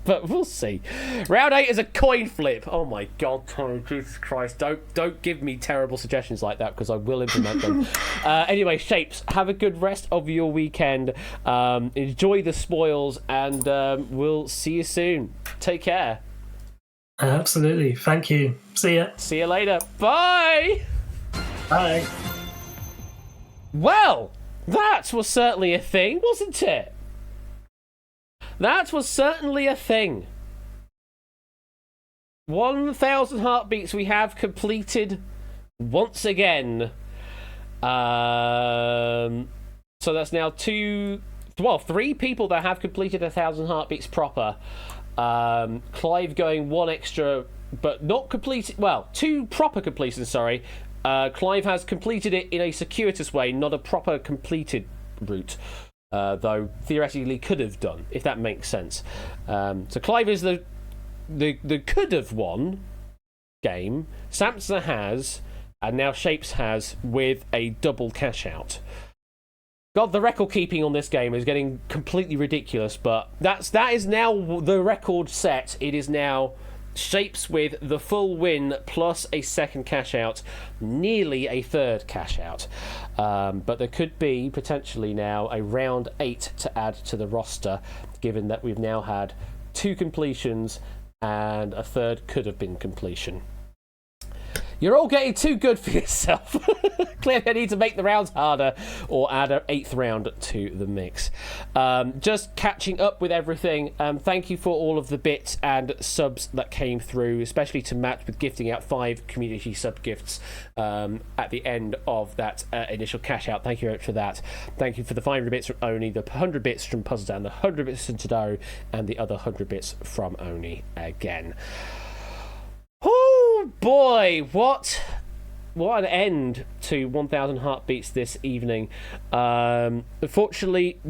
But we'll see. Round 8 is a coin flip. Oh my God, Tommy, Jesus Christ! Don't give me terrible suggestions like that because I will implement them. Anyway, Shapes, have a good rest of your weekend. Enjoy the spoils, and we'll see you soon. Take care. Absolutely. Thank you. See ya. See you later. Bye. Bye. Well, that was certainly a thing, wasn't it? That was certainly a thing. 1,000 heartbeats we have completed once again. So that's now 3 people that have completed 1,000 heartbeats proper. Clive going one extra, but not completed. Well, 2 proper completions, sorry. Clive has completed it in a circuitous way, not a proper completed route. Though theoretically could have done, if that makes sense. So Clive is the could have won game. Samsa has, and now Shapes has with a double cash out. God, the record keeping on this game is getting completely ridiculous, but that is now the record set. It is now Shapes with the full win plus a second cash out, nearly a third cash out. But there could be potentially now a round 8 to add to the roster, given that we've now had 2 completions and a third could have been completion. You're all getting too good for yourself. Clearly I need to make the rounds harder or add an 8th round to the mix. Just catching up with everything. Thank you for all of the bits and subs that came through, especially to Matt with gifting out 5 community sub gifts at the end of that initial cash out. Thank you very much for that. Thank you for the 500 bits from Oni, the 100 bits from Puzzledown, the 100 bits from Tadaru, and the other 100 bits from Oni again. Oh boy, what an end to 1,000 heartbeats this evening. Unfortunately,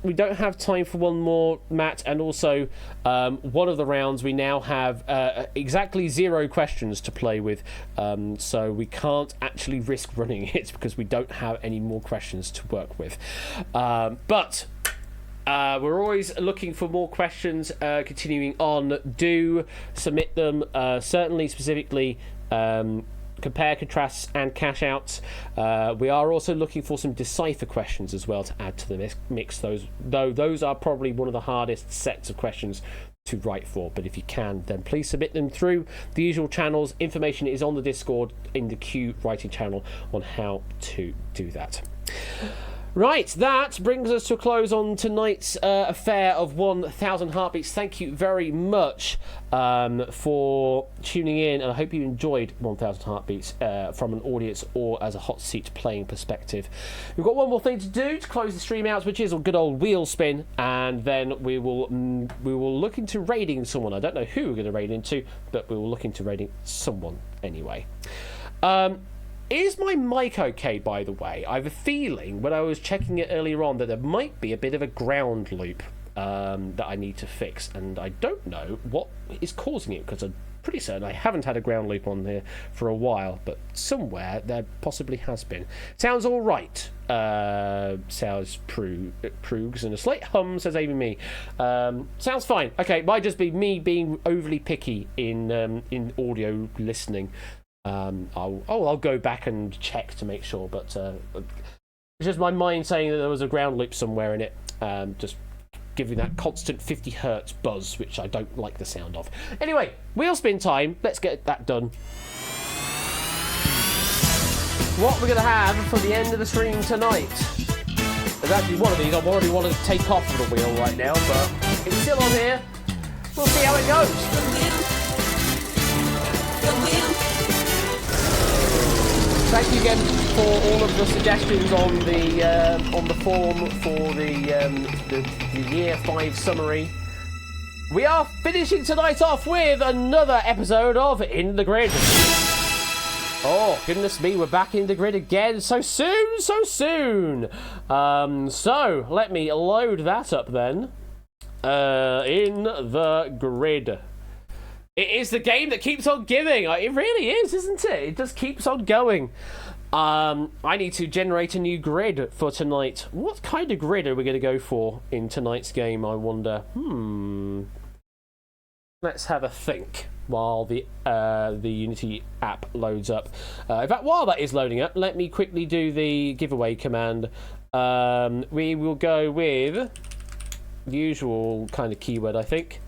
we don't have time for one more, Matt, and also one of the rounds we now have exactly 0 questions to play with, so we can't actually risk running it because we don't have any more questions to work with. But we're always looking for more questions, continuing on. Do submit them, certainly specifically compare, contrasts, and cash outs. We are also looking for some decipher questions as well to add to the mix. Those are probably one of the hardest sets of questions to write for, but if you can, then please submit them through the usual channels. Information is on the Discord in the Q writing channel on how to do that. Right, that brings us to a close on tonight's affair of 1,000 heartbeats. Thank you very much for tuning in, and I hope you enjoyed 1,000 heartbeats from an audience or as a hot seat playing perspective. We've got one more thing to do to close the stream out, which is a good old wheel spin, and then we will look into raiding someone. I don't know who we're going to raid into, but we will look into raiding someone anyway. Is my mic okay, by the way? I have a feeling when I was checking it earlier on that there might be a bit of a ground loop that I need to fix, and I don't know what is causing it because I'm pretty certain I haven't had a ground loop on here for a while, but somewhere there possibly has been. Sounds all right, says Proogs, and a slight hum, says Amy Me. Sounds fine. Okay, might just be me being overly picky in audio listening. I'll go back and check to make sure, but it's just my mind saying that there was a ground loop somewhere in it, just giving that constant 50 hertz buzz, which I don't like the sound of. Anyway, wheel spin time. Let's get that done. What we're going to have for the end of the stream tonight is actually one of these. I already want to take off of the wheel right now, but it's still on here. We'll see how it goes. Thank you again for all of the suggestions on the forum for the Year 5 summary. We are finishing tonight off with another episode of In the Grid. Oh, goodness me, we're back in the grid again. So soon. So, let me load that up then. In the Grid. It is the game that keeps on giving. It really is, isn't it? It just keeps on going. I need to generate a new grid for tonight. What kind of grid are we going to go for in tonight's game, I wonder? Let's have a think while the Unity app loads up. In fact, while that is loading up, let me quickly do the giveaway command. We will go with the usual kind of keyword, I think.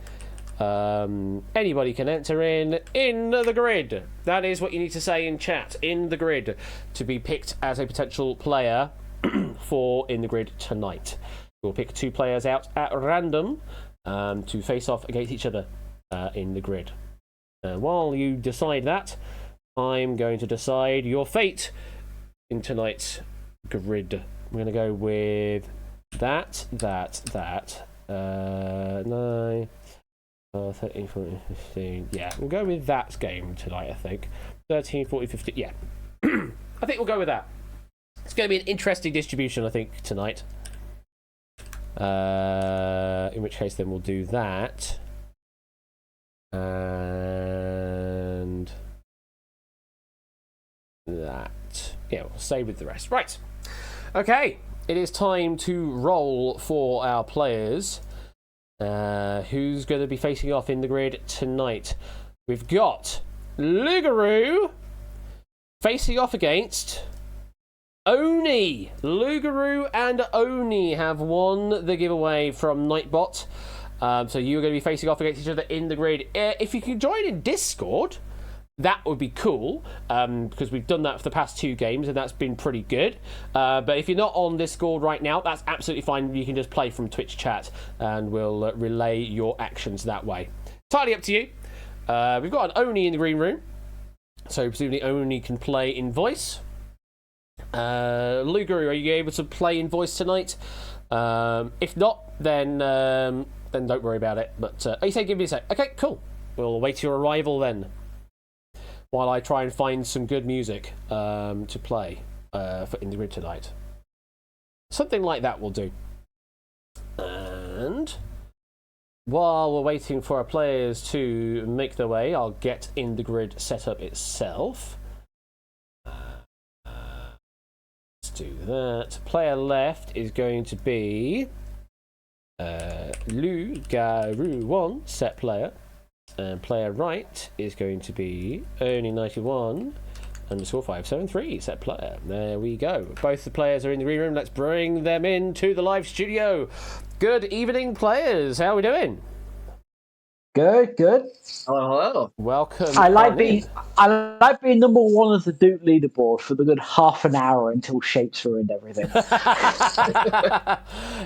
Anybody can enter in the grid. That is what you need to say in chat, in the grid, to be picked as a potential player for in the grid tonight. We'll pick 2 players out at random to face off against each other in the grid. While you decide that, I'm going to decide your fate in tonight's grid. I'm going to go with that. 9. 13, 14, 15. Yeah, we'll go with that game tonight, I think. 13, 14, 15. Yeah. I think we'll go with that. It's going to be an interesting distribution, I think, tonight. In which case, then we'll do that. And that. Yeah, we'll stay with the rest. Right. Okay. It is time to roll for our players. Who's going to be facing off in the grid tonight? We've got Lugaroo facing off against Oni. Lugaroo and Oni have won the giveaway from Nightbot. So you're going to be facing off against each other in the grid. If you can join in Discord, that would be cool, because we've done that for the past 2 games and that's been pretty good. But if you're not on Discord right now, that's absolutely fine. You can just play from Twitch chat and we'll relay your actions that way. Entirely up to you. We've got an Oni in the green room, so presumably Oni can play in voice. Lugaroo, are you able to play in voice tonight? If not, then don't worry about it. But you say give me a sec. Okay, cool. We'll wait your arrival then, while I try and find some good music to play for in the grid tonight. Something like that will do. And while we're waiting for our players to make their way, I'll get in the grid setup itself. Let's do that. Player left is going to be Lugaroo1, set player. And player right is going to be Ernie91 _573, set player. There we go. Both the players are in the green room. Let's bring them into the live studio. Good evening, players. How are we doing? Good. Hello. Welcome. I like being number 1 of the Duke leaderboard for the good half an hour until shapes ruined everything.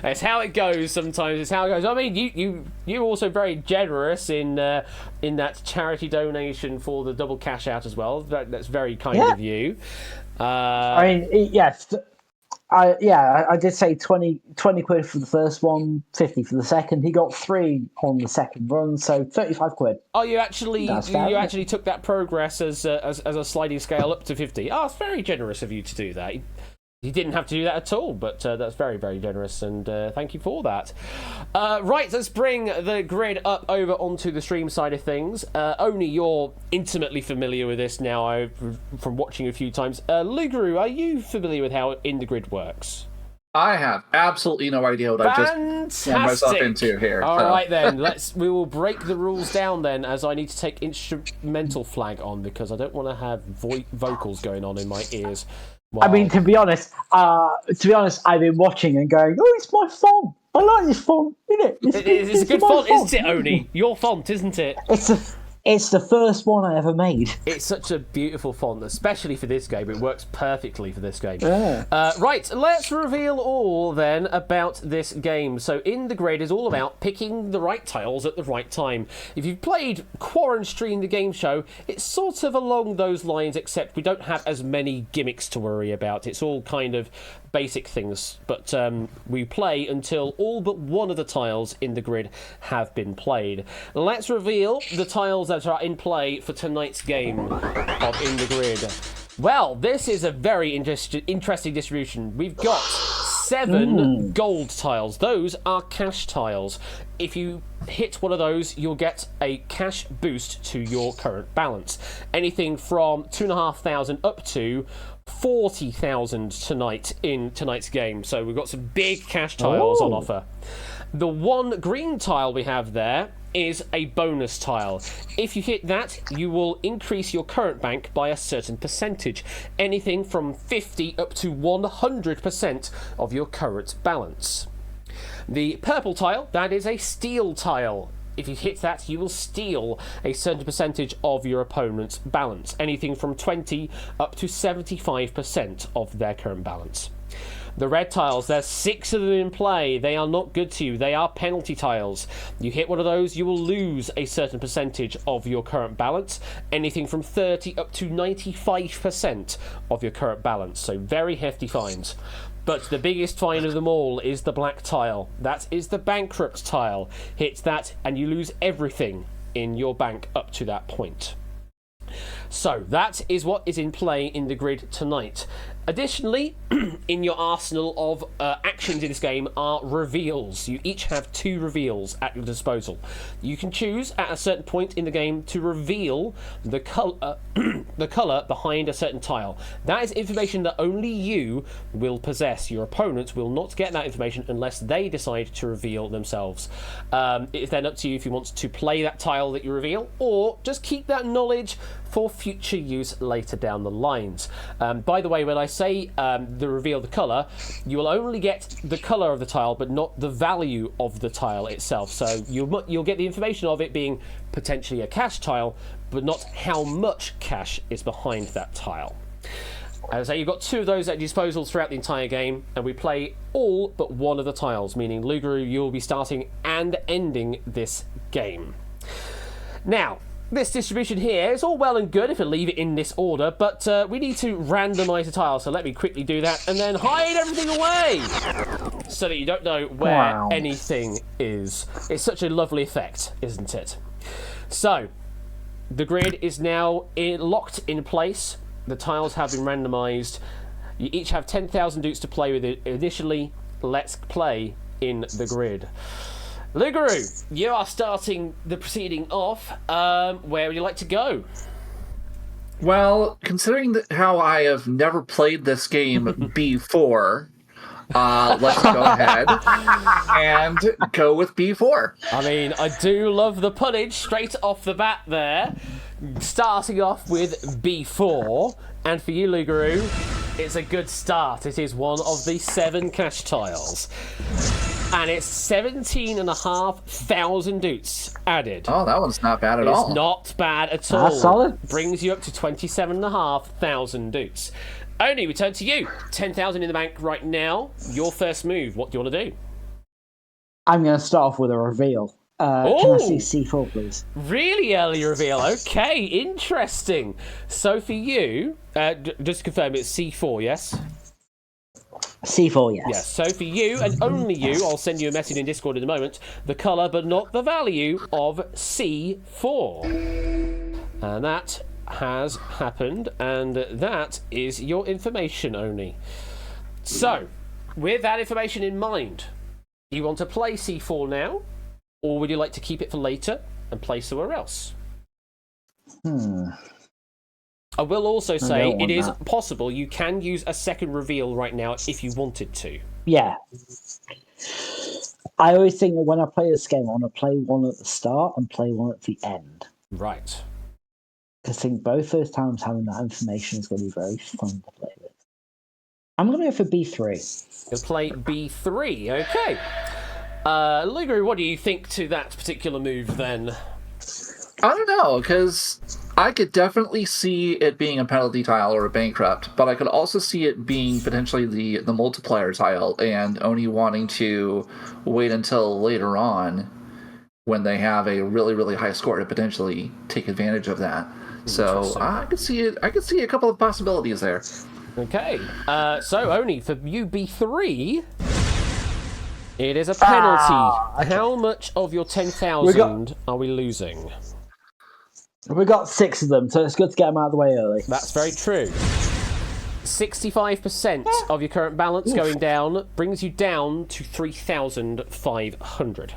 It's how it goes sometimes. It's how it goes. I mean, you're also very generous in that charity donation for the double cash out as well. That's very kind of you. I mean, yes. I did say 20 quid for the first one, 50 for the second. He got 3 on the second run, so 35 quid. Oh, you actually took that progress as a sliding scale up to 50. Oh, it's very generous of you to do that. You didn't have to do that at all, but that's very, very generous, and thank you for that. Right, let's bring the grid up over onto the stream side of things. Only you're intimately familiar with this now from watching a few times. Lugaroo, are you familiar with how In the Grid works? I have absolutely no idea what I've just thrown myself into here. All right then, we will break the rules down then, as I need to take instrumental flag on because I don't want to have vocals going on in my ears. Wow. I mean, to be honest, I've been watching and going, "Oh, it's my font. I like this font, isn't it? It's a good font, isn't it, Oni? Your font, isn't it? It's the first one I ever made. It's such a beautiful font, especially for this game. It works perfectly for this game. Yeah. Right, let's reveal all then about this game. So In the Grid is all about picking the right tiles at the right time. If you've played Quarantine the game show, it's sort of along those lines, except we don't have as many gimmicks to worry about. It's all kind of basic things, but we play until all but one of the tiles in the grid have been played. Let's reveal the tiles that are in play for tonight's game of In the Grid. Well, this is a very interesting distribution. We've got 7 gold tiles. Those are cash tiles. If you hit one of those, you'll get a cash boost to your current balance. Anything from 2,500 up to 40,000 tonight in tonight's game. So we've got some big cash tiles on offer. The one green tile we have there is a bonus tile. If you hit that, you will increase your current bank by a certain percentage, anything from 50 up to 100% of your current balance. The purple tile, that is a steal tile. If you hit that, you will steal a certain percentage of your opponent's balance, anything from 20 up to 75% of their current balance. The red tiles, there's 6 of them in play. They are not good to you. They are penalty tiles. You hit one of those, you will lose a certain percentage of your current balance, anything from 30 up to 95% of your current balance. So very hefty fines. But the biggest fine of them all is the black tile. That is the bankrupt tile. Hit that and you lose everything in your bank up to that point. So that is what is in play in the grid tonight. Additionally, in your arsenal of actions in this game are reveals. You each have 2 reveals at your disposal. You can choose at a certain point in the game to reveal the colour behind a certain tile. That is information that only you will possess. Your opponents will not get that information unless they decide to reveal themselves. It is then up to you if you want to play that tile that you reveal, or just keep that knowledge for future use later down the lines. By the way, when I say the reveal the colour, you will only get the colour of the tile, but not the value of the tile itself. So you'll get the information of it being potentially a cash tile, but not how much cash is behind that tile. As I say, you've got 2 of those at your disposal throughout the entire game, and we play all but one of the tiles, meaning Lugaru, you'll be starting and ending this game. Now, this distribution here is all well and good if I leave it in this order, but we need to randomise the tiles, so let me quickly do that and then hide everything away so that you don't know where anything is. It's such a lovely effect, isn't it? So, the grid is now locked in place. The tiles have been randomised. You each have 10,000 dukes to play with it initially. Let's play in the grid. Lugaru, you are starting the proceeding off. Where would you like to go? Well, considering how I have never played this game before, let's go ahead and go with B4. I mean, I do love the punnage straight off the bat there. Starting off with B4. And for you, Lugaru, it's a good start. It is one of the 7 cash tiles. And it's 17,500 dukes added. Oh, that one's not bad at all. It's not bad at all. That's solid. Brings you up to 27,500 dukes. Oni, we turn to you. 10,000 in the bank right now. Your first move. What do you want to do? I'm going to start off with a reveal. Can I see C4, please? Really early reveal. Okay, interesting. So for you, just to confirm, it's C4, yes? C4, yes. Yes, so for you, and only you, I'll send you a message in Discord in a moment, the colour but not the value of C4. And that has happened, and that is your information only. So, with that information in mind, you want to play C4 now, or would you like to keep it for later and play somewhere else? I will also say it is possible you can use a second reveal right now if you wanted to. Yeah. I always think that when I play this game, I want to play one at the start and play one at the end. Right. Because I think both those times having that information is going to be very fun to play with. I'm going to go for B3. You'll play B3, okay. Lugaru, what do you think to that particular move then? I don't know, because I could definitely see it being a penalty tile or a bankrupt, but I could also see it being potentially the multiplier tile and only wanting to wait until later on when they have a really, really high score to potentially take advantage of that. So I could see it. I could see a couple of possibilities there. Okay. So Oni, for you B3, it is a penalty. Okay. How much of your 10,000 are we losing? We got 6 of them, so it's good to get them out of the way early. That's very true. 65% of your current balance going down brings you down to 3,500.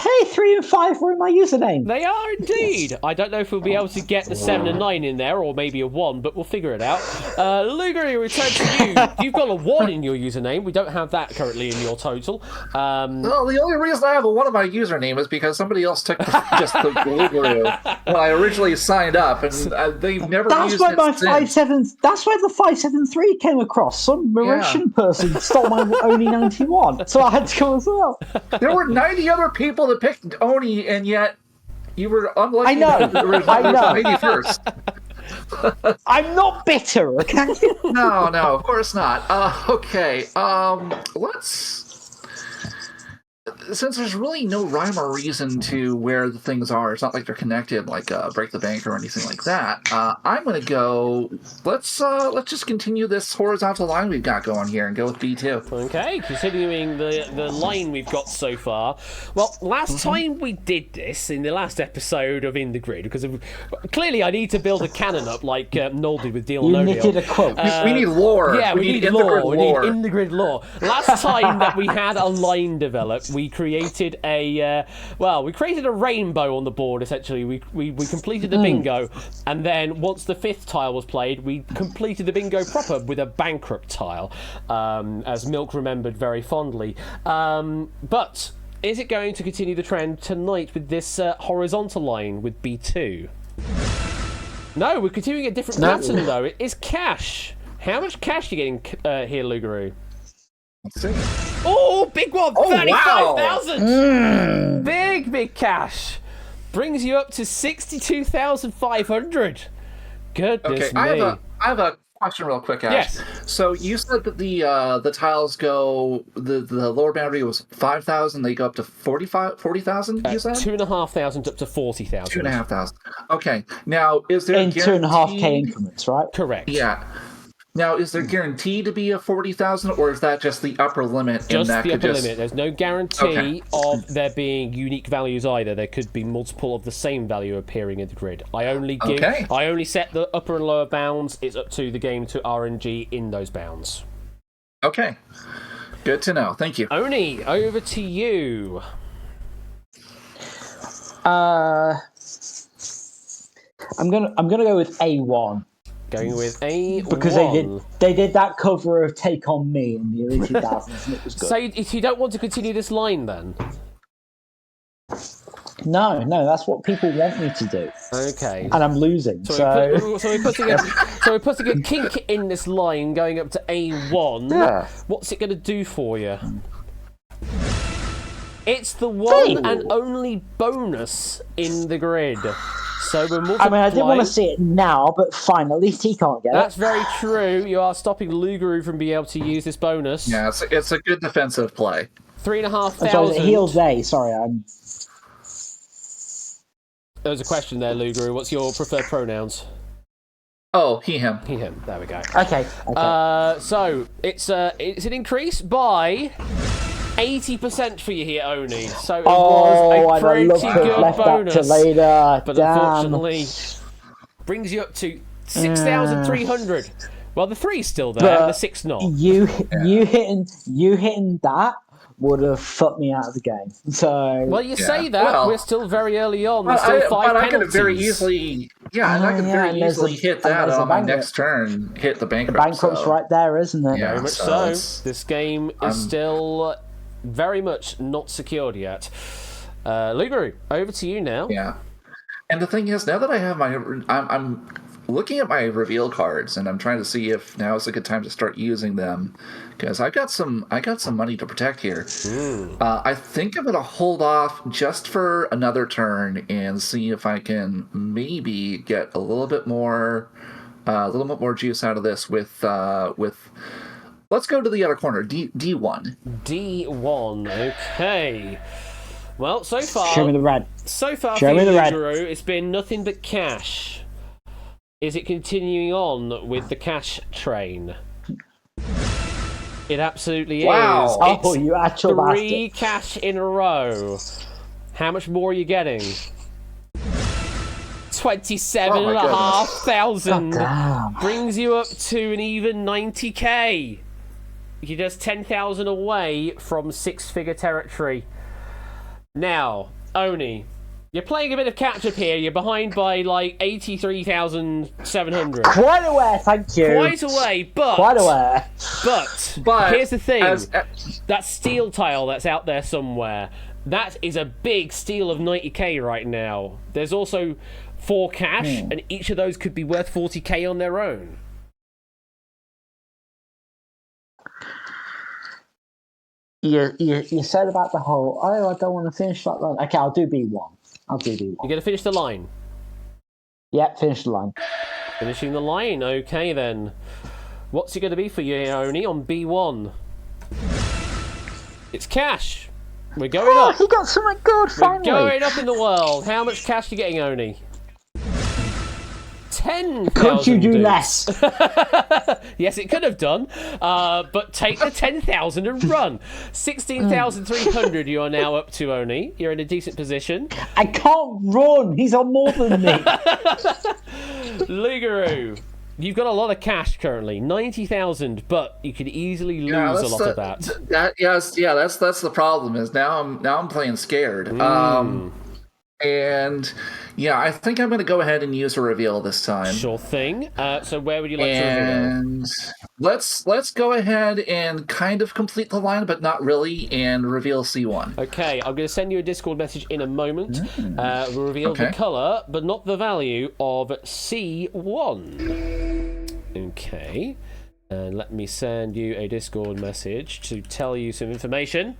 hey, 3 and 5 were in my username. They are indeed. I don't know if we'll be able to get the 7 and 9 in there, or maybe a 1, but we'll figure it out. Luger, we return to you. You've got a 1 in your username. We don't have that currently in your total. Well, the only reason I have a 1 in my username is because somebody else took just the Luger when I originally signed up, and they've never used it since. That's where the 573 came across. Some Mauritian person stole my Oni 91, so I had to go as well. There were 90 other people that picked Oni, and yet you were unlucky. I know. I know. 91st. I'm not bitter, okay? No, of course not. Okay, let's... Since there's really no rhyme or reason to where the things are, it's not like they're connected, like Break the Bank or anything like that. I'm going to go. Let's just continue this horizontal line we've got going here and go with B2. Okay, continuing the line we've got so far. Well, last time we did this in the last episode of In the Grid, because clearly I need to build a canon up like Noel did with Deal or No Deal. You needed a quote. We need lore. Yeah, we need lore. We need In the Grid lore. Last time that we had a line developed, we created a rainbow on the board. Essentially, we completed the bingo, and then once the 5th tile was played, we completed the bingo proper with a bankrupt tile, as Milk remembered very fondly. But is it going to continue the trend tonight with this horizontal line with B2? No, we're continuing a different pattern though. It is cash. How much cash are you getting here, Lugaroo? Let's see. Oh, big one! Oh, 35,000! Big cash. Brings you up to 62,500. Goodness me. I have a question real quick, Ash. Yes. So you said that the tiles go, the lower boundary was 5,000, they go up to 40,000, you said? 2,500 up to 40,000. 2,500. Okay. Now, is there in 2.5k increments, right? Correct. Yeah. Now, is there guaranteed to be a 40,000, or is that just the upper limit? Just the upper limit. There's no guarantee of there being unique values either. There could be multiple of the same value appearing in the grid. I only set the upper and lower bounds. It's up to the game to RNG in those bounds. Okay. Good to know. Thank you. Oni, over to you. I'm gonna go with A1. Going with A1. Because they did that cover of Take On Me in the early 2000s, and it was good. So if you don't want to continue this line, then? No, that's what people want me to do. Okay. And I'm losing, so we're putting a kink in this line, going up to A1. Yeah. What's it going to do for you? It's the one and only bonus in the grid. So we're multiplying. I didn't want to see it now, but fine. At least he can't get That's it. very true. You are stopping Lugaroo from being able to use this bonus. Yeah, it's a good defensive play. 3,500. Sorry, heal day. Sorry, I'm. There was a question there, Lugaroo. What's your preferred pronouns? Oh, he, him. He, him. There we go. Okay. So it's an increase by 80% for you here, Oni. So it was a pretty good bonus. That to later. But Damn. unfortunately, brings you up to 6,300. Well, the 3's still there, and the 6 not. You hitting that would have fucked me out of the game. So well, you say that we're still very early on. There's still 5 penalties. I could very easily, hit that on my next turn. Hit the bankrupt. The bankrupt's right there, isn't it? Very much so. This game is still very much not secured yet. Lugaroo, over to you now. Yeah, and the thing is, now that I have I'm looking at my reveal cards, and I'm trying to see if now is a good time to start using them, because I got some money to protect here. I think I'm gonna hold off just for another turn and see if I can maybe get a little bit more juice out of this with. Let's go to the other corner, D1. D1, okay. Well, so far... Show me the red. So far Show for me the red. Lugaroo, it's been nothing but cash. Is it continuing on with the cash train? It absolutely is. Oh, you actual 3 cash in a row. How much more are you getting? 27,500 brings you up to an even 90k. You're just 10,000 away from 6-figure territory. Now, Oni, you're playing a bit of catch-up here. You're behind by like 83,700. Quite aware, thank you. Quite away, but... Quite aware. But here's the thing. That steel tile that's out there somewhere, that is a big steal of 90k right now. There's also 4 cash, and each of those could be worth 40k on their own. You said about the whole, I don't want to finish that line. Okay, I'll do B1. You're going to finish the line? Yep, finish the line. Finishing the line, okay then. What's it going to be for you, Oni, on B1? It's cash. We're going up. He got something good, finally. We're going up in the world. How much cash are you getting, Oni? 10,000. Could you do less? Yes, it could have done. But take the 10,000 and run. 16,300 you are now up to, Oni. You're in a decent position. I can't run. He's on more than me. Lugaru, you've got a lot of cash currently. 90,000, but you could easily lose a lot of that. That's the problem. Is now I'm playing scared. And yeah, I think I'm going to go ahead and use a reveal this time. Sure thing. So where would you like to reveal? And let's go ahead and kind of complete the line, but not really, and reveal C1. Okay, I'm going to send you a Discord message in a moment. We'll reveal the colour, but not the value of C1. Okay. And let me send you a Discord message to tell you some information.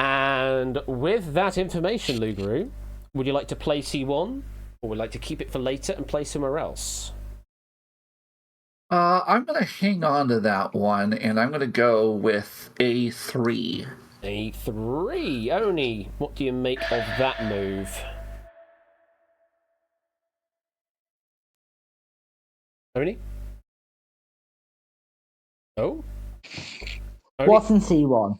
And with that information, Lugaru, would you like to play C1, or would you like to keep it for later and play somewhere else? I'm going to hang on to that one, and I'm going to go with A3. A3. Oni, what do you make of that move? Oni? Oh? Oni? What's in C1?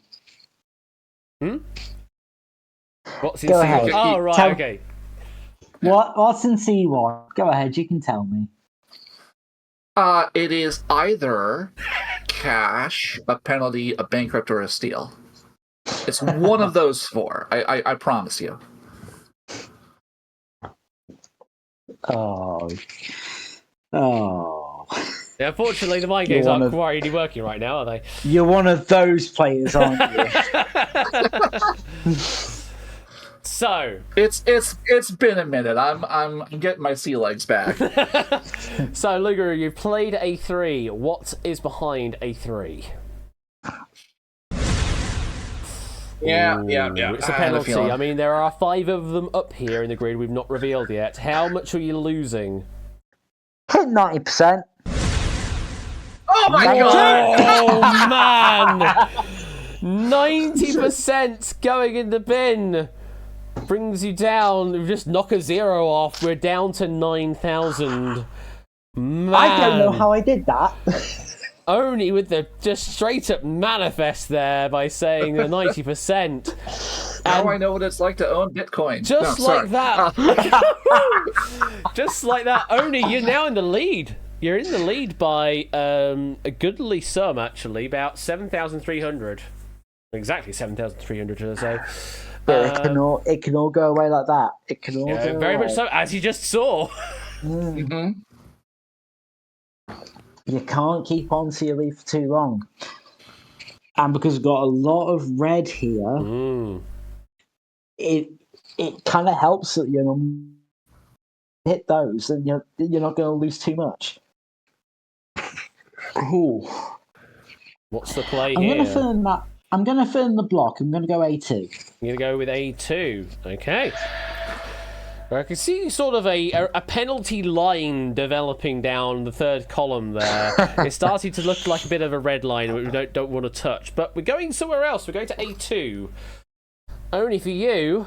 What's in Go C1? ahead. Oh, right, okay. What's in C1? Go ahead, you can tell me. It is either cash, a penalty, a bankrupt, or a steal. It's one of those 4. I promise you. Oh. Yeah, unfortunately, the mind games aren't quite really working right now, are they? You're one of those players, aren't you? So it's been a minute. I'm getting my sea legs back. So Lugaru, you've played A3. What is behind A3? Yeah. It's a penalty. I mean, there are 5 of them up here in the grid we've not revealed yet. How much are you losing? Hit 90%. Oh my god! Oh man! 90% going in the bin brings you down. We just knock a 0 off. We're down to 9,000. Man. I don't know how I did that. Only with the just straight up manifest there by saying the 90%. Now I know what it's like to own Bitcoin. Just that. Just like that. Only you're now in the lead. You're in the lead by a goodly sum, actually, about 7,300. Exactly 7,300, should I say. It can all go away like that. It can all go very away. much so, as you just saw. Mm-hmm. You can't keep on CLE for too long. And because we've got a lot of red here, it kind of helps that you hit those, and you're not going to lose too much. Ooh. What's the play I'm here? I'm going to fill in the block. I'm going to go A2. You're going to go with A2. Okay. I can see sort of a penalty line developing down the third column there. It's starting to look like a bit of a red line which we don't want to touch. But we're going somewhere else. We're going to A2. Only for you,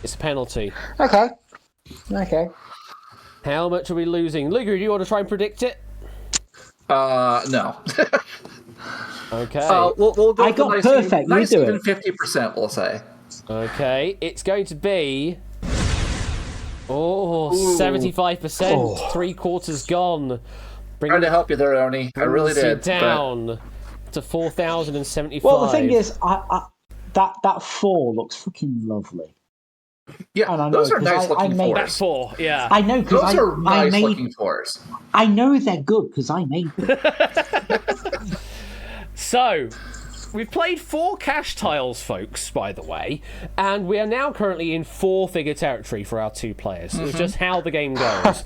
it's a penalty. Okay. How much are we losing? Luger, do you want to try and predict it? No. Okay. We'll go I got perfect. You do it. 50%, we'll say. Okay, it's going to be 75%. 3/4 gone. Trying to help you there, Oni. I really did. Down to 4,075. Well, the thing is, that 4 looks fucking lovely. Yeah, And I those know, are 'cause nice looking made- That's fours. 4, yeah. I know because Those are I nice made. looking fours. I know they're good because I made them. So, we've played 4 cash tiles, folks, by the way, and we are now currently in 4-figure territory for our 2 players. It's just how the game goes.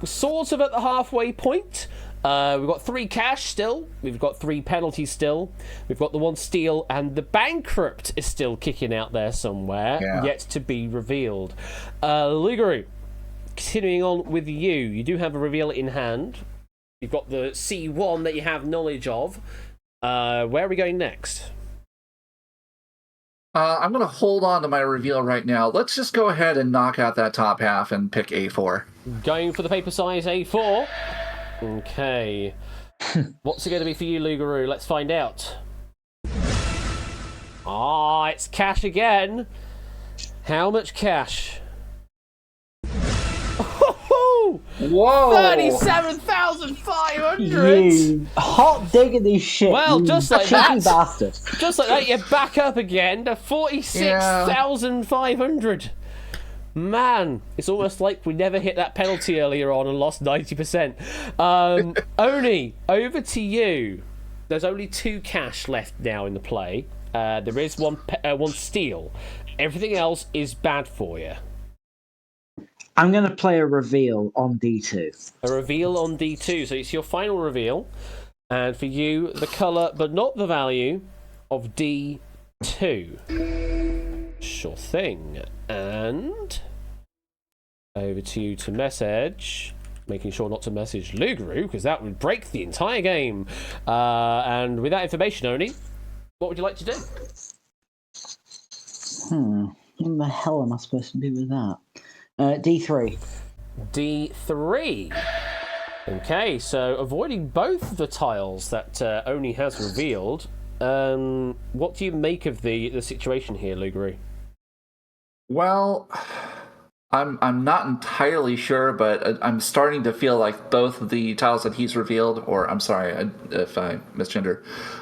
Sort of at the halfway point. We've got 3 cash still. We've got 3 penalties still. We've got the 1 steal, and the bankrupt is still kicking out there somewhere, yet to be revealed. Lugaru, continuing on with you. You do have a reveal in hand. You've got the C1 that you have knowledge of. Where are we going next? I'm going to hold on to my reveal right now. Let's just go ahead and knock out that top half and pick A4. Going for the paper size A4. Okay. What's it going to be for you, Lugaru? Let's find out. It's cash again. How much cash? Whoa! 37,500! You hot diggity shit. Well, you just like cheeky that. bastard. Just like that, you're back up again to 46,500. Man, it's almost like we never hit that penalty earlier on and lost 90%. Oni, over to you. There's only 2 cash left now in the play. There is one steal. Everything else is bad for you. I'm going to play a reveal on D2. A reveal on D2. So it's your final reveal. And for you, the colour, but not the value, of D2. Sure thing. And over to you to message. Making sure not to message Lugaru, because that would break the entire game. And with that information, Oni, what would you like to do? What the hell am I supposed to do with that? D3. D3. Okay, so avoiding both the tiles that Oni has revealed, what do you make of the situation here, Lugaru? Well, I'm not entirely sure, but I'm starting to feel like both of the tiles that he's revealed, or I'm sorry if I misgender,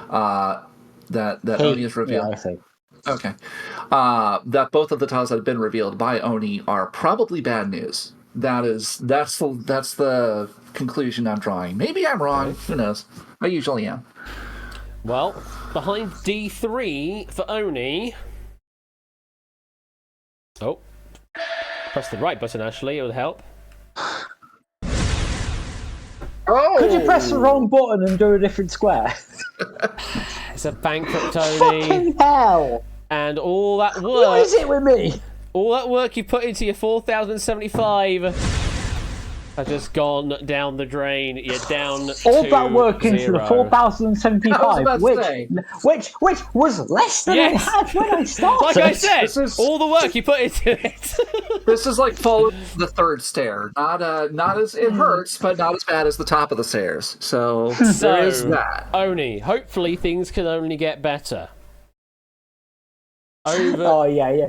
that Oni has revealed. Yeah, I see. Okay. That both of the tiles that have been revealed by Oni are probably bad news. That's the conclusion I'm drawing. Maybe I'm wrong. Okay. Who knows? I usually am. Well, behind D3 for Oni. Oh. Press the right button, Ashley. It would help. Oh! Could you press the wrong button and do a different square? It's a bankrupt, Oni. Fucking hell! And all that work. What is it with me? All that work you put into your 4,075 has just gone down the drain. You're down all to that work 0. into the 4,075, which was less than it had when I started. Like I said, all the work you put into it. This is like following the 3rd stair. Not as it hurts, but not as bad as the top of the stairs. So there is that. Oni, hopefully things can only get better. Oh yeah.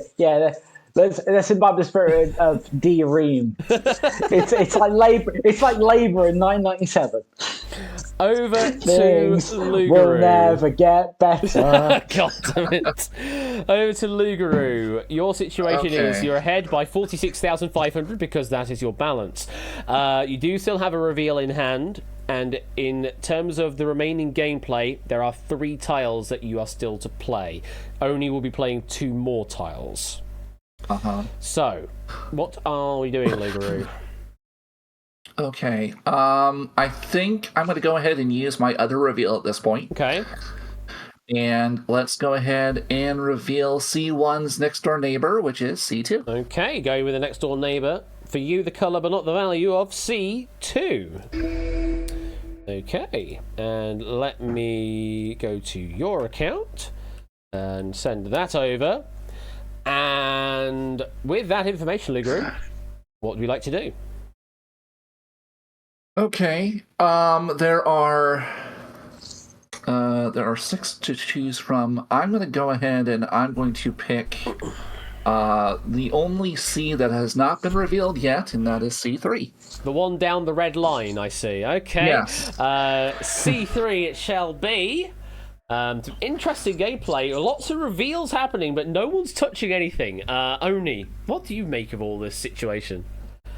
Let's imbibe the spirit of D-Ream. It's like labor. It's like labor in 997. Over Things to Lugaru. will never get better. God damn it. Over to Lugaru. Your situation is you're ahead by 46,500 because that is your balance. You do still have a reveal in hand. And in terms of the remaining gameplay, there are 3 tiles that you are still to play. Oni will be playing 2 more tiles. So, what are we doing, Lugaru? Okay. I think I'm going to go ahead and use my other reveal at this point. Okay. And let's go ahead and reveal C1's next door neighbor, which is C2. Okay, going with the next door neighbor. For you, the colour but not the value of C2. Okay, and let me go to your account and send that over. And with that information, Lugaru, what would we like to do? Okay, there are 6 to choose from. I'm going to go ahead and I'm going to pick the only C that has not been revealed yet, and that is C3. The one down the red line, I see. Okay. Yes. C3 it shall be. Interesting gameplay. Lots of reveals happening, but no one's touching anything. Oni, what do you make of all this situation?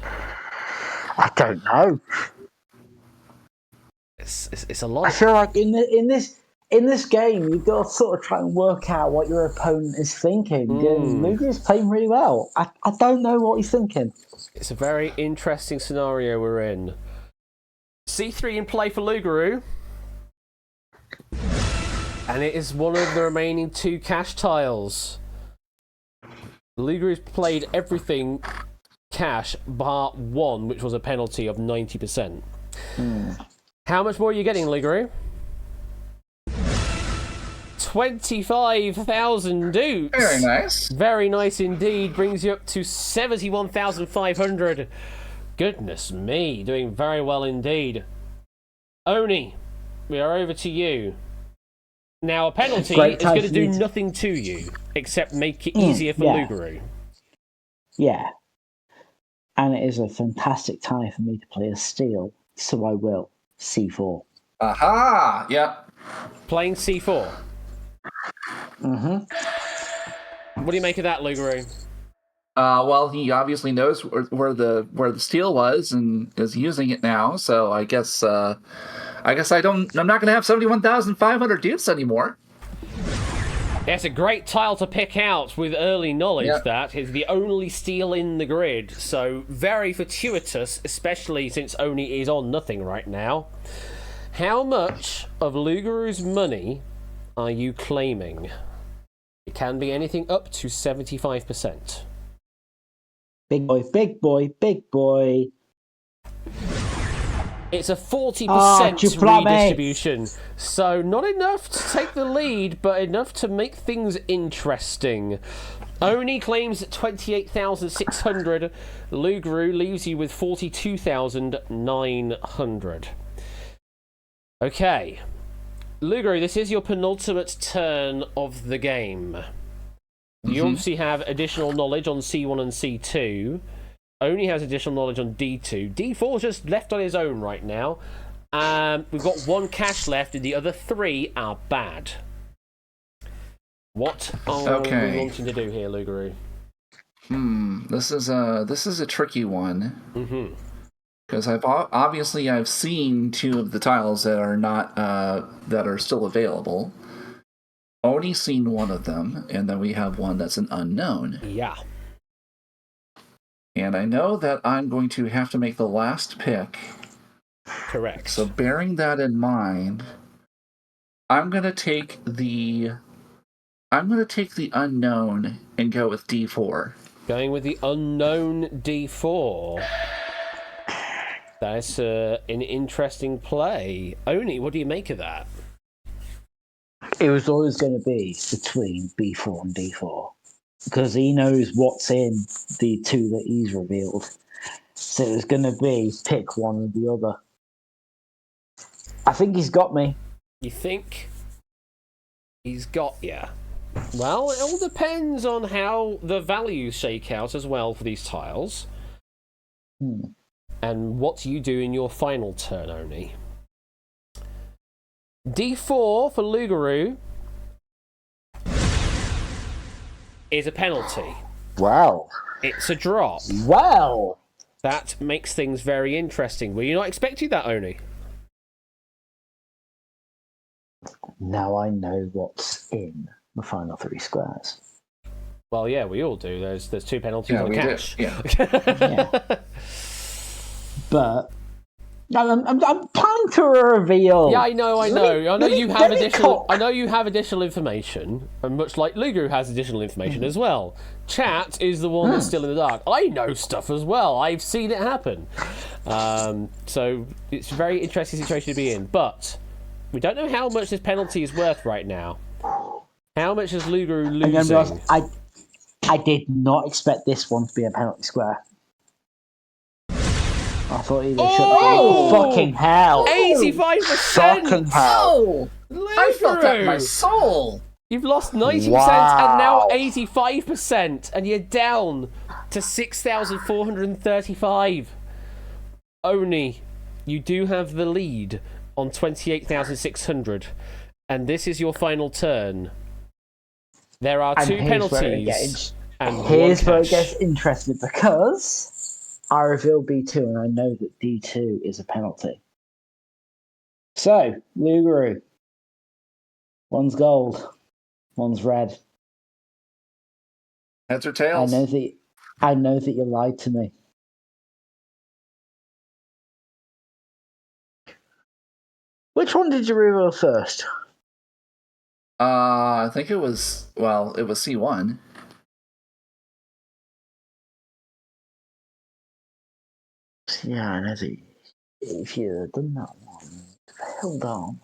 I don't know. It's a lot. I feel like in this game, you've got to sort of try and work out what your opponent is thinking. Luger is playing really well. I don't know what he's thinking. It's a very interesting scenario we're in. C3 in play for Lugaroo. And it is one of the remaining 2 cash tiles. Lugaroo's played everything cash bar 1, which was a penalty of 90%. How much more are you getting, Lugaroo? 25,000 dukes. Very nice. Very nice indeed. Brings you up to 71,500. Goodness me, doing very well indeed. Oni, we are over to you. Now, a penalty is going to do nothing to you, except make it easier for Lugaroo. Yeah. And it is a fantastic time for me to play a steal, so I will. C4. Aha! Yep. Playing C4. What do you make of that, Lugaroo? Well, he obviously knows where the steal was and is using it now. So I guess I'm not going to have 71,500 dukes anymore. That's a great tile to pick out with early knowledge. Yep. That is the only steal in the grid, so very fortuitous, especially since Oni is on nothing right now. How much of Lugaroo's money are you claiming? It can be anything up to 75%. Big boy, big boy, big boy. It's a 40% redistribution, so not enough to take the lead, but enough to make things interesting. Oni claims 28,600. Lugaroo leaves you with 42,900. Okay. Lugaroo, this is your penultimate turn of the game. You obviously have additional knowledge on C1 and C2. Only has additional knowledge on D2. D4 is just left on his own right now. We've got 1 cash left, and the other 3 are bad. What are we wanting to do here, Lugaroo? This is a tricky one. Because I've seen 2 of the tiles that are not that are still available. Only seen 1 of them, and then we have one that's an unknown. Yeah. And I know that I'm going to have to make the last pick. Correct. So bearing that in mind, I'm going to take the unknown and go with D4. Going with the unknown D4. That's an interesting play. Oni, what do you make of that? It was always going to be between B4 and D4. Because he knows what's in the 2 that he's revealed. So it's going to be pick one or the other. I think he's got me. You think he's got you? Well, it all depends on how the values shake out as well for these tiles. And what you do in your final turn, Oni. D4 for Lugaroo is a penalty. Wow. It's a drop. Wow. That makes things very interesting. Were you not expecting that, Oni? Now I know what's in the final 3 squares. Well, yeah, we all do. There's 2 penalties on cash. Yeah. But I'm planning to reveal. Yeah, I know. I know you have additional. I know you have additional information, and much like Lugaroo has additional information as well. Chat is the one that's still in the dark. I know stuff as well. I've seen it happen. So it's a very interesting situation to be in. But we don't know how much this penalty is worth right now. How much is Lugaroo losing? I did not expect this one to be a penalty square. I thought he should be. Fucking hell. 85%! Fucking hell. I felt that in my soul. You've lost 90% and now 85%, and you're down to 6,435. Oni, you do have the lead on 28,600. And this is your final turn. There are And 2 here's where it penalties. gets- And Here's one where it cash. gets interesting because I reveal B2 and I know that D2 is a penalty. So, Lugaroo. One's gold, one's red. Heads or tails? I know that you lied to me. Which one did you reveal first? I think it was C1. Yeah, I know that if you had done that one, held on.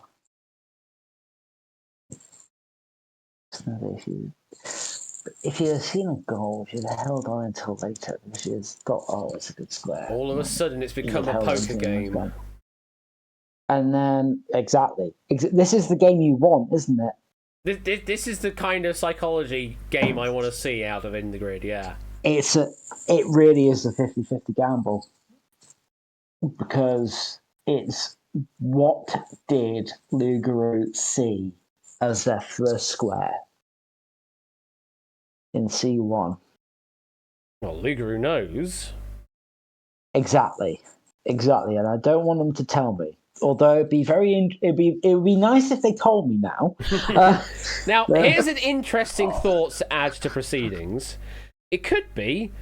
If you'd have seen a goal, if you'd have held on until later, because you'd thought, oh, it's a good square. All of a sudden, it's become a poker game. And then, exactly. This is the game you want, isn't it? This is the kind of psychology game I want to see out of In the Grid, yeah. It really is a 50-50 gamble. Because it's what did Lugaroo see as their first square in C1? Well, Lugaroo knows. Exactly, and I don't want them to tell me. Although it would be nice if they told me now. Now, here's an interesting thought to add to proceedings. It could be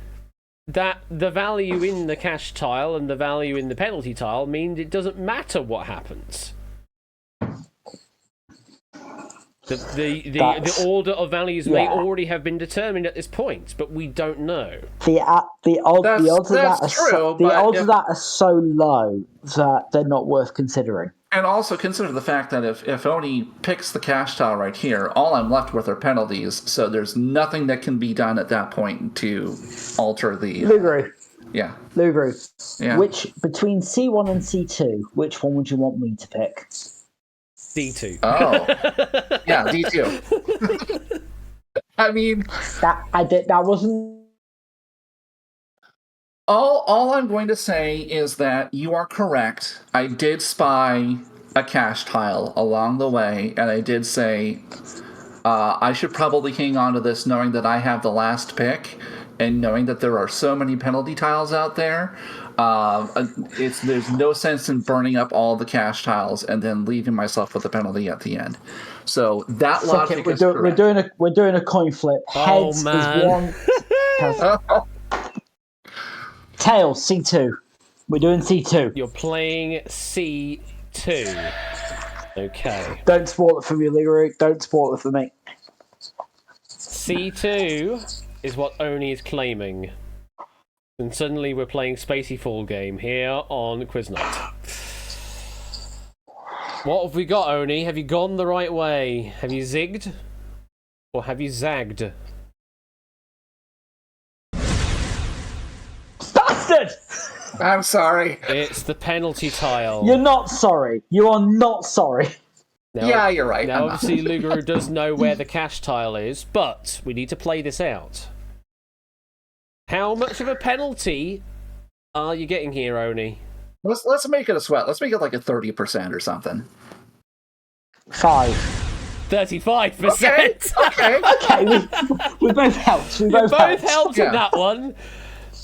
that the value in the cash tile and the value in the penalty tile means it doesn't matter what happens. The order of values may already have been determined at this point, but we don't know. The odds of that are so low that they're not worth considering. And also consider the fact that if Oni picks the cash tile right here, all I'm left with are penalties, so there's nothing that can be done at that point to alter the... Lugaroo. Yeah. Lugaroo. Yeah. Which, between C1 and C2, which one would you want me to pick? D2. Oh. Yeah, D2. I mean... That wasn't... All I'm going to say is that you are correct. I did spy a cash tile along the way, and I did say I should probably hang on to this knowing that I have the last pick, and knowing that there are so many penalty tiles out there. There's no sense in burning up all the cash tiles and then leaving myself with a penalty at the end. So that logic is correct. We're doing a coin flip. Heads is one. Tails, C2. We're doing C2. You're playing C2. Okay. Don't spoil it for me, Lugaroo. Don't spoil it for me. C2 is what Oni is claiming. And suddenly we're playing Spacey Fall Game here on Quiz Night. What have we got, Oni? Have you gone the right way? Have you zigged? Or have you zagged? Bastard! I'm sorry. It's the penalty tile. You're not sorry. You are not sorry. Now, yeah, you're right. Now, obviously, Lugaroo does know where the cash tile is, but we need to play this out. How much of a penalty are you getting here, Oni? Let's make it a sweat. Let's make it like a 30% or something. 5. 35%. Okay. We both helped. We both helped in that one.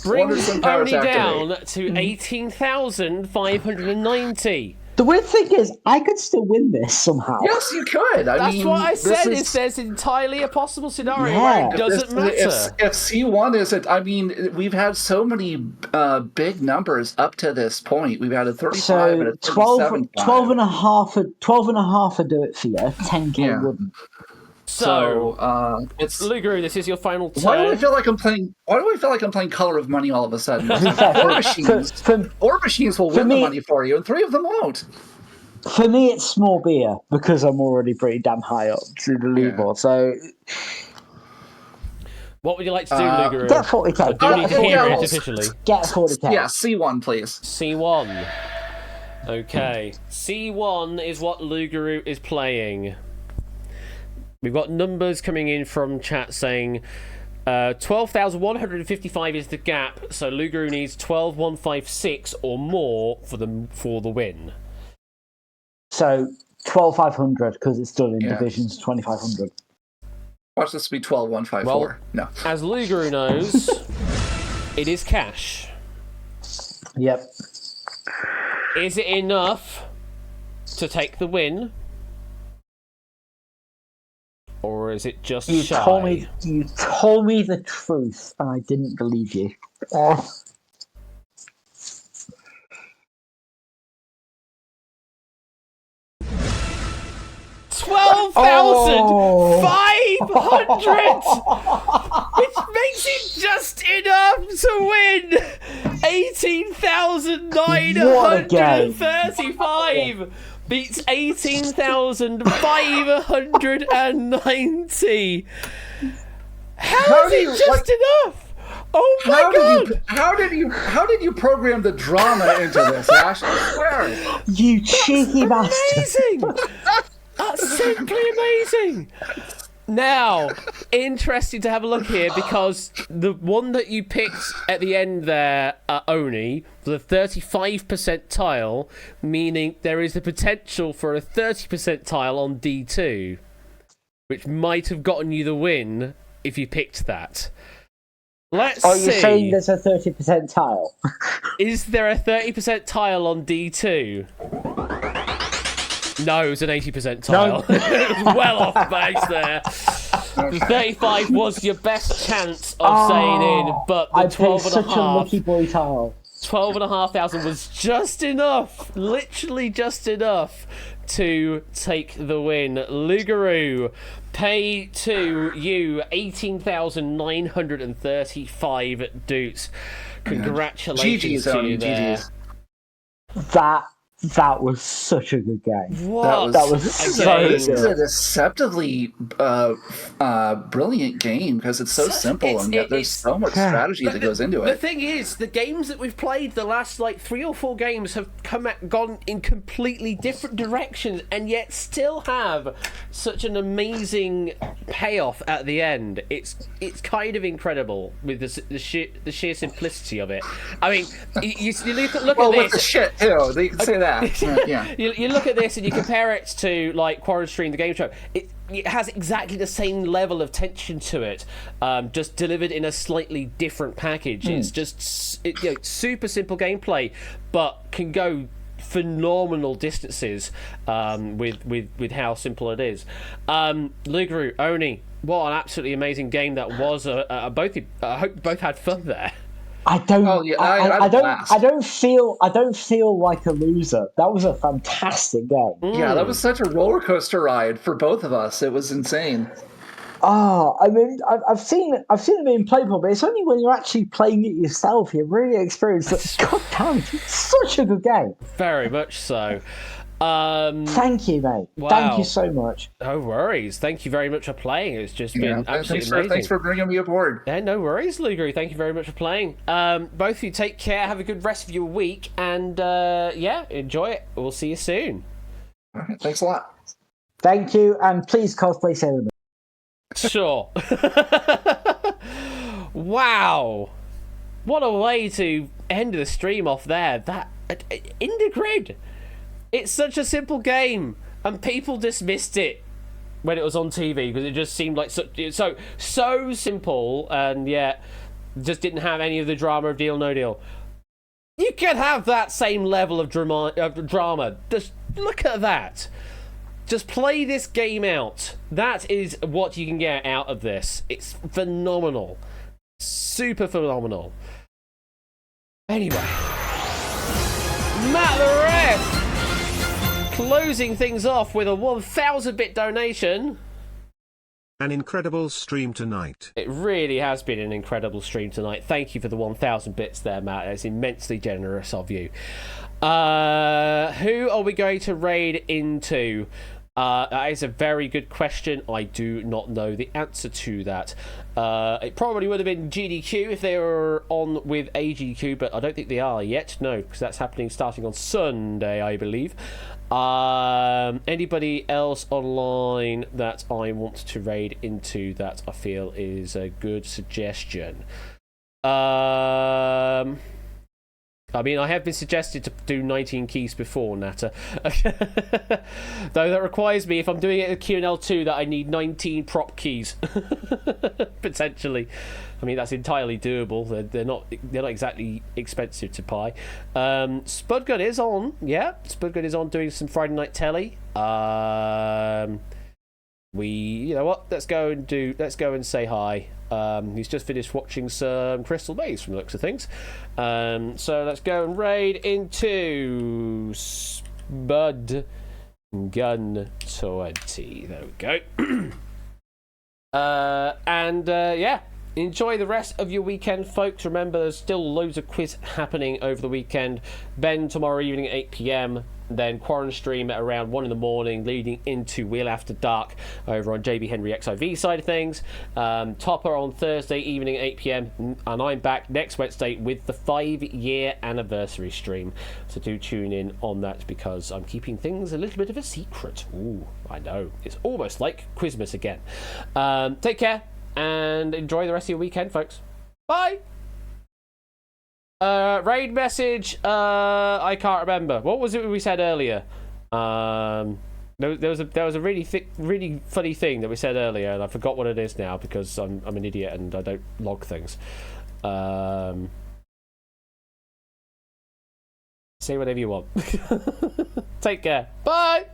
Brings Oni down to 18,590. The weird thing is, I could still win this somehow. Yes, you could. That's what I said. There's entirely a possible scenario where it doesn't matter. If C1 isn't, I mean, we've had so many big numbers up to this point. We've had a 35 and a 37. 12 and a half would do it for you. 10k wouldn't. So it's Lugaroo, this is your final turn. Why do I feel like I'm playing Color of Money all of a sudden? Four machines will win the money for you, and 3 of them won't. For me, it's small beer because I'm already pretty damn high up to the leaderboard. So, what would you like to do, Lugaroo? Get 40k. Do you need to hear it officially? Get 40k. Yeah, C1, please. C1. Okay, C1 is what Lugaroo is playing. We've got numbers coming in from chat saying 12,155 is the gap, so Lugaroo needs 12,156 or more for the win. So 12,500 because it's done in divisions 2,500. Watch this be 12,154. Well, no. As Luguru knows, it is cash. Yep. Is it enough to take the win? Or is it just You shy? told me the truth, and I didn't believe you. 12,500! Which makes it just enough to win! 18,935 beats 18,590. How is it just enough? Oh my god! How did you program the drama into this, Ash? I swear. You cheeky bastard! Amazing! That's simply amazing. Now, interesting to have a look here because the one that you picked at the end there, Oni, the 35% tile, meaning there is the potential for a 30% tile on D2, which might have gotten you the win if you picked that. Let's see. Are you saying there's a 30% tile? Is there a 30% tile on D2? No, it was an 80% tile. No. It was well off base there. Okay. The 35 was your best chance of staying in, but the I 12 picked and a such a half, lucky boy tile. 12,500 was just enough, literally just enough to take the win. Lugaroo, pay to you 18,935 doots. Congratulations to you there. GG's. That was such a good game. What? That was so This is a good. deceptively brilliant game because it's so simple and yet there's so much strategy that goes into The it. thing is, the games that we've played, the last like 3 or 4 games, have gone in completely different directions, and yet still have such an amazing payoff at the end. It's kind of incredible with the sheer simplicity of it. I mean, you look at Well, this. with the shit too, you can say that. Yeah. You look at this and you compare it to like Quarren Stream, the game show. It has exactly the same level of tension to it, just delivered in a slightly different package. It's just super simple gameplay, but can go phenomenal distances with how simple it is. Luguru, Oni, what an absolutely amazing game that was. I hope you both had fun there. I don't. Oh, yeah, I don't feel like a loser. That was a fantastic game. Yeah, that was such a roller coaster ride for both of us. It was insane. Oh, I mean, I've seen it being played, but it's only when you're actually playing it yourself you really experience that. God damn, it's such a good game. Very much so. Thank you, mate. Wow. Thank you so much. No worries. Thank you very much for playing. It's just been absolutely amazing. Thanks for bringing me aboard. Yeah, no worries, Luguru. Thank you very much for playing. Both of you take care. Have a good rest of your week, and enjoy it. We'll see you soon. All right, thanks a lot. Thank you, and please cosplay Sailor Moon. Sure. Wow. What a way to end the stream off there. That Intergrid. It's such a simple game, and people dismissed it when it was on TV because it just seemed like so simple, and yet just didn't have any of the drama of Deal No Deal. You can have that same level of drama. Just look at that. Just play this game out. That is what you can get out of this. It's phenomenal. Super phenomenal. Anyway. Matt the Ref! Closing things off with a 1,000-bit donation. An incredible stream tonight. It really has been an incredible stream tonight. Thank you for the 1,000 bits there, Matt. It's immensely generous of you. Who are we going to raid into? That is a very good question. I do not know the answer to that. It probably would have been GDQ if they were on with AGQ, but I don't think they are yet. No, because that's happening starting on Sunday, I believe. Anybody else online that I want to raid into that I feel is a good suggestion? I mean, I have been suggested to do 19 keys before, Natter. Though that requires me, if I'm doing it at QNL2, that I need 19 prop keys. Potentially. I mean, that's entirely doable. They're not exactly expensive to buy. Spudgun is on. Yeah, Spudgun is on doing some Friday Night Telly. You know what? Let's go and say hi. He's just finished watching some Crystal Maze from the looks of things. So let's go and raid into Spud Gun 20. There we go. Yeah. Enjoy the rest of your weekend, folks. Remember, there's still loads of quiz happening over the weekend. Ben tomorrow evening at 8 p.m. Then Quarren stream at around 1 in the morning, leading into Wheel After Dark over on JB Henry XIV side of things. Topper on Thursday evening at 8 p.m. And I'm back next Wednesday with the 5-year anniversary stream. So do tune in on that because I'm keeping things a little bit of a secret. Ooh, I know. It's almost like Quizmas again. Take care and enjoy the rest of your weekend, folks. Bye! Raid message, I can't remember. What was it we said earlier? There was a really funny thing that we said earlier, and I forgot what it is now because I'm an idiot and I don't log things. Say whatever you want. Take care. Bye!